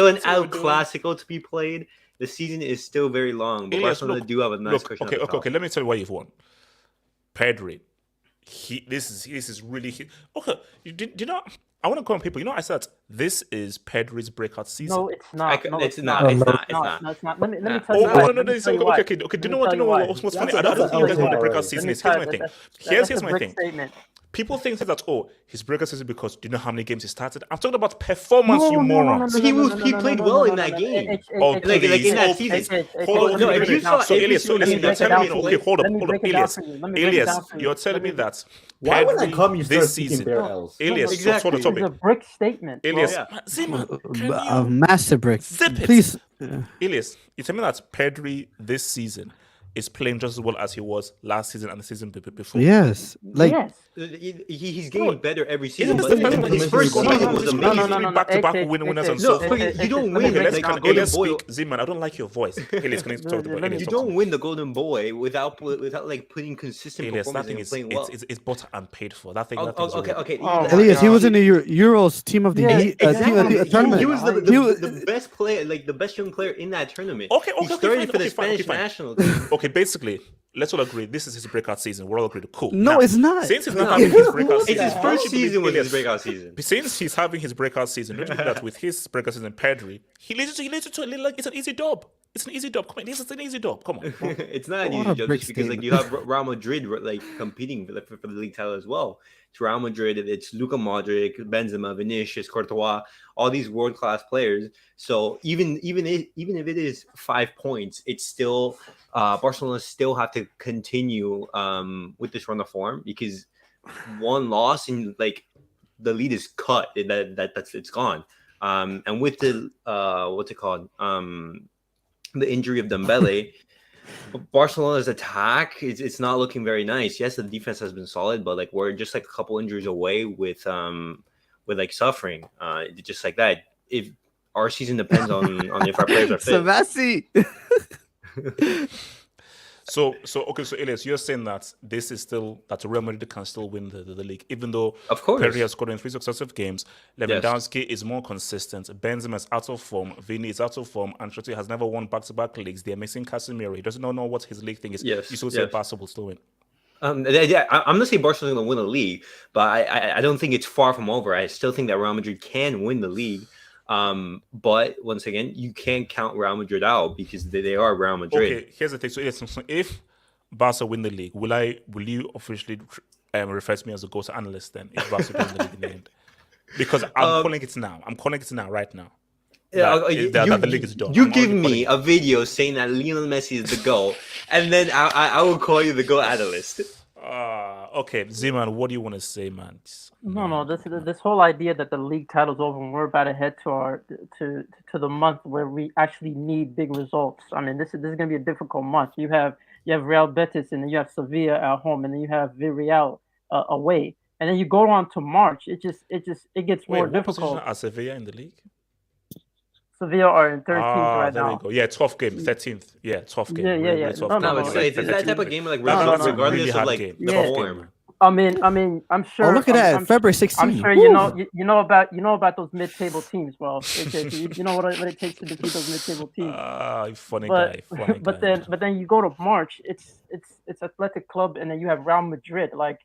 an El Clasico to be played. The season is still very long, but Barcelona do have a nice cushion. Okay. Let me tell you why you've won. Pedri. This is really okay. Do you know? I want to call on people. I said this is Pedri's breakout season. No, it's not. It's not. It's not. Let me tell you why. Okay. Do you know what's funny? I don't think you guys know what the breakout season is. Here's my thing. Here's my thing. People think that his breakout season because do you know how many games he started? I'm talking about performance, you morons. He played well in that game. Like in that season. Hold on. So Elias, you're telling me. Okay, hold up, Elias, you're telling me that. Why when I come you start this speaking season, barrels? Elias, exactly. the topic. It's a brick statement. Elias, Zima, master brick. Zip it. Please. Elias, you tell me that Pedri this season is playing just as well as he was last season and the season before. Yes, he's getting better every season. His first season was amazing. Back-to-back winners and so forth. You don't win the Golden Boy. Zeman, I don't like your voice. Elias, can you talk about Elias? You don't win the Golden Boy without like putting consistent performance and playing well. It's bought and paid for. That thing. Okay. Elias, he was in the Euros team of the tournament. He was the best player, like the best young player in that tournament. He started for the Spanish national team. Okay, basically, let's all agree this is his breakout season. We're all agreed. Cool. No, it's not. Since he's not having his breakout season, it's his first season with his breakout season. Since he's having his breakout season, don't you think that with his breakout season, Pedri, he leads it to like it's an easy job. It's an easy job. Come on, it's an easy job. Come on. It's not an easy job just because like you have Real Madrid like competing for the league title as well. It's Real Madrid. It's Luka Modric, Benzema, Vinicius, Courtois, all these world class players. So even if it is 5 points, it's still Barcelona still have to continue with this run of form because one loss and like the lead is cut. That's it's gone. And with the what's it called? The injury of Dembele, Barcelona's attack it's not looking very nice. Yes, the defense has been solid, but like we're just like a couple injuries away with like suffering. Just like that. If our season depends on if our players are fit. Savasi. So Elias, you're saying that this is still that Real Madrid can still win the league, even though of course Pedri has scored in 3 successive games. Lewandowski is more consistent. Benzema is out of form. Vini is out of form. Ancelotti has never won back-to-back leagues. They're missing Casemiro. He doesn't know what his league thing is. You still say Barca will still win. I'm not saying Barcelona's going to win the league, but I don't think it's far from over. I still think that Real Madrid can win the league. But once again, you can't count Real Madrid out because they are Real Madrid. Okay, here's the thing. So if Barca win the league, will you officially refer to me as a ghost analyst then? If Barca win the league in the end, because I'm calling it now. I'm calling it now, right now. That the league is done. You give me a video saying that Lionel Messi is the goal, and then I will call you the goal analyst. Okay, Zeman, what do you want to say, man? No. This whole idea that the league title's over and we're about to head to the month where we actually need big results. I mean, this is gonna be a difficult month. You have Real Betis and then you have Sevilla at home and then you have Villarreal away, and then you go on to March. It gets more what difficult. position are Sevilla in the league? Sevilla are in 13th right there now. we go. Yeah, 12th game, 13th. Yeah, 12th game. Yeah. Really tough No, game. it's that type of game, like regardless regardless of like game. the form. I mean, I'm sure. Oh, look at that, February 16th. I'm sure you know about those mid-table teams. Well, you know what it takes to defeat those mid-table teams. Funny guy. But then you go to March. It's Athletic Club, and then you have Real Madrid. Like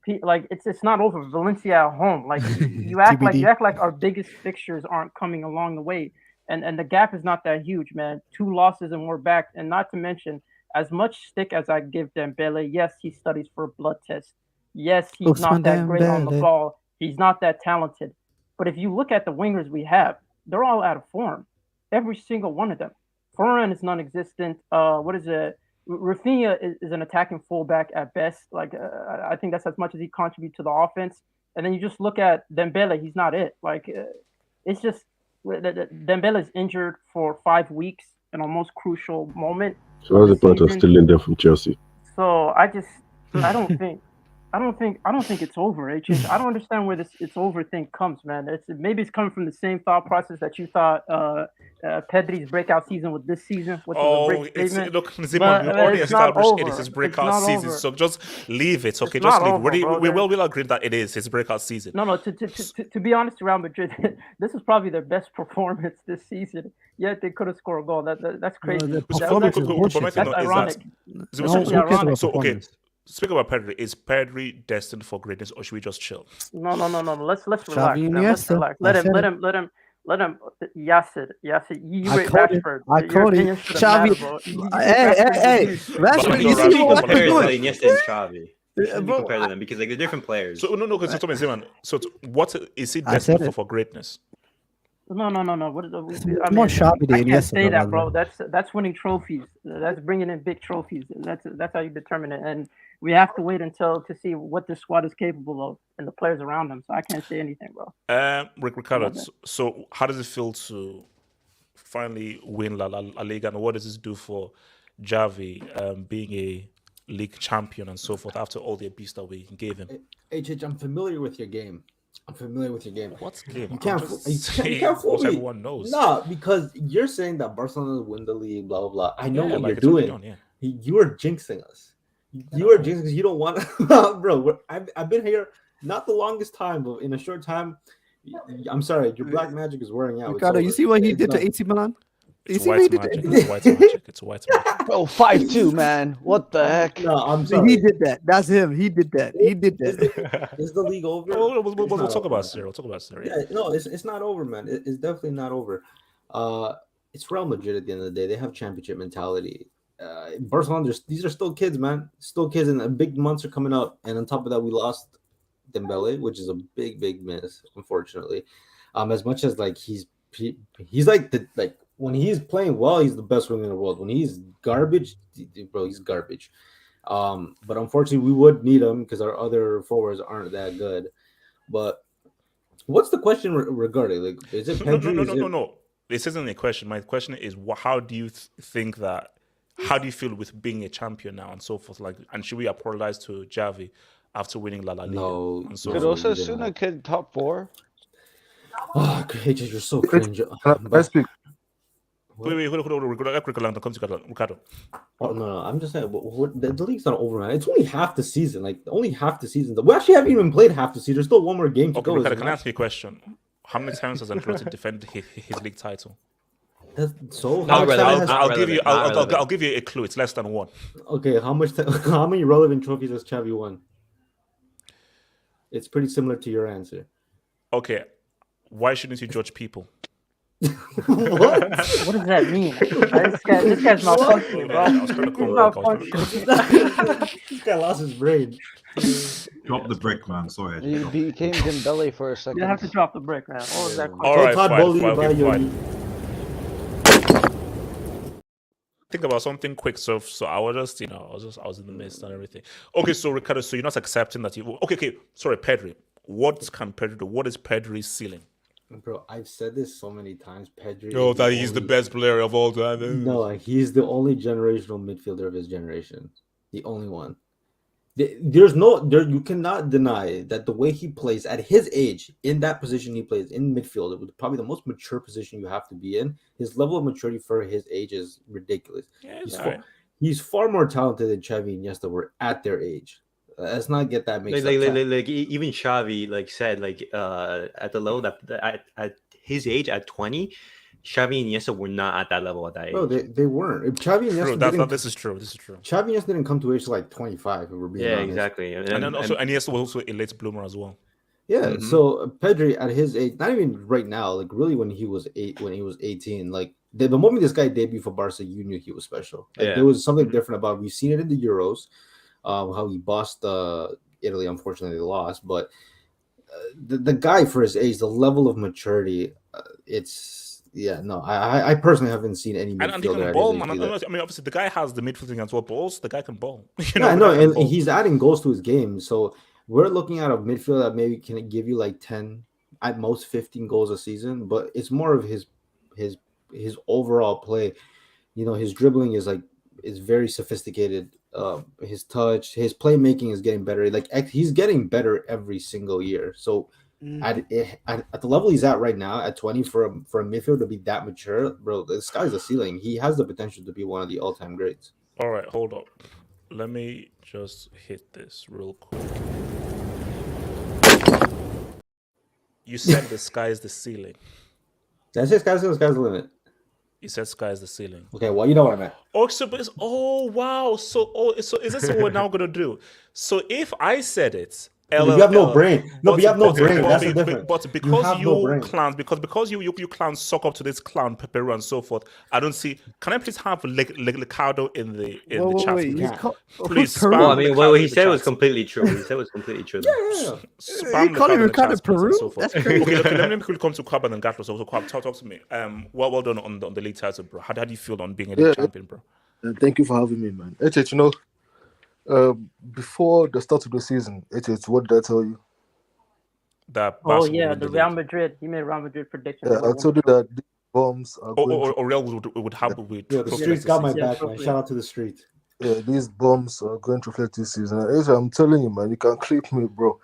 it's not over. Valencia at home. Like you act like our biggest fixtures aren't coming along the way, and the gap is not that huge, man. 2 losses and we're back. And not to mention, as much stick as I give Dembele, yes, he studies for a blood test. Yes, he's not that great on the ball. He's not that talented. But if you look at the wingers we have, they're all out of form. Every single one of them. Ferran is non-existent. What is it? Rafinha is an attacking fullback at best. Like I think that's as much as he contributes to the offense. And then you just look at Dembele. He's not it. Like it's just Dembele's injured for 5 weeks, an almost crucial moment. So what's the point of stealing them from Chelsea? So I don't think it's over. I don't understand where this "it's over" thing comes, man. Maybe it's coming from the same thought process that you thought Pedri's breakout season was this season. Which was a great statement. Look, Simon, you already established it is his breakout season, so just leave it. Okay, just leave. We will agree that it is his breakout season. No. To be honest, Real Madrid, this is probably their best performance this season. Yet they could have scored a goal. That's crazy. That's ironic. So okay. Speaking about Pedri, is Pedri destined for greatness, or should we just chill? No. Let's relax. Let's relax. Let him. Yasser. You rate Rashford. I called it. Xavi. Hey. Rashford, you see what they're doing? Iniesta and Xavi. Shouldn't be compared to them because like they're different players. So no, because what is he destined for greatness? No. What is more Xavi than I can't say that, bro. bro. That's winning trophies. That's bringing in big trophies. That's how you determine it. And we have to wait to see what this squad is capable of and the players around them. So I can't say anything, bro. Ricardo, so how does it feel to finally win La Liga, and what does this do for Xavi being a league champion and so forth after all the abuse that we gave him? HH, I'm familiar with your game. What's game? You can't fool me. Everyone knows. No, because you're saying that Barcelona will win the league, blah, blah, blah. I know what you're doing. You are jinxing us. You are jinxing us. You don't want to. Bro, I've been here not the longest time, but in a short time, I'm sorry, your black magic is wearing out. Ricardo, you see what he did to AC Milan? It's white magic. It's white magic. Bro, 5-2, man. What the heck? No, I'm sorry. He did that. That's him. He did that. Is the league over? We'll talk about Serie. Yeah, no, it's not over, man. It's definitely not over. It's Real Madrid at the end of the day. They have championship mentality. Barcelona, these are still kids, man. Still kids, and a big months are coming up. And on top of that, we lost Dembele, which is a big miss, unfortunately. As much as like he's like when he's playing well, he's the best winger in the world. When he's garbage, bro, he's garbage. But unfortunately, we would need him because our other forwards aren't that good. But what's the question regarding? Like, is it Pedri? No. This isn't a question. My question is, how do you think that? How do you feel with being a champion now and so forth? Like, and should we apologize to Xavi after winning La Liga? No. And so Could Osasuna get top 4? Oh, you're so cringe. Let's speak. Wait, hold on. Ricardo. Oh, no, I'm just saying, the league's not over, man. It's only half the season. Like, only half the season. We actually haven't even played half the season. There's still one more game to go. Ricardo, can I ask you a question? How many times has Ancelotti defended his league title? I'll give you a clue. It's less than 1. Okay, how many relevant trophies has Xavi won? It's pretty similar to your answer. Okay, why shouldn't you judge people? What does that mean? This guy's malfunctioning, bro. This guy lost his brain. Drop the brick, man. Sorry. You became Dembele for a second. You have to drop the brick, man. What was that? All right, fine. think about something quick. So I was just, I was in the midst and everything. Okay, so Ricardo, so you're not accepting that you. Okay. Sorry, Pedri. What can Pedri do? What is Pedri's ceiling? Bro, I've said this so many times. Pedri. Oh, that he's the best player of all time. No, he's the only generational midfielder of his generation. The only one. You cannot deny that the way he plays at his age, in that position he plays in midfield, it was probably the most mature position you have to be in. His level of maturity for his age is ridiculous. Yeah, He's far more talented than Xavi and Iniesta were at their age. Let's not get that mixed up. Like even Xavi said at the level that at his age at 20, Xavi and Iniesta were not at that level at that age. No, they weren't. If Xavi and Iniesta this is true. This is true. Xavi and Iniesta didn't come to age till like 25. If we're being honest. Exactly. And then also Iniesta was also a late bloomer as well. Yeah. So Pedri at his age, not even right now, like really when he was 18, like the moment this guy debuted for Barca, you knew he was special. Like, there was something different about him. We've seen it in the Euros, how he bossed Italy. Unfortunately, they lost, but the guy for his age, the level of maturity, I personally haven't seen any midfielder. And he can ball, man. I mean, obviously the guy has the midfielding as well. Balls, the guy can ball. And he's adding goals to his game. So we're looking at a midfielder that maybe can give you like 10, at most 15 goals a season. But it's more of his overall play. His dribbling is very sophisticated. His touch, his playmaking is getting better. Like he's getting better every single year. So at the level he's at right now, at 20, for a midfielder to be that mature, bro, the sky's the ceiling. He has the potential to be one of the all-time greats. All right, hold up. Let me just hit this real quick. You said the sky is the ceiling. Did I say sky's the limit? You said sky is the ceiling. Okay, well, you know what I meant. Wow. So is this what we're now gonna do? So if I said it, you have no brain. But you have no brain. That's the difference. But because you clowns, because you clowns suck up to this clown Peperu and so forth, I don't see. Can I please have Ricardo in the chat? Please. What he said was completely true. He said it was completely true. Spam you calling Ricardo Peru? So That's crazy. Okay, let me quickly come to Kwab and then Gatlo. So Kwab, talk to me. Well done on the league title, bro. How do you feel on being a league champion, bro? Thank you for having me, man. Before the start of the season, what did I tell you? That the Real Madrid. You made Real Madrid prediction. I told you that the bombs are Real would help with. The streets got my back, man. Shout out to the streets. Yeah, these bombs are going to reflect this season. I'm telling you, man, you can clip me, bro.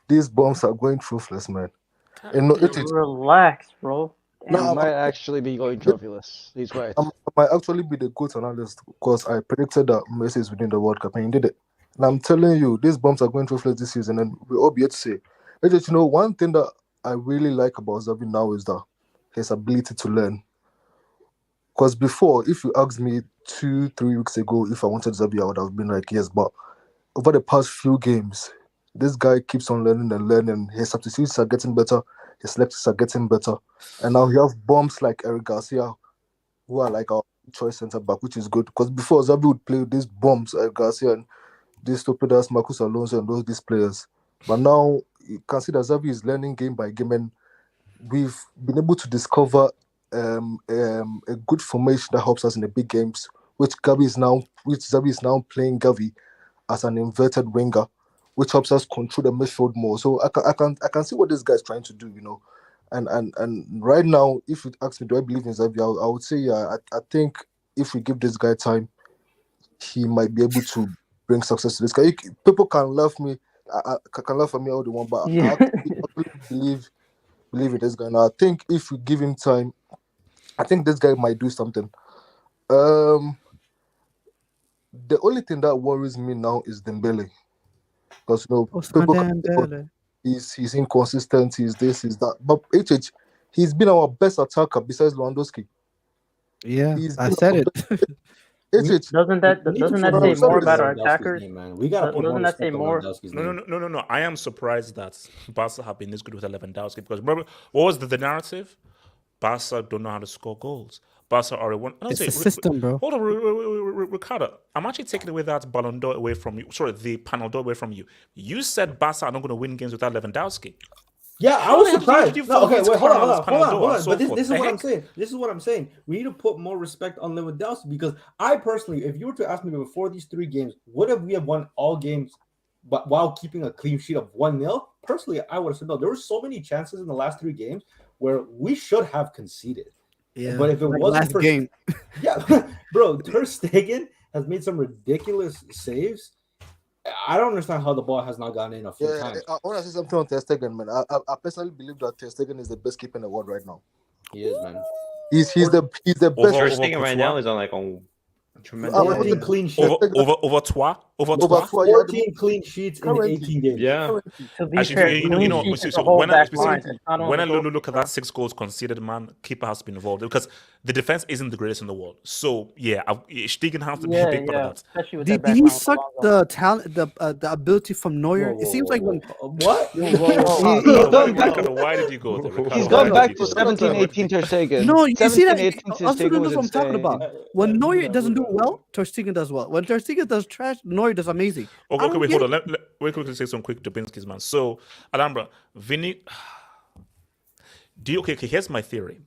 These bombs are going troophless, man. Relax, bro. No, might actually be going trophyless. He's right. I might actually be the good analyst because I predicted that Messi is winning the World Cup and he did it. And I'm telling you, these bombs are going trophyless this season, and we'll all be able to say. One thing that I really like about Xavi now is that his ability to learn. Because before, if you asked me 2-3 weeks ago if I wanted Xavi, I would have been like, yes. But over the past few games, this guy keeps on learning and learning. His substitutes are getting better. His selectors are getting better. And now you have bombs like Eric Garcia, who are like our choice centre-back, which is good. Because before, Xavi would play these bombs, Eric Garcia and these stupid ass Marcus Alonso and these players. But now you can see that Xavi is learning game by game, and we've been able to discover a good formation that helps us in the big games, which Xavi is now playing Xavi as an inverted winger, which helps us control the midfield more. So I can see what this guy is trying to do, And right now, if you ask me, do I believe in Xavi? I would say, yeah. I think if we give this guy time, he might be able to bring success to this guy. People can laugh me. I can laugh at me all they want, but I actually believe in this guy. Now, I think if we give him time, I think this guy might do something. The only thing that worries me now is Dembele. Because people can he's inconsistent, he's this, he's that. But he's been our best attacker besides Lewandowski. Yeah, I said it. Doesn't that say more about our attackers? We gotta put doesn't that say more? No. I am surprised that Barca have been this good with Lewandowski, because remember what was the narrative? Barca don't know how to score goals. Barca are it's a system, bro. Hold on, Ricardo. I'm actually taking away that Ballon d'Or away from you. Sorry, the Panel d'Or away from you. You said Barca are not going to win games without Lewandowski. Yeah, I was surprised. You No, okay, forget wait, hold on. Panadol and so But this forth. is The what I'm heck? saying. This is what I'm saying. We need to put more respect on Lewandowski because I personally, if you were to ask me before these 3 games, would have we have won all games, but while keeping a clean sheet of 1-0? Personally, I would have said no. There were so many chances in the last 3 games where we should have conceded. Yeah, but if it like wasn't last for game. yeah, bro, Ter Stegen has made some ridiculous saves. I don't understand how the ball has not gone in a few Yeah, times. I want to say something on Ter Stegen, man. I personally believe that Ter Stegen is the best keeper in the world right now. He is, man. He's the best. Ter Stegen right now is on tremendous. 14 clean sheets. Over Trois? 14 clean sheets in 18 games. Yeah. To be Actually, fair, you clean know, sheets is so the whole when back line. It's not when I only goals. look at that 6 goals conceded, man, keeper has been involved because the defense isn't the greatest in the world. So yeah, Stegen has to be a big part of that. Especially with Did that back he line. suck the talent, the ability from Neuer? It seems like when what? Why did you go there? Ricardo, He's why gone did back you to go there? 17, 18 Ter Stegen. No, you see 17, that 18 Ter also Stegen knows was what I'm talking insane. about. When Neuer doesn't do well, Ter Stegen does well. When Ter Stegen does trash, Neuer does amazing. Okay, wait, hold on. Let me quickly say some quick Dubinsky's, man. So, Alhambra, Vinny, okay, here's my theory.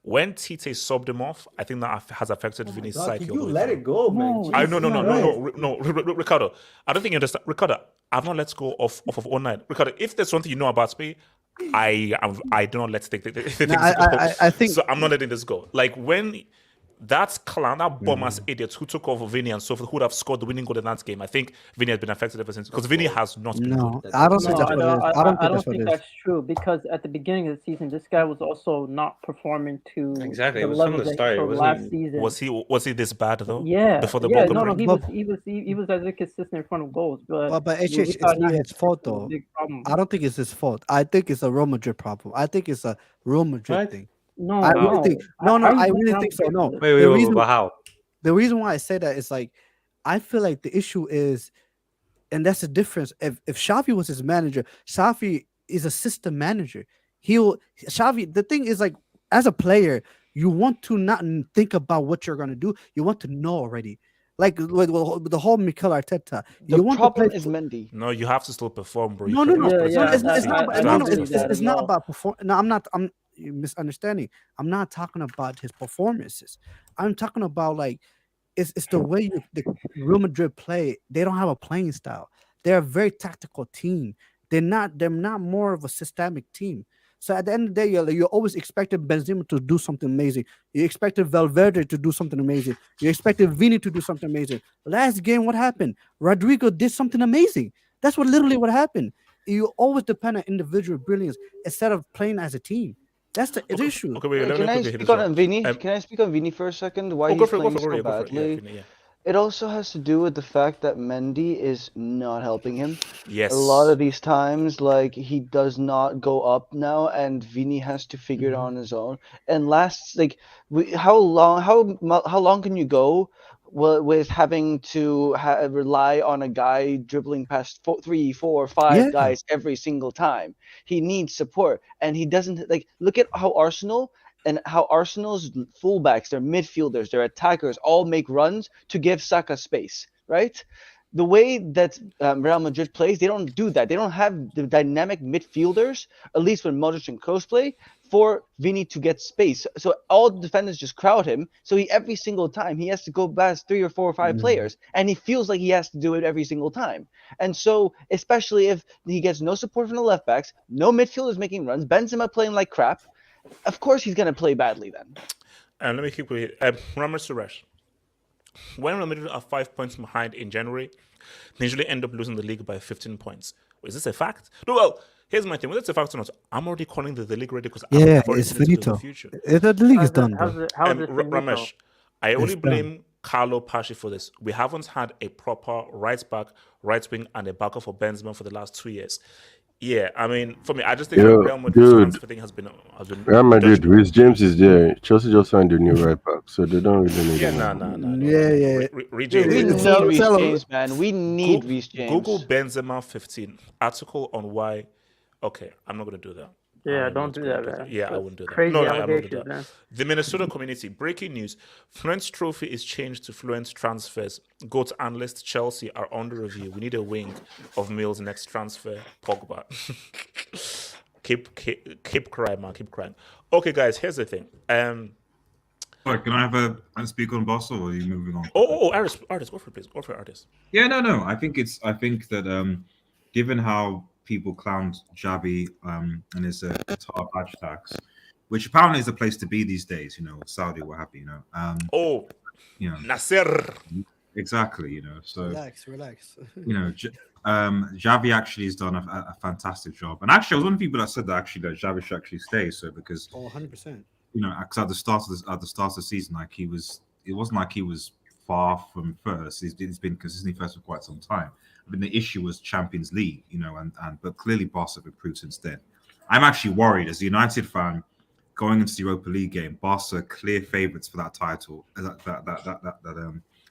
When Tite subbed him off, I think that has affected Vinny's psyche. Can you let it go, man? No, Ricardo. I don't think you understand. Ricardo, I've not let go of all night. Ricardo, if there's something you know about me, I do not let things go. I think so. I'm not letting this go. Like when that clown, that bum-ass idiot who took over Vinny and so forth, who would have scored the winning goal in that game. I think Vinny has been affected ever since because Vinny has not been good. I don't think that's what it is. I don't think that's true because at the beginning of the season, this guy was also not performing to exactly. the It was level from the that start. he showed last season. Was he this bad though? Yeah, Before the yeah, ball no, break? he was as inconsistent in front of goals, but it's not his fault though. I don't think it's his fault. I think it's a Real Madrid problem. I think it's a Real Madrid thing. No, I really think I really think so. No, wait, but how? The reason why I say that is like I feel like the issue is, and that's the difference. If Xavi was his manager, Xavi is a system manager. Xavi. The thing is like as a player, you want to not think about what you're gonna do. You want to know already. Like the whole Mikel Arteta. The problem is Mendy. No, you have to still perform, bro. No. It's not about perform. No, I'm not. You're misunderstanding. I'm not talking about his performances. I'm talking about like it's the way the Real Madrid play. They don't have a playing style. They're a very tactical team. They're not more of a systemic team. So at the end of the day, you always expected Benzema to do something amazing. You expected Valverde to do something amazing. You expected Vini to do something amazing. Last game, what happened? Rodrigo did something amazing. That's literally what happened. You always depend on individual brilliance instead of playing as a team. That's the issue. Okay, wait, can I speak on Vini? Can I speak on Vini for a second? Why he's playing so badly? It also has to do with the fact that Mendy is not helping him. Yes. A lot of these times, like he does not go up now, and Vini has to figure it out on his own. And how long can you go with having to rely on a guy dribbling past 3, 4, 5 guys every single time? He needs support, and he doesn't. Look at how Arsenal's fullbacks, their midfielders, their attackers all make runs to give Saka space, right? The way that Real Madrid plays, they don't do that. They don't have the dynamic midfielders, at least when Modric and Kroos play, for Vini to get space. So all the defenders just crowd him. So every single time he has to go past 3 or 4 or 5 players, and he feels like he has to do it every single time. And so, especially if he gets no support from the left backs, no midfielders making runs, Benzema playing like crap, of course he's going to play badly then. And let me keep with it. Remember Suresh, when Real Madrid are 5 points behind in January, they usually end up losing the league by 15 points. Is this a fact? No, well, here's my thing. Whether it's a fact or not, I'm already calling the league ready because it's finito. The league is done. Ramesh, I only blame Carlo Pasci for this. We haven't had a proper right back, right wing, and a backup for Benzema for the last 2 years. Yeah, I mean, for me, I just think the Real Madrid transfer thing has been Real Madrid. Rhys James is there. Chelsea just signed a new right back, so they don't really need him. We need Rhys James, man. We need Rhys James. Google Benzema 15 article on why. Okay, I'm not going to do that. Yeah, don't do that, man. Yeah, I wouldn't do that. Crazy No, I'm not allegations, do that. man. The Minnesota community. Breaking news. Fluence Trophy is changed to Fluence Transfers. GOAT analyst Chelsea are under review. We need a wing of Mills' next transfer. Pogba. Keep crying, man. Keep crying. Okay, guys. Here's the thing. Sorry, can I have a speak on Barca, or are you moving on? Artist, go for it, please. Go for it, artist. Yeah, no. I think that given how people clowned Xavi and his Qatar badge tax, which apparently is a place to be these days, you know, Saudi, what have you, you know. Nasser. Exactly, you know. So relax. You know, Xavi actually has done a fantastic job. And actually, I was one of the people that said that Xavi should actually stay. So because 100%. You know, because at the start of the season, like it wasn't like he was far from first. He's been consistently first for quite some time. I mean, the issue was Champions League, you know, but clearly Barca have improved since then. I'm actually worried as a United fan going into the Europa League game. Barca are clear favourites for that title.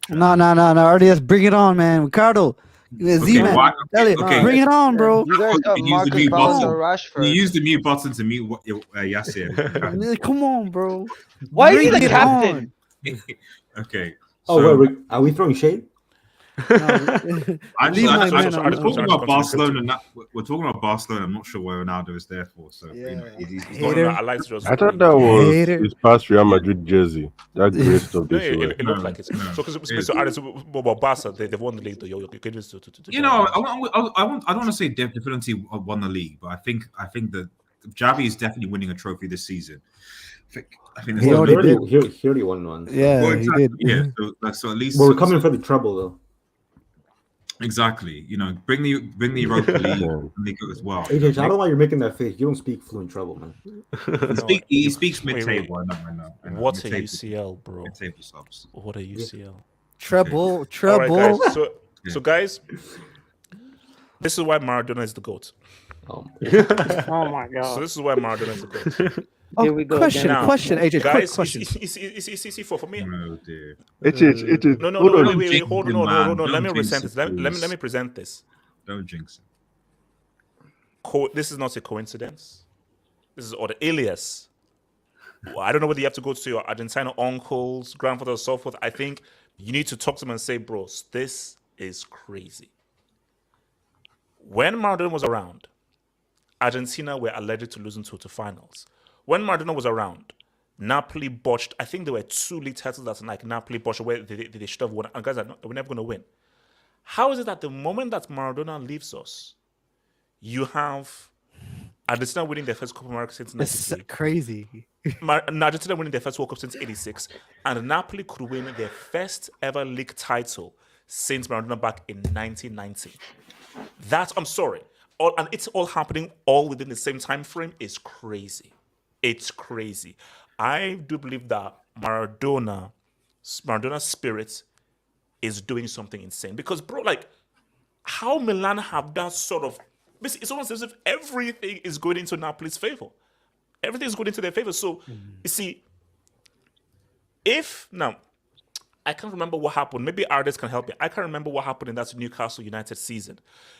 No, RDS, bring it on, man. Ricardo, Z-Man, bring it on, bro. You guys got Marcus Alonso Rashford. You use the mute button to mute Yasser. Come on, bro. Why is he the captain? Okay. Wait, are we throwing shade? We're talking about Barcelona. We're talking about Barcelona. I'm not sure what Ronaldo is there for. So you know, he's not I like to just. I thought that was his past Real Madrid jersey. That great stuff. It looked like it. So because about Barca, they've won the league. You know, I don't want to say definitely won the league, but I think that Xavi is definitely winning a trophy this season. I think he already won one. So. Yeah, well, exactly. he did. Yeah, so at least we're coming for the trouble though. Exactly. You know, bring the Europa League as well. AJ, I don't know why you're making that face. You don't speak fluent trouble, man. He speaks mid-table. I know. What's a UCL, bro? Mid-table subs. What a UCL? Treble. All right, guys. So guys, this is why Maradona is the GOAT. Oh my god. So this is why Maradona is the GOAT. Here we go. Question, AJ. Guys, question. For me. Oh dear. No. Wait. Hold on. Let me present this. Let me present this. Don't jinx it. This is not a coincidence. This is or the alias. I don't know whether you have to go to your Argentine uncles, grandfathers, so forth. I think you need to talk to them and say, bros, this is crazy. When Maradona was around, Argentina were alleged to losing to finals. When Maradona was around, Napoli botched. I think there were 2 league titles that like Napoli botched where they should have won. And guys, we're never going to win. How is it that the moment that Maradona leaves us, you have Argentina winning their first Copa America since 1993? That's crazy. Argentina winning their first World Cup since 86, and Napoli could win their first ever league title since Maradona back in 1990. I'm sorry. And it's all happening all within the same time frame is crazy. It's crazy. I do believe that Maradona's spirit is doing something insane. Because, bro, like, how Milan have that sort of... It's almost as if everything is going into Napoli's favor. Everything is going into their favor. So, you see, now, I can't remember what happened. Maybe artists can help me. I can't remember what happened in that Newcastle United season.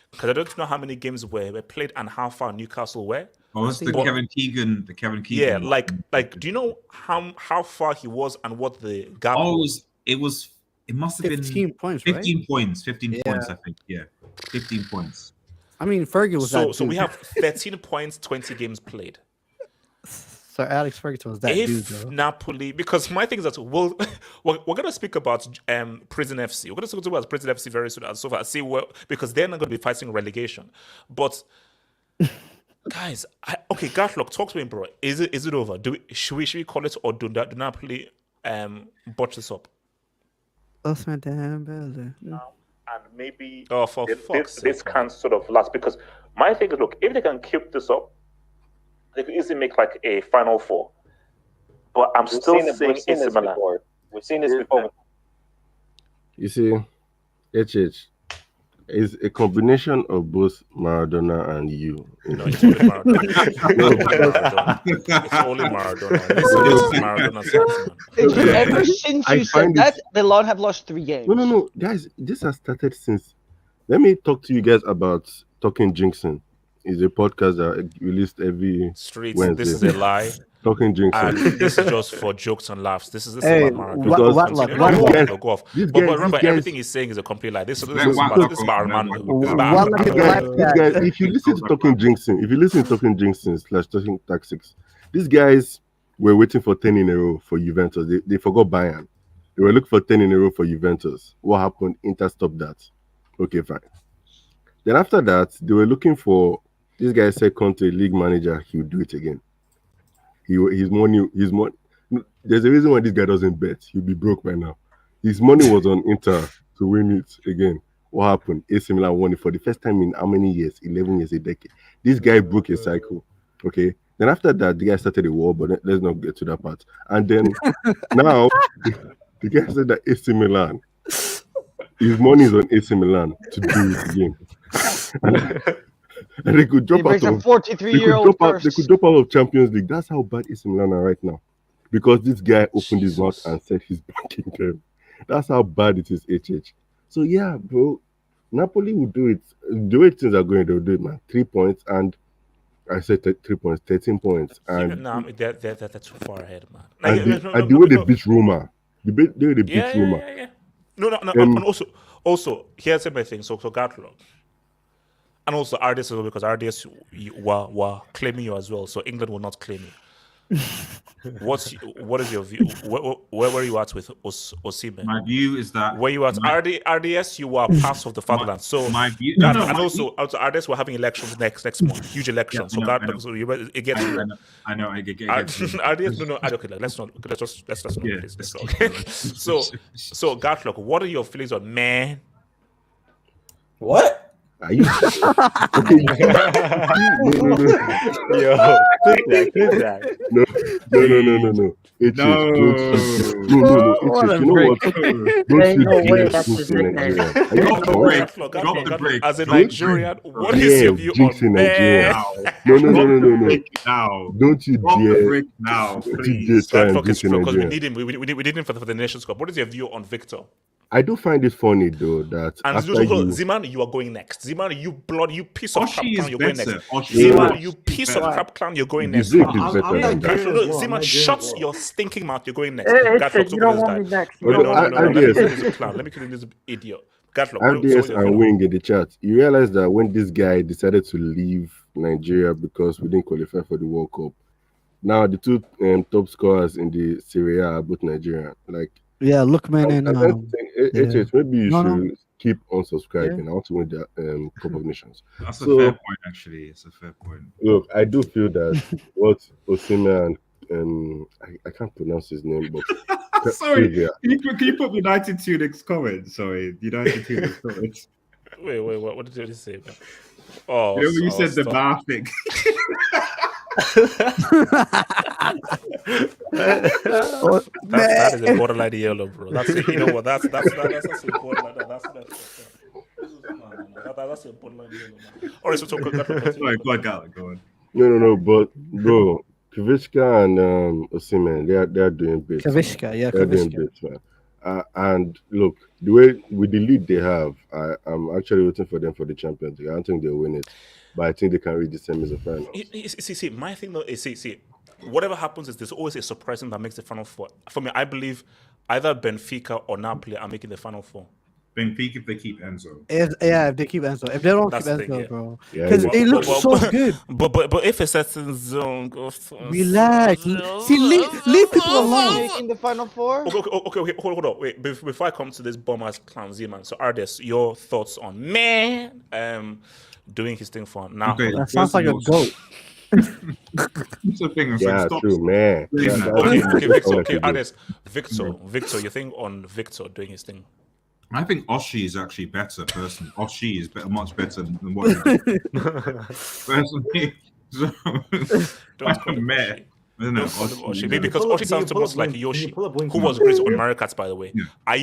Because I don't know how many games were played and how far Newcastle were. Oh, it's the Kevin Keegan. Yeah, like, do you know how far he was and what the gap was? It must have 15 been points, 15 points. 15 points, I think. Yeah, 15 points. I mean, Fergie was that. So we have 13 points, 20 games played. So Alex Ferguson was that dude, though. Napoli, because my thing is that we're going to speak about Prison FC. We're going to talk about Prison FC very soon and so far. Because they're not going to be fighting relegation. But guys, Gatlock, talk to me, bro. Is it over? Should we call it, or do Napoli botch this up? Osimhen Dembele. And maybe this can sort of last, because my thing is, look, if they can keep this up, they could easily make like a Final Four. But I'm still saying AC Milan. We've seen this before. You see, HH is a combination of both Maradona and you. No, it's only Maradona. It's only Maradona. This is Maradona. Ever since you said that, Milan have lost 3 games. No, guys, this has started since. Let me talk to you guys about talking jinxing. is a podcast that released every Streets, Wednesday. this is a lie. Talking drinks. And this is just for jokes and laughs. This is Hey, about Maracas. Go off. But remember, everything he's saying is a complete lie. This is about Armando. This is about Armando. If you listen to Talking Jinxing, / Talking Tactics, these guys were waiting for 10 in a row for Juventus. They forgot Bayern. They were looking for 10 in a row for Juventus. What happened? Inter stopped that. Okay, fine. Then after that, they were looking for this guy said Conte, league manager, he would do it again. His money. There's a reason why this guy doesn't bet. He'll be broke by now. His money was on Inter to win it again. What happened? AC Milan won it for the first time in how many years? 11 years, a decade. This guy broke a cycle. Okay. Then after that, the guy started a war, but let's not get to that part. And then now, the guy said that AC Milan, his money is on AC Milan to do it again. And they could drop out of 43-year-old they could drop out of Champions League. That's how bad AC Milan are right now. Because this guy opened his mouth and said he's backing them. That's how bad it is, HH. So yeah, bro, Napoli will do it. The way things are going, they'll do it, man. 3 points, and I said 3 points, 13 points. And they're too far ahead, man. And the way they beat Roma. The way they beat Roma. Yeah. No. And also, here's my thing. So Gatlo. And also RDS as well, because RDS were claiming you as well, so England will not claim you. What is your view? Where were you at with Osimhen? My view is that where you at RDS, you were part of the fatherland. So my view, and also RDS, we're having elections next month, huge elections. Yeah, I know. So it gets. I know. I get. RDS, no. Okay, let's not. Let's not. Please. Okay. So Gatlock, what are your feelings on man? What? Are you? Yo, click that. No. What a break. Ain't no way that's his nickname. Drop the break. As a Nigerian, what is your view on Nigeria? Now. Don't you dare. Now, please. Because we need him. We need him for the Nations Cup. What is your view on Victor? I do find it funny though that Ziman, you are going next. Ziman, you piece of crap clown, you're going next. Oshie Ziman, you piece of crap clown, you're going next. Ziman, shut your stinking mouth, you're going next. You don't want me next. No, let me kill this clown. Let me kill this idiot. RDS and Wing in the chat. You realize that when this guy decided to leave Nigeria because we didn't qualify for the World Cup, now the two top scorers in the Serie A are both Nigerian. Like, yeah, look, man, and maybe you should keep unsubscribing. I want to win the Cup of Nations. That's a fair point, actually. It's a fair point. Look, I do feel that what Osimhen and I can't pronounce his name, but sorry, can you put United to next comment? Sorry, United to next comment. Wait, what did you say? Man? Oh, you said the bar thing. That is a borderline yellow, bro. That's it. You know what? That's a borderline. That's a borderline yellow. All right, so sorry, go on. No, but bro, Kvishka and Osimhen, they're doing bits. Kvishka, they're doing bits, man. And look, the way with the lead they have, I'm actually waiting for them for the Champions League. I don't think they'll win it, but I think they can reach the semi-finals. See, my thing though is, whatever happens is there's always a surprise that makes the final four. For me, I believe either Benfica or Napoli are making the final four. Benfica if they keep Enzo. If they keep Enzo. If they don't keep Enzo, bro. Because they look so good. But if a certain zone goes... Relax. See, leave people alone. Making the final four? Okay, hold on. Wait, before I come to this bum-ass clown Z-man, so Ardes, your thoughts on doing his thing for now? Okay, that sounds like a goat. True, man. Okay, Ardes, Victor, you think on Victor doing his thing? I think Oshie is actually better, personally. Oshie is much better than what he did. Personally. So, Oshie, because Oshie sounds too much like Yoshi, who was great on Mario Kart, by the way. Yeah. I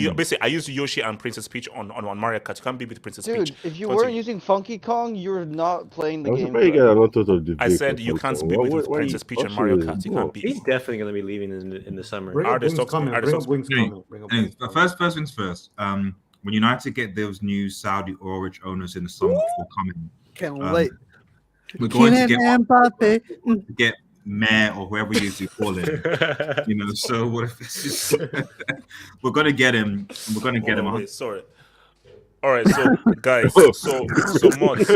used Yoshi and Princess Peach on Mario Kart. You can't be with Princess Peach. Dude, if you weren't using Funky Kong, you're not playing the game. I said you can't be with Princess Peach and Mario Kart. You can't be. He's definitely going to be leaving in the summer. First things first. When United get those new Saudi orange owners in the summer before coming, can't wait. We're going to Kylian Mbappe. get Mayor or whoever it is you call him. You know, so what if it's just, we're gonna get him. We're gonna get him. Wait, sorry. All right, so guys, so Mods,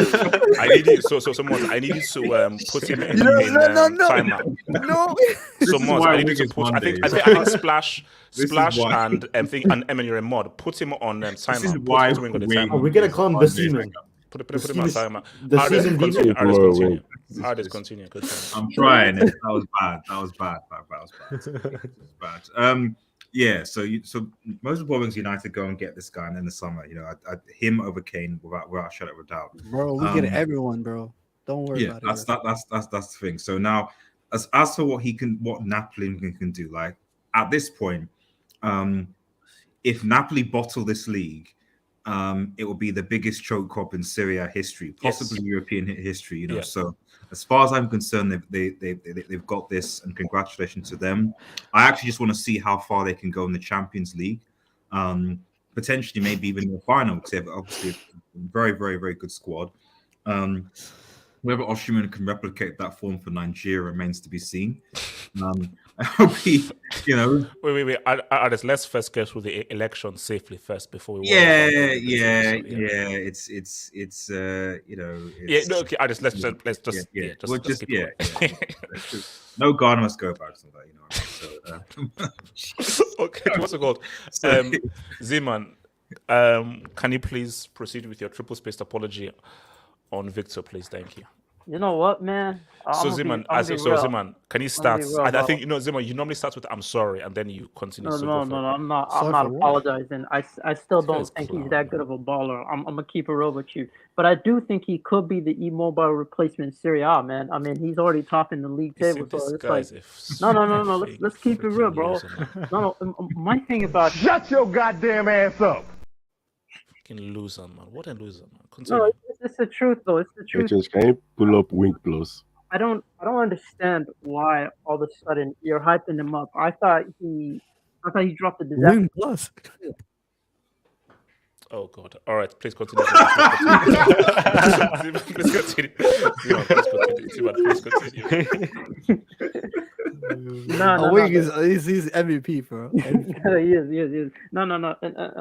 I need you. So Mods, I need you to put him in timeout. No. So Mods, I need you to put. I think Splash, and Emin, you're a Mod. Put him on timeout. We're gonna call him the Seaman. Put him on timeout. The season continue. Continue. I'm trying. That was bad. Yeah. So most of Bobbing's United go and get this guy, and in the summer, you know, him over Kane without a shadow of a doubt. Bro, we get everyone, bro. Don't worry about it. That's the thing. So now, as for what Napoli can do, like at this point, if Napoli bottle this league, it will be the biggest choke up in Serie A history, possibly European history. You know, so as far as I'm concerned, they've got this, and congratulations to them. I actually just want to see how far they can go in the Champions League, potentially maybe even in the final, because they have obviously a very, very, very good squad. Whether Osimhen can replicate that form for Nigeria remains to be seen. I hope he, you know. Wait. Let's first get through the election safely first before we. Yeah. It's you know. It's, okay. Let's just keep going. No Ghana must go about something, you know. So, okay, what's it called? Zeman, can you please proceed with your triple-spaced apology on Victor, please? Thank you. You know what, man? Zeman, can you start? I think, you know, Zeman, you normally start with "I'm sorry" and then you continue. No, I'm not apologizing. I still don't think he's that good of a baller. I'm gonna keep it real with you, but I do think he could be the Immobile replacement in Serie A, man. I mean, he's already topping the league table. So it's like, no. Let's keep it real, bro. No. My thing about shut your goddamn ass up. Loser, man. What a loser, man. Continue. No, it's the truth, though. It's the truth. Can you pull up Wink Plus? I don't understand why all of a sudden you're hyping him up. I thought he dropped the disaster. Wink Plus. Oh God! All right, please continue. Please continue. No, he's MVP, bro. He is. No. In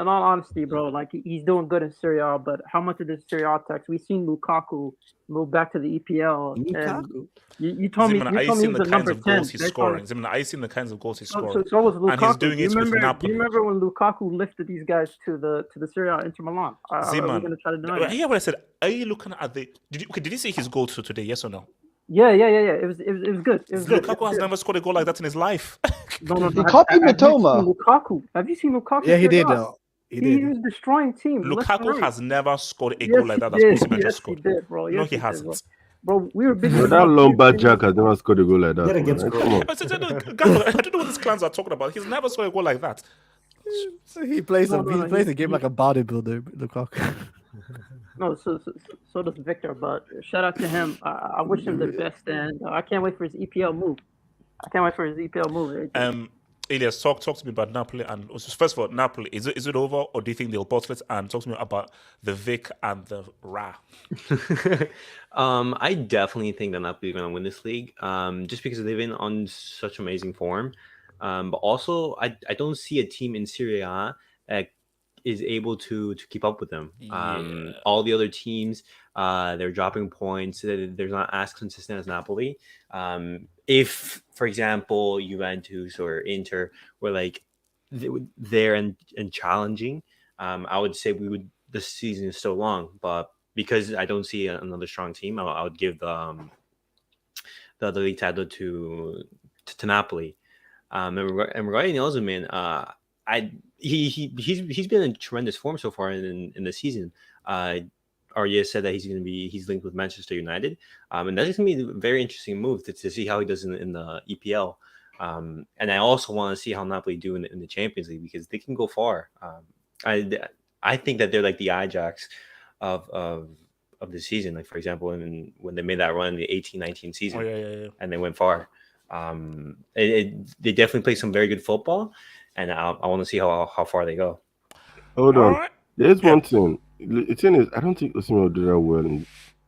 all honesty, bro, like he's doing good in Serie A, but how much of this Serie A tax? We've seen Lukaku move back to the EPL. Lukaku. You told me. I seen the kinds of goals he's scoring. I seen the kinds of goals he's scoring. So was Lukaku. And he's doing it with Napoli. Do you remember when Lukaku lifted these guys to the Serie A Inter Milan? Are we going to try to deny that? Hear what I said? Are you looking at the? Did you see his goal today? Yes or no? Yeah. It was good. Lukaku has never scored a goal like that in his life. No. He copied Mitoma. Have you seen Lukaku? Yeah, he did. He was destroying teams. Lukaku has never scored a goal like that. That's Osimhen just scored. He did, bro. No, he hasn't. Bro, we were big. That Lombard Jack has never scored a goal like that. I don't know what these clans are talking about. He's never scored a goal like that. So he plays the game like a bodybuilder, Lukaku. No, so does Victor, but shout out to him. I wish him the best, and I can't wait for his EPL move. Elias, talk to me about Napoli. And first of all, Napoli, is it over, or do you think they'll bottle it? And talk to me about the Vic and the Ra. I definitely think that Napoli are going to win this league, just because they've been on such amazing form. But also, I don't see a team in Serie A that is able to keep up with them. All the other teams, they're dropping points. They're not as consistent as Napoli. If, for example, Juventus or Inter were like there and challenging, I would say the season is so long. But because I don't see another strong team, I would give the league title to Napoli. And regarding Osimhen, he's been in tremendous form so far in the season. Arya said that he's linked with Manchester United, and that's going to be a very interesting move to see how he does in the EPL. And I also want to see how Napoli do in the Champions League, because they can go far. I think that they're like the Ajax of the season. Like, for example, when they made that run in the 18-19 season, and they went far. They definitely play some very good football, and I want to see how far they go. Hold on. There's one thing. The thing is, I don't think Osimhen will do that well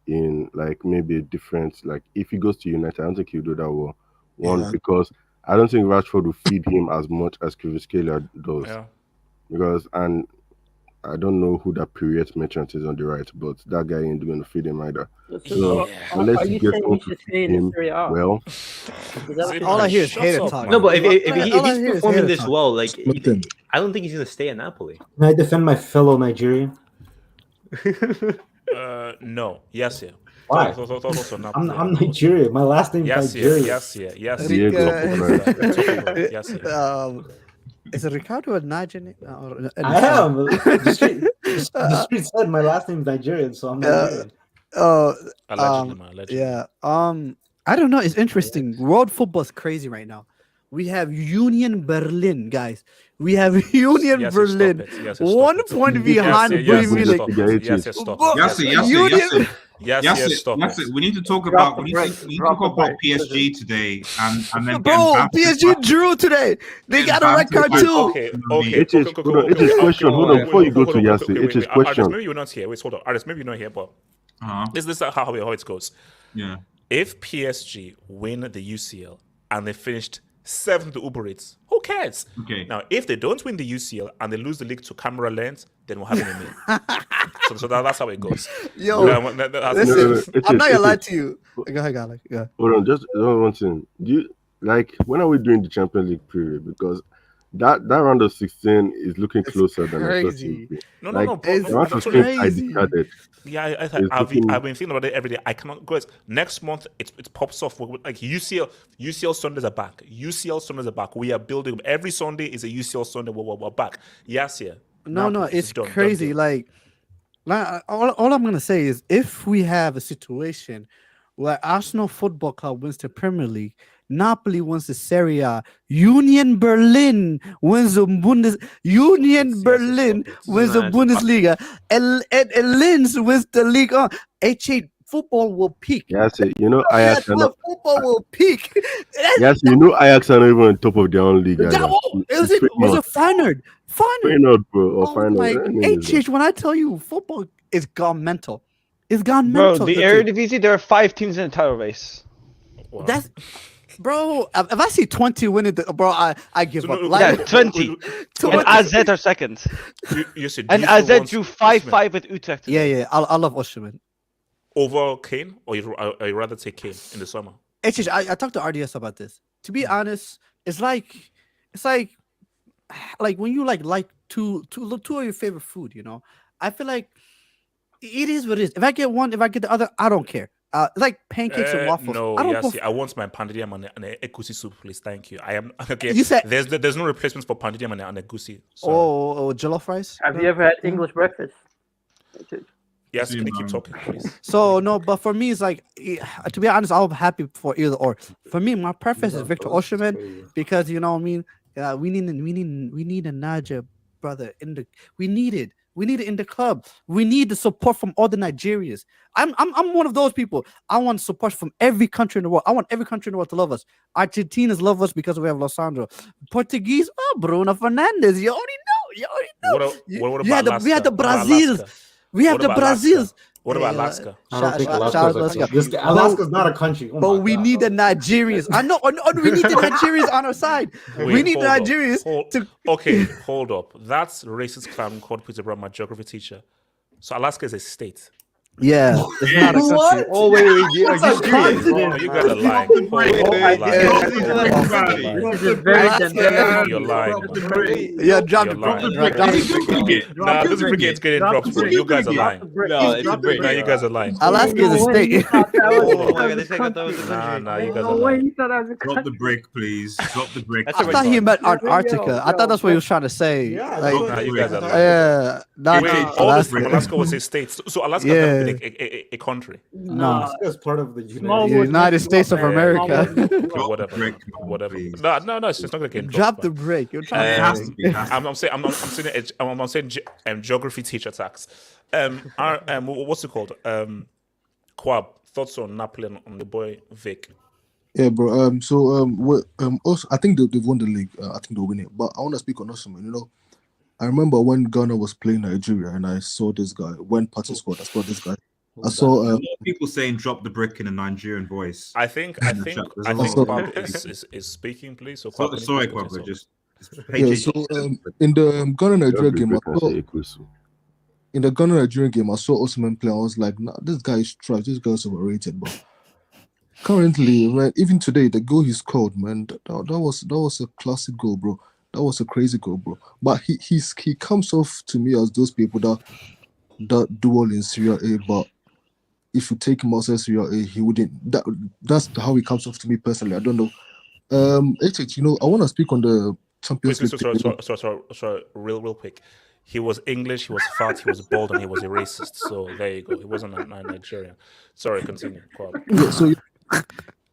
in like maybe a different, like if he goes to United, I don't think he'll do that well. One, Yeah. because I don't think Rashford will feed him as much as Kvaratskhelia does. Yeah. Because and I don't know who that period merchant is on the right, but that guy ain't going to feed him either. So unless Are he you gets saying someone he should to stay feed in the him Serie A? well, All I hear is hater talk. No, but if All I he's hear is performing hater this talk. well, like I don't think he's gonna stay at Napoli. Can I defend my fellow Nigerian? No. Yes, yeah. Why? Also not I'm Nigerian. My last name's Yes, yeah. Nigerian. Yes, yeah. Yes, Diego yeah. Yes, yeah. Is it Ricardo a Nigerian? I am. The street said my last name's Nigerian, so I'm Nigerian. Allegedly, man. Allegedly. Yeah. I don't know. It's interesting. World football's crazy right now. We have Union Berlin, guys. We have Union Yes, Berlin. stop it. Yes, stop 1 it. point behind Bayern Munich. Yes, stop it. Stop it. We need to talk about PSG today and then Bro, PSG drew today. They got a red card too. Okay. It is question. Hold on, before you go to Yassi, it is question. Maybe you're not here. Wait, hold on. Aris, maybe you're not here, but this is how it goes. Yeah. If PSG win the UCL and they finished 7th to Uber Eats, who cares? Okay. Now, if they don't win the UCL and they lose the league to Camera Lens, then we'll have an email. so that's how it goes. Yo, listen, I'm not gonna lie to you. Go ahead, Gallic. Yeah. Hold on, just one thing. Do you like when are we doing the Champions League period? Because that round of 16 is looking closer than I thought it would be. No, the round of 16 I discarded. Yeah, I've been thinking about it every day. I cannot go. Next month, it pops off. Like UCL Sundays are back. UCL Sundays are back. We are building. Every Sunday is a UCL Sunday. We're back. Yes, yeah. No, it's crazy. Like all I'm gonna say is if we have a situation where Arsenal Football Club wins the Premier League, Napoli wins the Serie A, Union Berlin wins the Bundesliga, and Linz wins the Liga. H8 football will peak. Yes, you know Ajax. Football will peak. Yes, you know Ajax are not even on top of their own league. Was it Feyenoord? Feyenoord, bro. Or Feyenoord. HH, when I tell you football is gone mental. It's gone Bro, mental. the Eredivisie, there are 5 teams in the title race. Wow. That's bro. If I see 20 winning, bro, I give up. Yeah, 20. And AZ are second. And AZ drew 5-5 with Utrecht. Yeah. I love Osimhen. Over Kane, or you rather take Kane in the summer? HH, I talked to RDS about this. To be honest, it's like when you like two of your favorite food. You know, I feel like it is what it is. If I get one, if I get the other, I don't care. Like pancakes and waffles. No, I don't yes, go I want my pandiriam and an egusi soup, please. Thank you. I am okay. You said there's no replacements for pandiriam and egusi. Oh, jollof rice. Have you ever had English breakfast? Yes, can you keep talking, please? So no, but for me, it's like to be honest, I'm happy for either or. For me, my preference is Victor Osimhen because you know what I mean. We need a Niger brother in the. We need it in the club. We need the support from all the Nigerians. I'm one of those people. I want support from every country in the world. I want every country in the world to love us. Argentinians love us because we have Losandro. Portuguese, Bruno Fernandez. You already know. What about Alaska? We had the Brazils. We have the Brazils. What about Alaska? I don't think Alaska's not a country. But we need the Nigerians. I know. We need the Nigerians on our side. We need the Nigerians to. Okay, hold up. That's racist clown called Peter Brown, my geography teacher. So Alaska is a state. Yeah, it's not a country. Oh wait, are you serious? Oh, you guys are lying. You're lying. Yeah, drop the brick. Nah, this brigade's getting dropped, bro. You guys are lying. No, it's a break. Nah, you guys are lying. Alaska is a state. Oh my god, they said I thought it was a country. Nah, you guys are lying. Drop the brick, please. Drop the brick. I thought he meant Antarctica. I thought that's what he was trying to say. Nah, you guys are lying. Yeah, not Alaska was a state. So Alaska never been a country. No, it's part of the United States of America. Whatever. No, it's not gonna get drop the break. You're trying to I'm saying geography teacher tax. What's it called? Quab, thoughts on Napoli and on the boy Vic? Yeah, bro. Also, I think they've won the league. I think they'll win it. But I want to speak on Osimhen. You know, I remember when Ghana was playing Nigeria, and I saw this guy when Partey scored. I saw this guy. I saw. A lot of people saying "drop the brick" in a Nigerian voice. I think Kwab is speaking, please. So Kwab, sorry, Kwab, but just Yeah. So in the Ghana Nigeria game, in the Ghana Nigerian game, I saw Osimhen play. I was like, nah, this guy is trash. This guy is overrated, bro. Currently, man, even today, the goal he scored, man, that was a classic goal, bro. That was a crazy goal, bro. But he comes off to me as those people that do well in Serie A, but if you take him outside Serie A, he wouldn't. That's how he comes off to me personally. I don't know. HH, I want to speak on the Champions League. Sorry, real quick. He was English, he was fat, he was bald, and he was a racist. So there you go. He wasn't a Nigerian. Sorry, continue. Yeah, so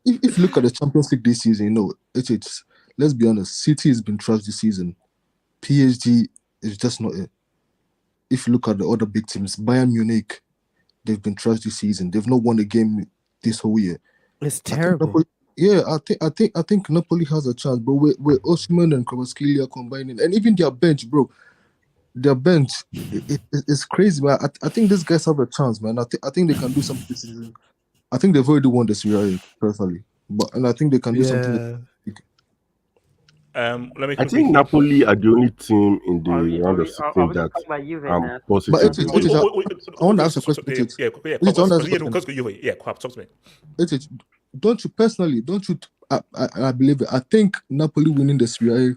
if you look at the Champions League this season, HH, let's be honest, City has been trashed this season. PSG is just not it. If you look at the other big teams, Bayern Munich, they've been trashed this season. They've not won a game this whole year. It's terrible. I think Napoli has a chance, bro. With Osimhen and Kvaratskhelia combining, and even their bench, bro. Their bench is crazy, man. I think these guys have a chance, man. I think they can do something this season. I think they've already won the Serie A personally, and I think they can do something. I think Napoli are the only team in the round of 16 that I'm positive. I want to ask a question. Kwab, talk to me. Don't you? I believe it. I think Napoli winning the Serie A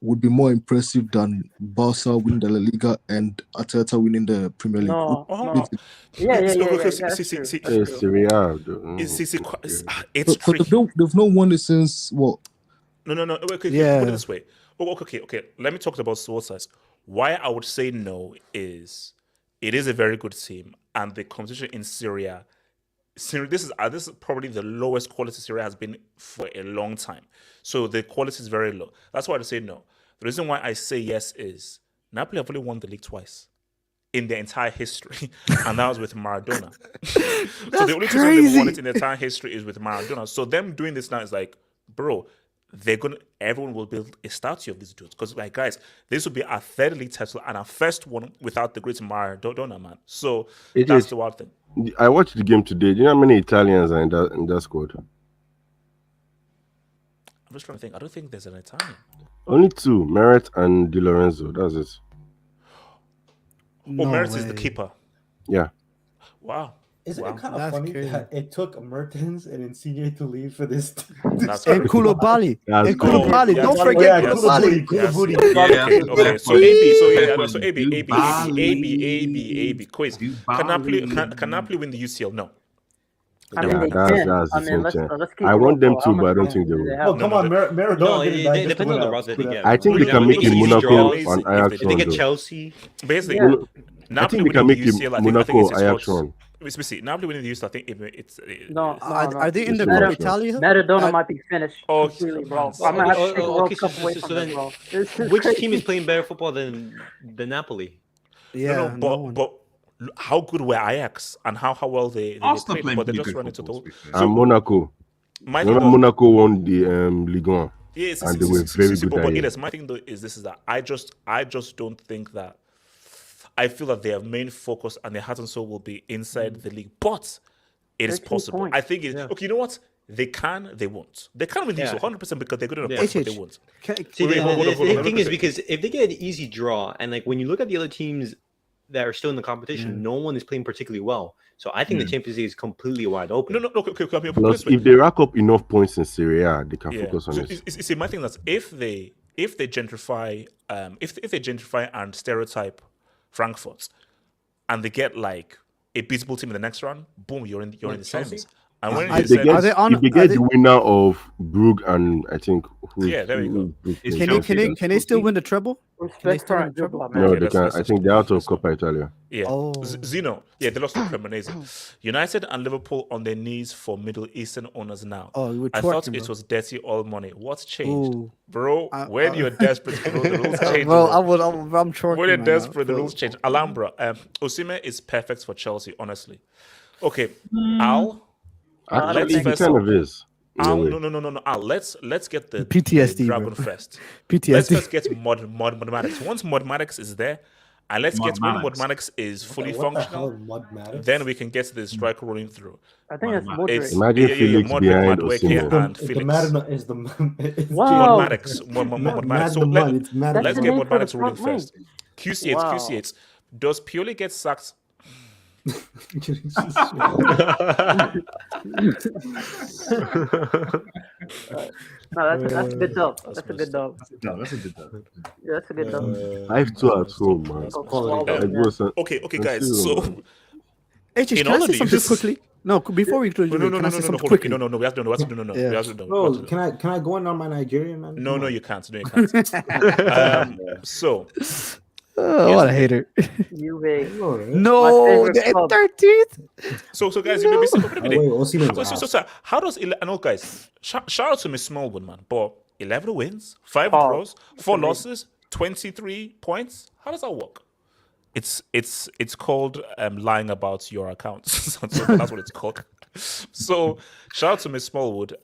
would be more impressive than Barca winning the La Liga and Arteta winning the Premier League. Serie A. It's tricky. They've not won it since what? No. Okay, put it this way. Okay. Let me talk about Sassuolo size. Why I would say no is it is a very good team, and the competition in Serie A. This is probably the lowest quality Serie A has been for a long time. So the quality is very low. That's why I say no. The reason why I say yes is Napoli have only won the league twice in their entire history, and that was with Maradona. So the only time they've won it in their entire history is with Maradona. So them doing this now is like, bro, everyone will build a statue of these dudes. Because, like, guys, this will be our third league title and our first one without the great Maradona, man. So that's the wild thing. I watched the game today. Do you know how many Italians are in that squad? I'm just trying to think. I don't think there's an Italian. Only two, Meret and Di Lorenzo. That's it. Meret is the keeper. Yeah. Wow. Isn't it kind of funny that it took Mertens and Insigne to leave for this? And Koulibaly. Don't forget Koulibaly. Okay. So AB. Quiz. Can Napoli win the UCL? No. That's the same chance. I want them to, but I don't think they will. Oh, come on, Maradona. No, it depends on the roster they get. I think they can make it Monaco and Ajax. If they get Chelsea, basically, I think they can make it Monaco Ajax run. We see Napoli winning the UCL. I think it's no. Are they in the group Italia? Maradona might be finished completely, bro. I'm gonna have to take World Cup away from them, bro. Which team is playing better football than Napoli? Yeah, but how good were Ajax and how well they played, but they just run into the and Monaco. Monaco won the Ligue 1. Yes, and they were very good. But my thing though is that I just don't think that. I feel that their main focus and their heart and soul will be inside the league, but it is possible. Points. I think okay. You know what? They can, they won't. They can win these 100% because they're good enough, but they won't. The thing is because if they get an easy draw, and like when you look at the other teams that are still in the competition, no one is playing particularly well. So I think the Champions League is completely wide open. No. Okay. Plus, if they rack up enough points in Serie A, they can focus on it. See, my thing is if they gentrify, if they gentrify and stereotype Frankfurt, and they get like a beatable team in the next round, boom, you're in the semis. And when if they get the winner of Brugge and I think there we go. Can they still win the treble? No, they can't. I think they're out of Coppa Italia. Yeah. Zeno. Yeah, they lost to Cremonese. United and Liverpool on their knees for Middle Eastern owners now. I thought it was dirty all money. What's changed? Bro, when you're desperate, the rules change. I'm twerking. When you're desperate, the rules change. Alhambra. Osimhen is perfect for Chelsea, honestly. Okay, Al. Actually, he kind of is. No. Let's get the PTSD Dragon bro. first. PTSD. Let's first get Modmatics. Once Modmatics is there, And let's get when Maddox. Maddox is fully What the functional, hell, Mud Maddox? then we can get the striker rolling through. I think it's Modric. It's Imagine Felix Modric, behind Madueke, Osimhen. and Felix. Is the it's Wow. Maddox. Maddox. So let's That's the get name for the Maddox rolling front wing. first. QC8. Wow. QC8. Does Pioli get sacked? No, that's a good dub. That's a good dub. That's a good dub. Yeah, that's a good dub. 5-2 at home, man. Okay, guys. So, HH, in can all I of say something these- quickly? No, before we close, No, can I say something hold on. quickly? No, we have to do. No. Yeah. We have to do. Bro, can I go in on my Nigerian man? No, you can't. No, you can't. So, what a hater. Juve. No, the 13th. So guys, you may be saying, Osimhen's how does I know, guys? Shout out to Miss Smallwood, man. But 11 wins, 5 draws, 4 losses, 23 points. How does that work? It's called lying about your accounts. So that's what it's called. So shout out to Miss Smallwood.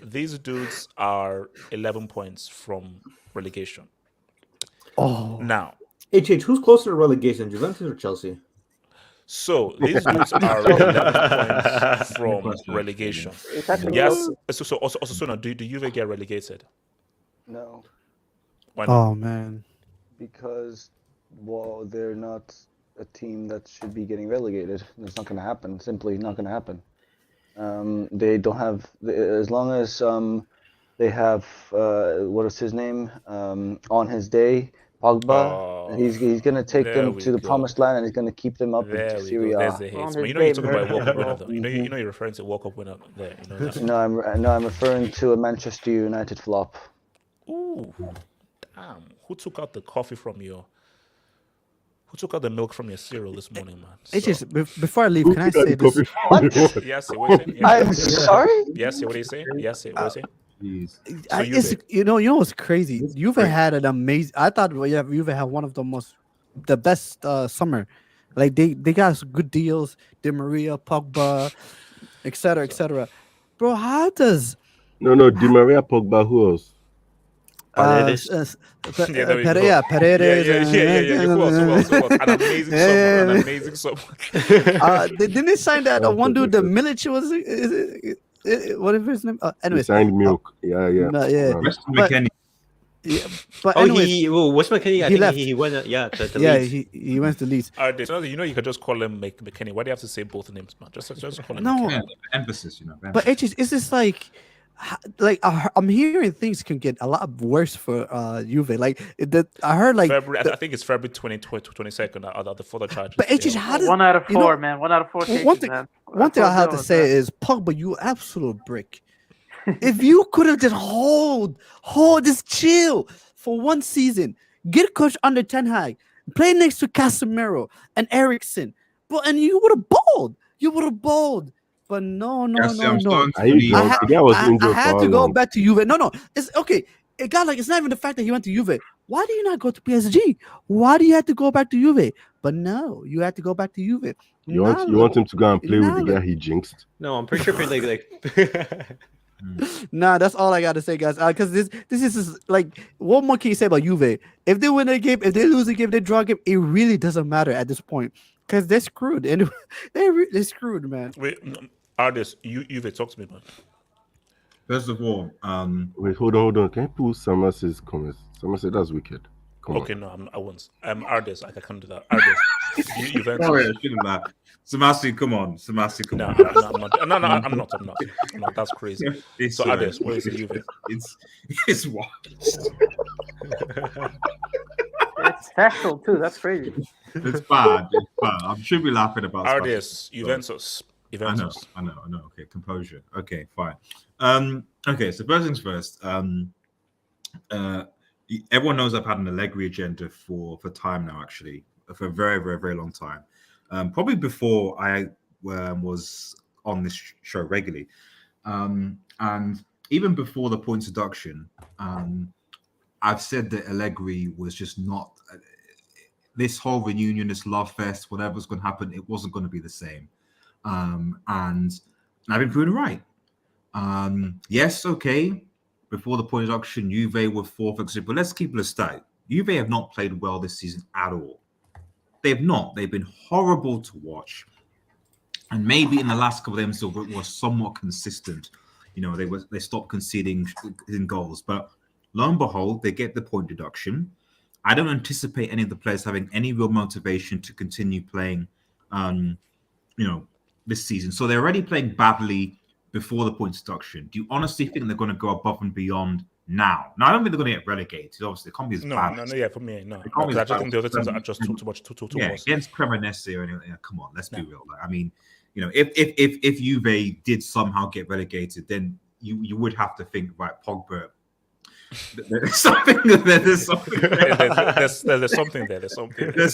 These dudes are 11 points from relegation. Oh, now. HH, who's closer to relegation, Juventus or Chelsea? So these dudes are 11 points from relegation. Yes. So also, do Juve get relegated? No. Why not? Oh man. Because they're not a team that should be getting relegated. It's not going to happen. Simply not going to happen. They don't have, as long as they have what is his name on his day. Pogba, he's going to take them to the promised land, and he's going to keep them up into Serie A. There's the hate. But you know you're talking about a World Cup winner, though. You know you're referring to a World Cup winner there. You know that. No, I'm referring to a Manchester United flop. Ooh, damn! Who took out the coffee from your? Who took out the milk from your cereal this morning, man? It's just before I leave, can I say this? What? Yes, what are you saying? I'm sorry. Yes, what are you saying? Yes, what are you saying? You know what's crazy? Juve had an amazing. I thought Juve had one of the best summer. Like they got some good deals. Di Maria, Pogba, etc. Bro, how does? No, Di Maria, Pogba. Who else? Paredes. Who else? An amazing summer. Didn't they sign that one dude? The Milic was. Whatever his name. Anyway, signed Milk. Yeah. Weston McKennie. Yeah, but anyways, West McKennie. I he think left. he went. To Leeds. He went to Leeds. You know, you could just call him McKennie. Why do you have to say both names, man? Just call him. No McKennie. Emphasis, you know. But it's just like I'm hearing things can get a lot worse for Juve. Like I heard like February. I think it's February 22nd. Are the further charges? But it's just how does 1 out of 4, man. 1 out of 4 cases, one thing I have to say is Pogba, you absolute brick. If you could have just hold, just chill for one season, get coach under Ten Hag, play next to Casemiro and Eriksen, and you would have balled. But no. I had to go back to Juve. No. It's okay. It got like it's not even the fact that he went to Juve. Why do you not go to PSG? Why do you have to go back to Juve? But no, you had to go back to Juve. You want him to go and play with the guy he jinxed? No, I'm pretty sure like Nah, that's all I gotta say, guys. Because this is like, what more can you say about Juve? If they win a game, if they lose a game, they draw a game, it really doesn't matter at this point because they're screwed. And they're screwed, man. Wait, Artist, Juve, talk to me, man. First of all, wait, hold on. Can you pull Samase's comments? Samase, that's wicked. Okay, no, I won't. Artist, I can't do that. Artist, Juventus. Sorry, I shouldn't laugh. Samasi, come on. I'm not. That's crazy. So, Artist, what is it, Juve? It's what? It's factual too. That's crazy. It's bad. I should be laughing about Artist, Juventus. I know. Okay, composure. Okay, fine. Okay, so first things first. Everyone knows I've had an Allegri agenda for time now, actually, for a very, very, very long time. Probably before I was on this show regularly, and even before the points deduction, I've said that Allegri was just not. This whole reunion, this love fest, whatever's going to happen, it wasn't going to be the same. And I've been proven right. Yes, okay. Before the point deduction, Juve were 4th, but let's keep it a stat. Juve have not played well this season at all. they've not. They've been horrible to watch. And maybe in the last couple of games they were somewhat consistent. They stopped conceding in goals. But lo and behold, they get the point deduction. I don't anticipate any of the players having any real motivation to continue playing, this season. So they're already playing badly before the point deduction. Do you honestly think they're going to go above and beyond now? Now, I don't think they're going to get relegated. Obviously, it can't be as bad. No, yeah, for me, no. Because I just think the other teams are just too much. Against Cremonese or anything. Come on, let's be real. I mean, if Juve did somehow get relegated, then you would have to think, right, Pogba. There's something there. There's something there. There's something there. There's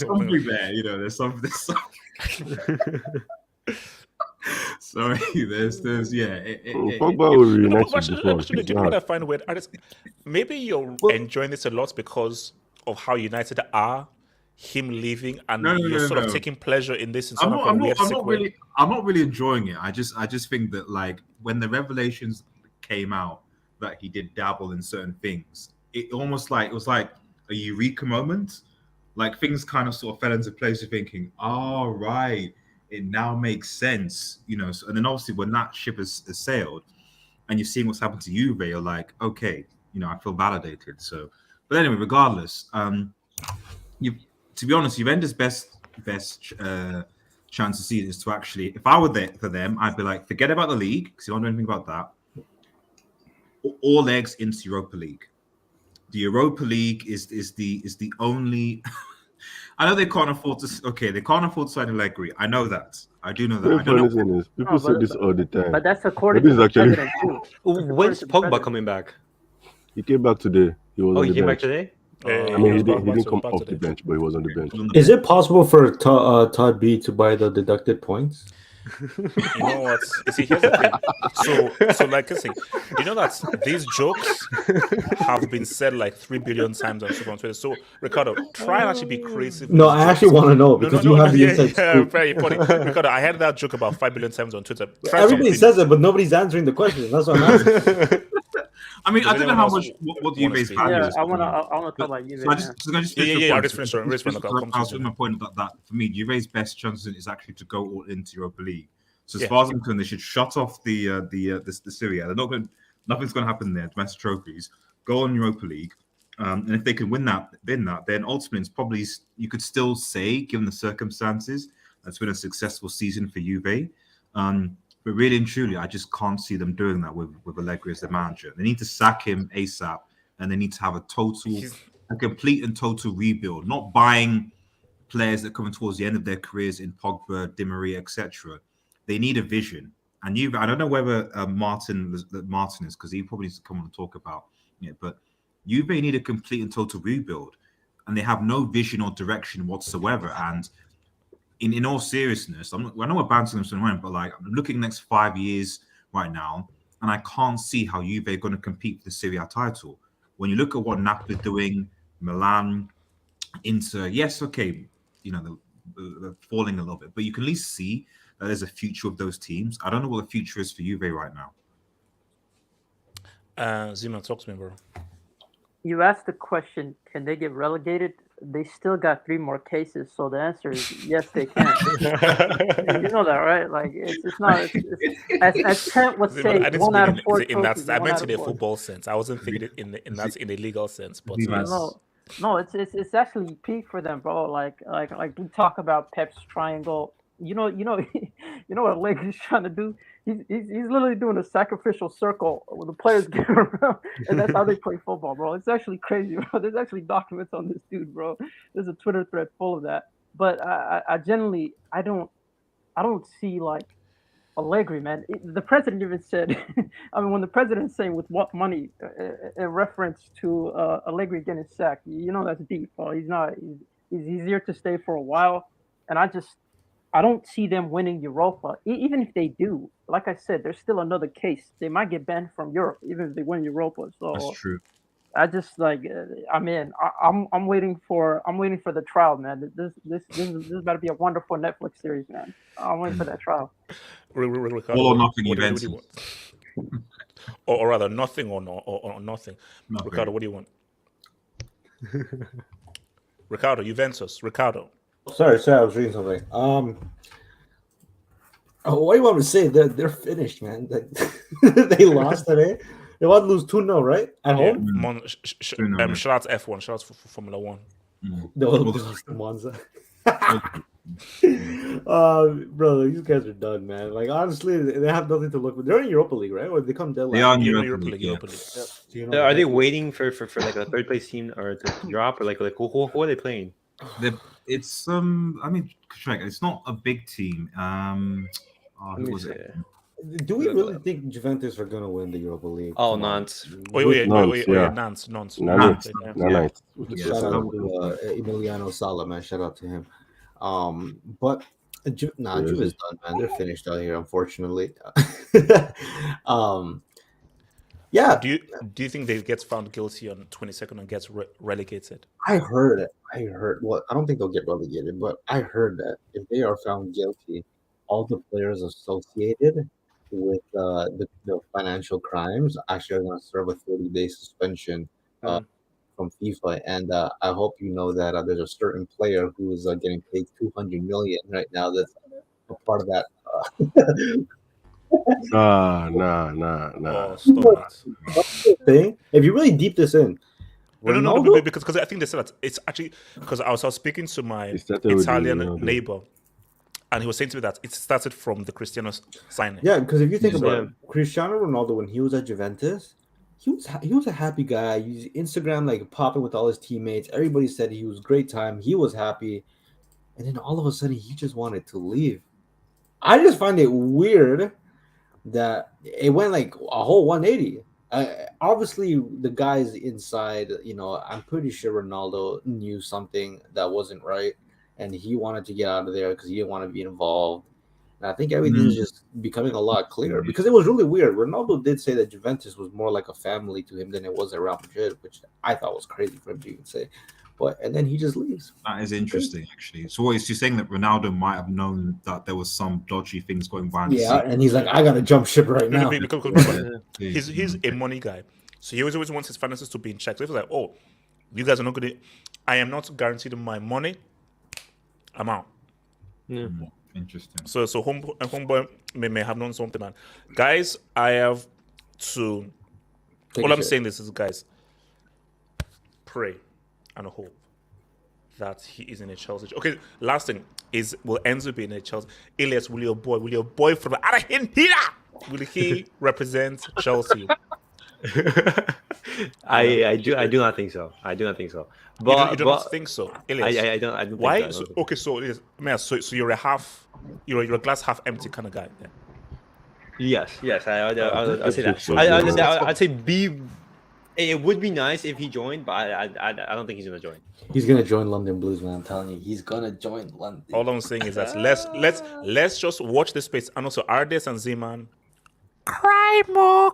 something there. There's something. Sorry, there's Pogba will reunite actually, do you know what I find weird? Maybe you're enjoying this a lot because of how United are, him leaving, and you're sort of taking pleasure in this in some of a weird way. I'm not really enjoying it. I just think that, like, when the revelations came out that he did dabble in certain things, it was like a eureka moment. Like, things kind of sort of fell into place. You're thinking, oh, right, it now makes sense, So, and then obviously when that ship has sailed, and you're seeing what's happened to Juve, you're like, okay, I feel validated. So, but anyway, regardless, to be honest, Juventus' best chance to see it is to actually, if I were there for them, I'd be like, forget about the league because you don't know anything about that. All eggs into Europa League. The Europa League is the only. I know they can't afford to. Okay, they can't afford to sign Allegri. I know that. I do know that. I don't know. People say this all the time. But that's according to the president too. When's Pogba coming back? He came back today. He was on the came bench. back today? I mean, he didn't come off the bench, but he was on the bench. Is it possible for Todd B to buy the deducted points? You know what? See, here's the thing. So like I say, you know that these jokes have been said like 3 billion times on Twitter. So Ricardo, try and actually be creative. No, I actually want to know because you have the inside scoop. Very funny. Ricardo, I heard that joke about 5 billion times on Twitter. Everybody says it, but nobody's answering the question. That's what I'm asking. I mean, I don't know how much what Juve's value is. I want to talk about Juve. I just finish I was doing my point that for me, Juve's best chances is actually to go all into Europa League. So as far as I'm concerned, they should shut off the Serie A. Nothing's going to happen there. Domestic trophies. Go on Europa League, and if they can win that, then ultimately it's probably, you could still say, given the circumstances, that's been a successful season for Juve. But really and truly, I just can't see them doing that with Allegri as the manager. They need to sack him ASAP, and they need to have a complete and total rebuild, not buying players that are coming towards the end of their careers in Pogba, Di Maria, etc. They need a vision. And I don't know whether Martin is, because he probably needs to come on and talk about it, but Juve need a complete and total rebuild, and they have no vision or direction whatsoever. And in all seriousness, I know we're bouncing them around, but like, I'm looking next 5 years right now, and I can't see how Juve are going to compete for the Serie A title. When you look at what Napoli are doing, Milan, Inter, yes, okay, they're falling a little bit, but you can at least see that there's a future of those teams. I don't know what the future is for Juve right now. Zima, talk to me, bro. You asked the question, can they get relegated? They still got 3 more cases, so the answer is yes, they can. You know that, right? Like, it's not as Trent would say, 1 out of 4 trophies. I meant in a football sense. I wasn't thinking in a legal sense, but no, it's actually peak for them, bro. Like we talk about Pep's triangle. You know what Allegri's trying to do? He's literally doing a sacrificial circle where the players get around, and that's how they play football, bro. It's actually crazy, bro. There's actually documents on this dude, bro. There's a Twitter thread full of that. But I generally don't see like Allegri, man. The president even said, I mean, when the president's saying with what money, in reference to Allegri getting sacked, that's deep, bro. He's here to stay for a while, and I don't see them winning Europa. Even if they do, like I said, there's still another case. They might get banned from Europe, even if they win Europa. So that's true. I just I'm waiting for the trial, man. This is about to be a wonderful Netflix series, man. I'm waiting for that trial. All or nothing events. Or rather, nothing or nothing. Ricardo, what do you want? Ricardo, Juventus. Ricardo. Sorry, I was reading something. What do you want me to say? They're finished, man. They lost today. They want to lose 2-0, right? At home? Shout out to F1. Shout out to Formula 1. They lost to Monza. Bro, these guys are done, man. Like, honestly, they have nothing to look for. They're in Europa League, right? Or they come dead last? They are in Europa League. Yep. So are they waiting for like a third place team or to drop, or like who are they playing? It's I mean, correct. It's not a big team. Who was it? Do we really think Juventus are gonna win the Europa League? Oh, Nantes. Nantes. Nantes. Shout out to Emiliano Sala, man. Shout out to him. But Juve is done, man. They're finished out here, unfortunately. Yeah. Do you think they get found guilty on 22nd and gets relegated? I heard it. Well, I don't think they'll get relegated, but I heard that if they are found guilty, all the players associated with the financial crimes actually are going to serve a 30-day suspension from FIFA. And I hope you know that there's a certain player who is getting paid $200 million right now that's a part of that. Nah. Oh, stop it. Thing. If you really deep this in, no, because I think they said that it's actually because I was speaking to my Italian neighbor, and he was saying to me that it started from the Cristiano signing. Yeah, because if you think about it, Cristiano Ronaldo, when he was at Juventus, he was a happy guy. His Instagram like popping with all his teammates. Everybody said he was great time. He was happy, and then all of a sudden he just wanted to leave. I just find it weird that it went like a whole 180. Obviously, the guys inside, I'm pretty sure Ronaldo knew something that wasn't right, and he wanted to get out of there because he didn't want to be involved. And I think everything's just becoming a lot clearer because it was really weird. Ronaldo did say that Juventus was more like a family to him than it was at Real Madrid, which I thought was crazy for him to even say. And then he just leaves. That is interesting, actually. So what is he saying, that Ronaldo might have known that there was some dodgy things going behind the scenes? And he's like, I gotta jump ship right now. Because he's a money guy, so he always wants his finances to be in check. So he's like, oh, you guys are not gonna. I am not guaranteed my money. I'm out. Yeah. Interesting. So homeboy may have known something, man. Guys, I have to. All I'm saying is, guys, pray and hope that he is in a Chelsea. Okay, last thing is, will Enzo be in a Chelsea? Elias, will your boy from Argentina, will he represent Chelsea? I do not think so. I do not think so. But you don't think so, Elias? I don't. Why? Think so. Okay, so so you're a glass half empty kind of guy. Yeah. Yes. I'd say that. I'd say B. It would be nice if he joined, but I don't think he's gonna join. He's gonna join London Blues, man. I'm telling you, he's gonna join London. All I'm saying is that let's just watch the space, and also Ardes and Zeman. Cry more.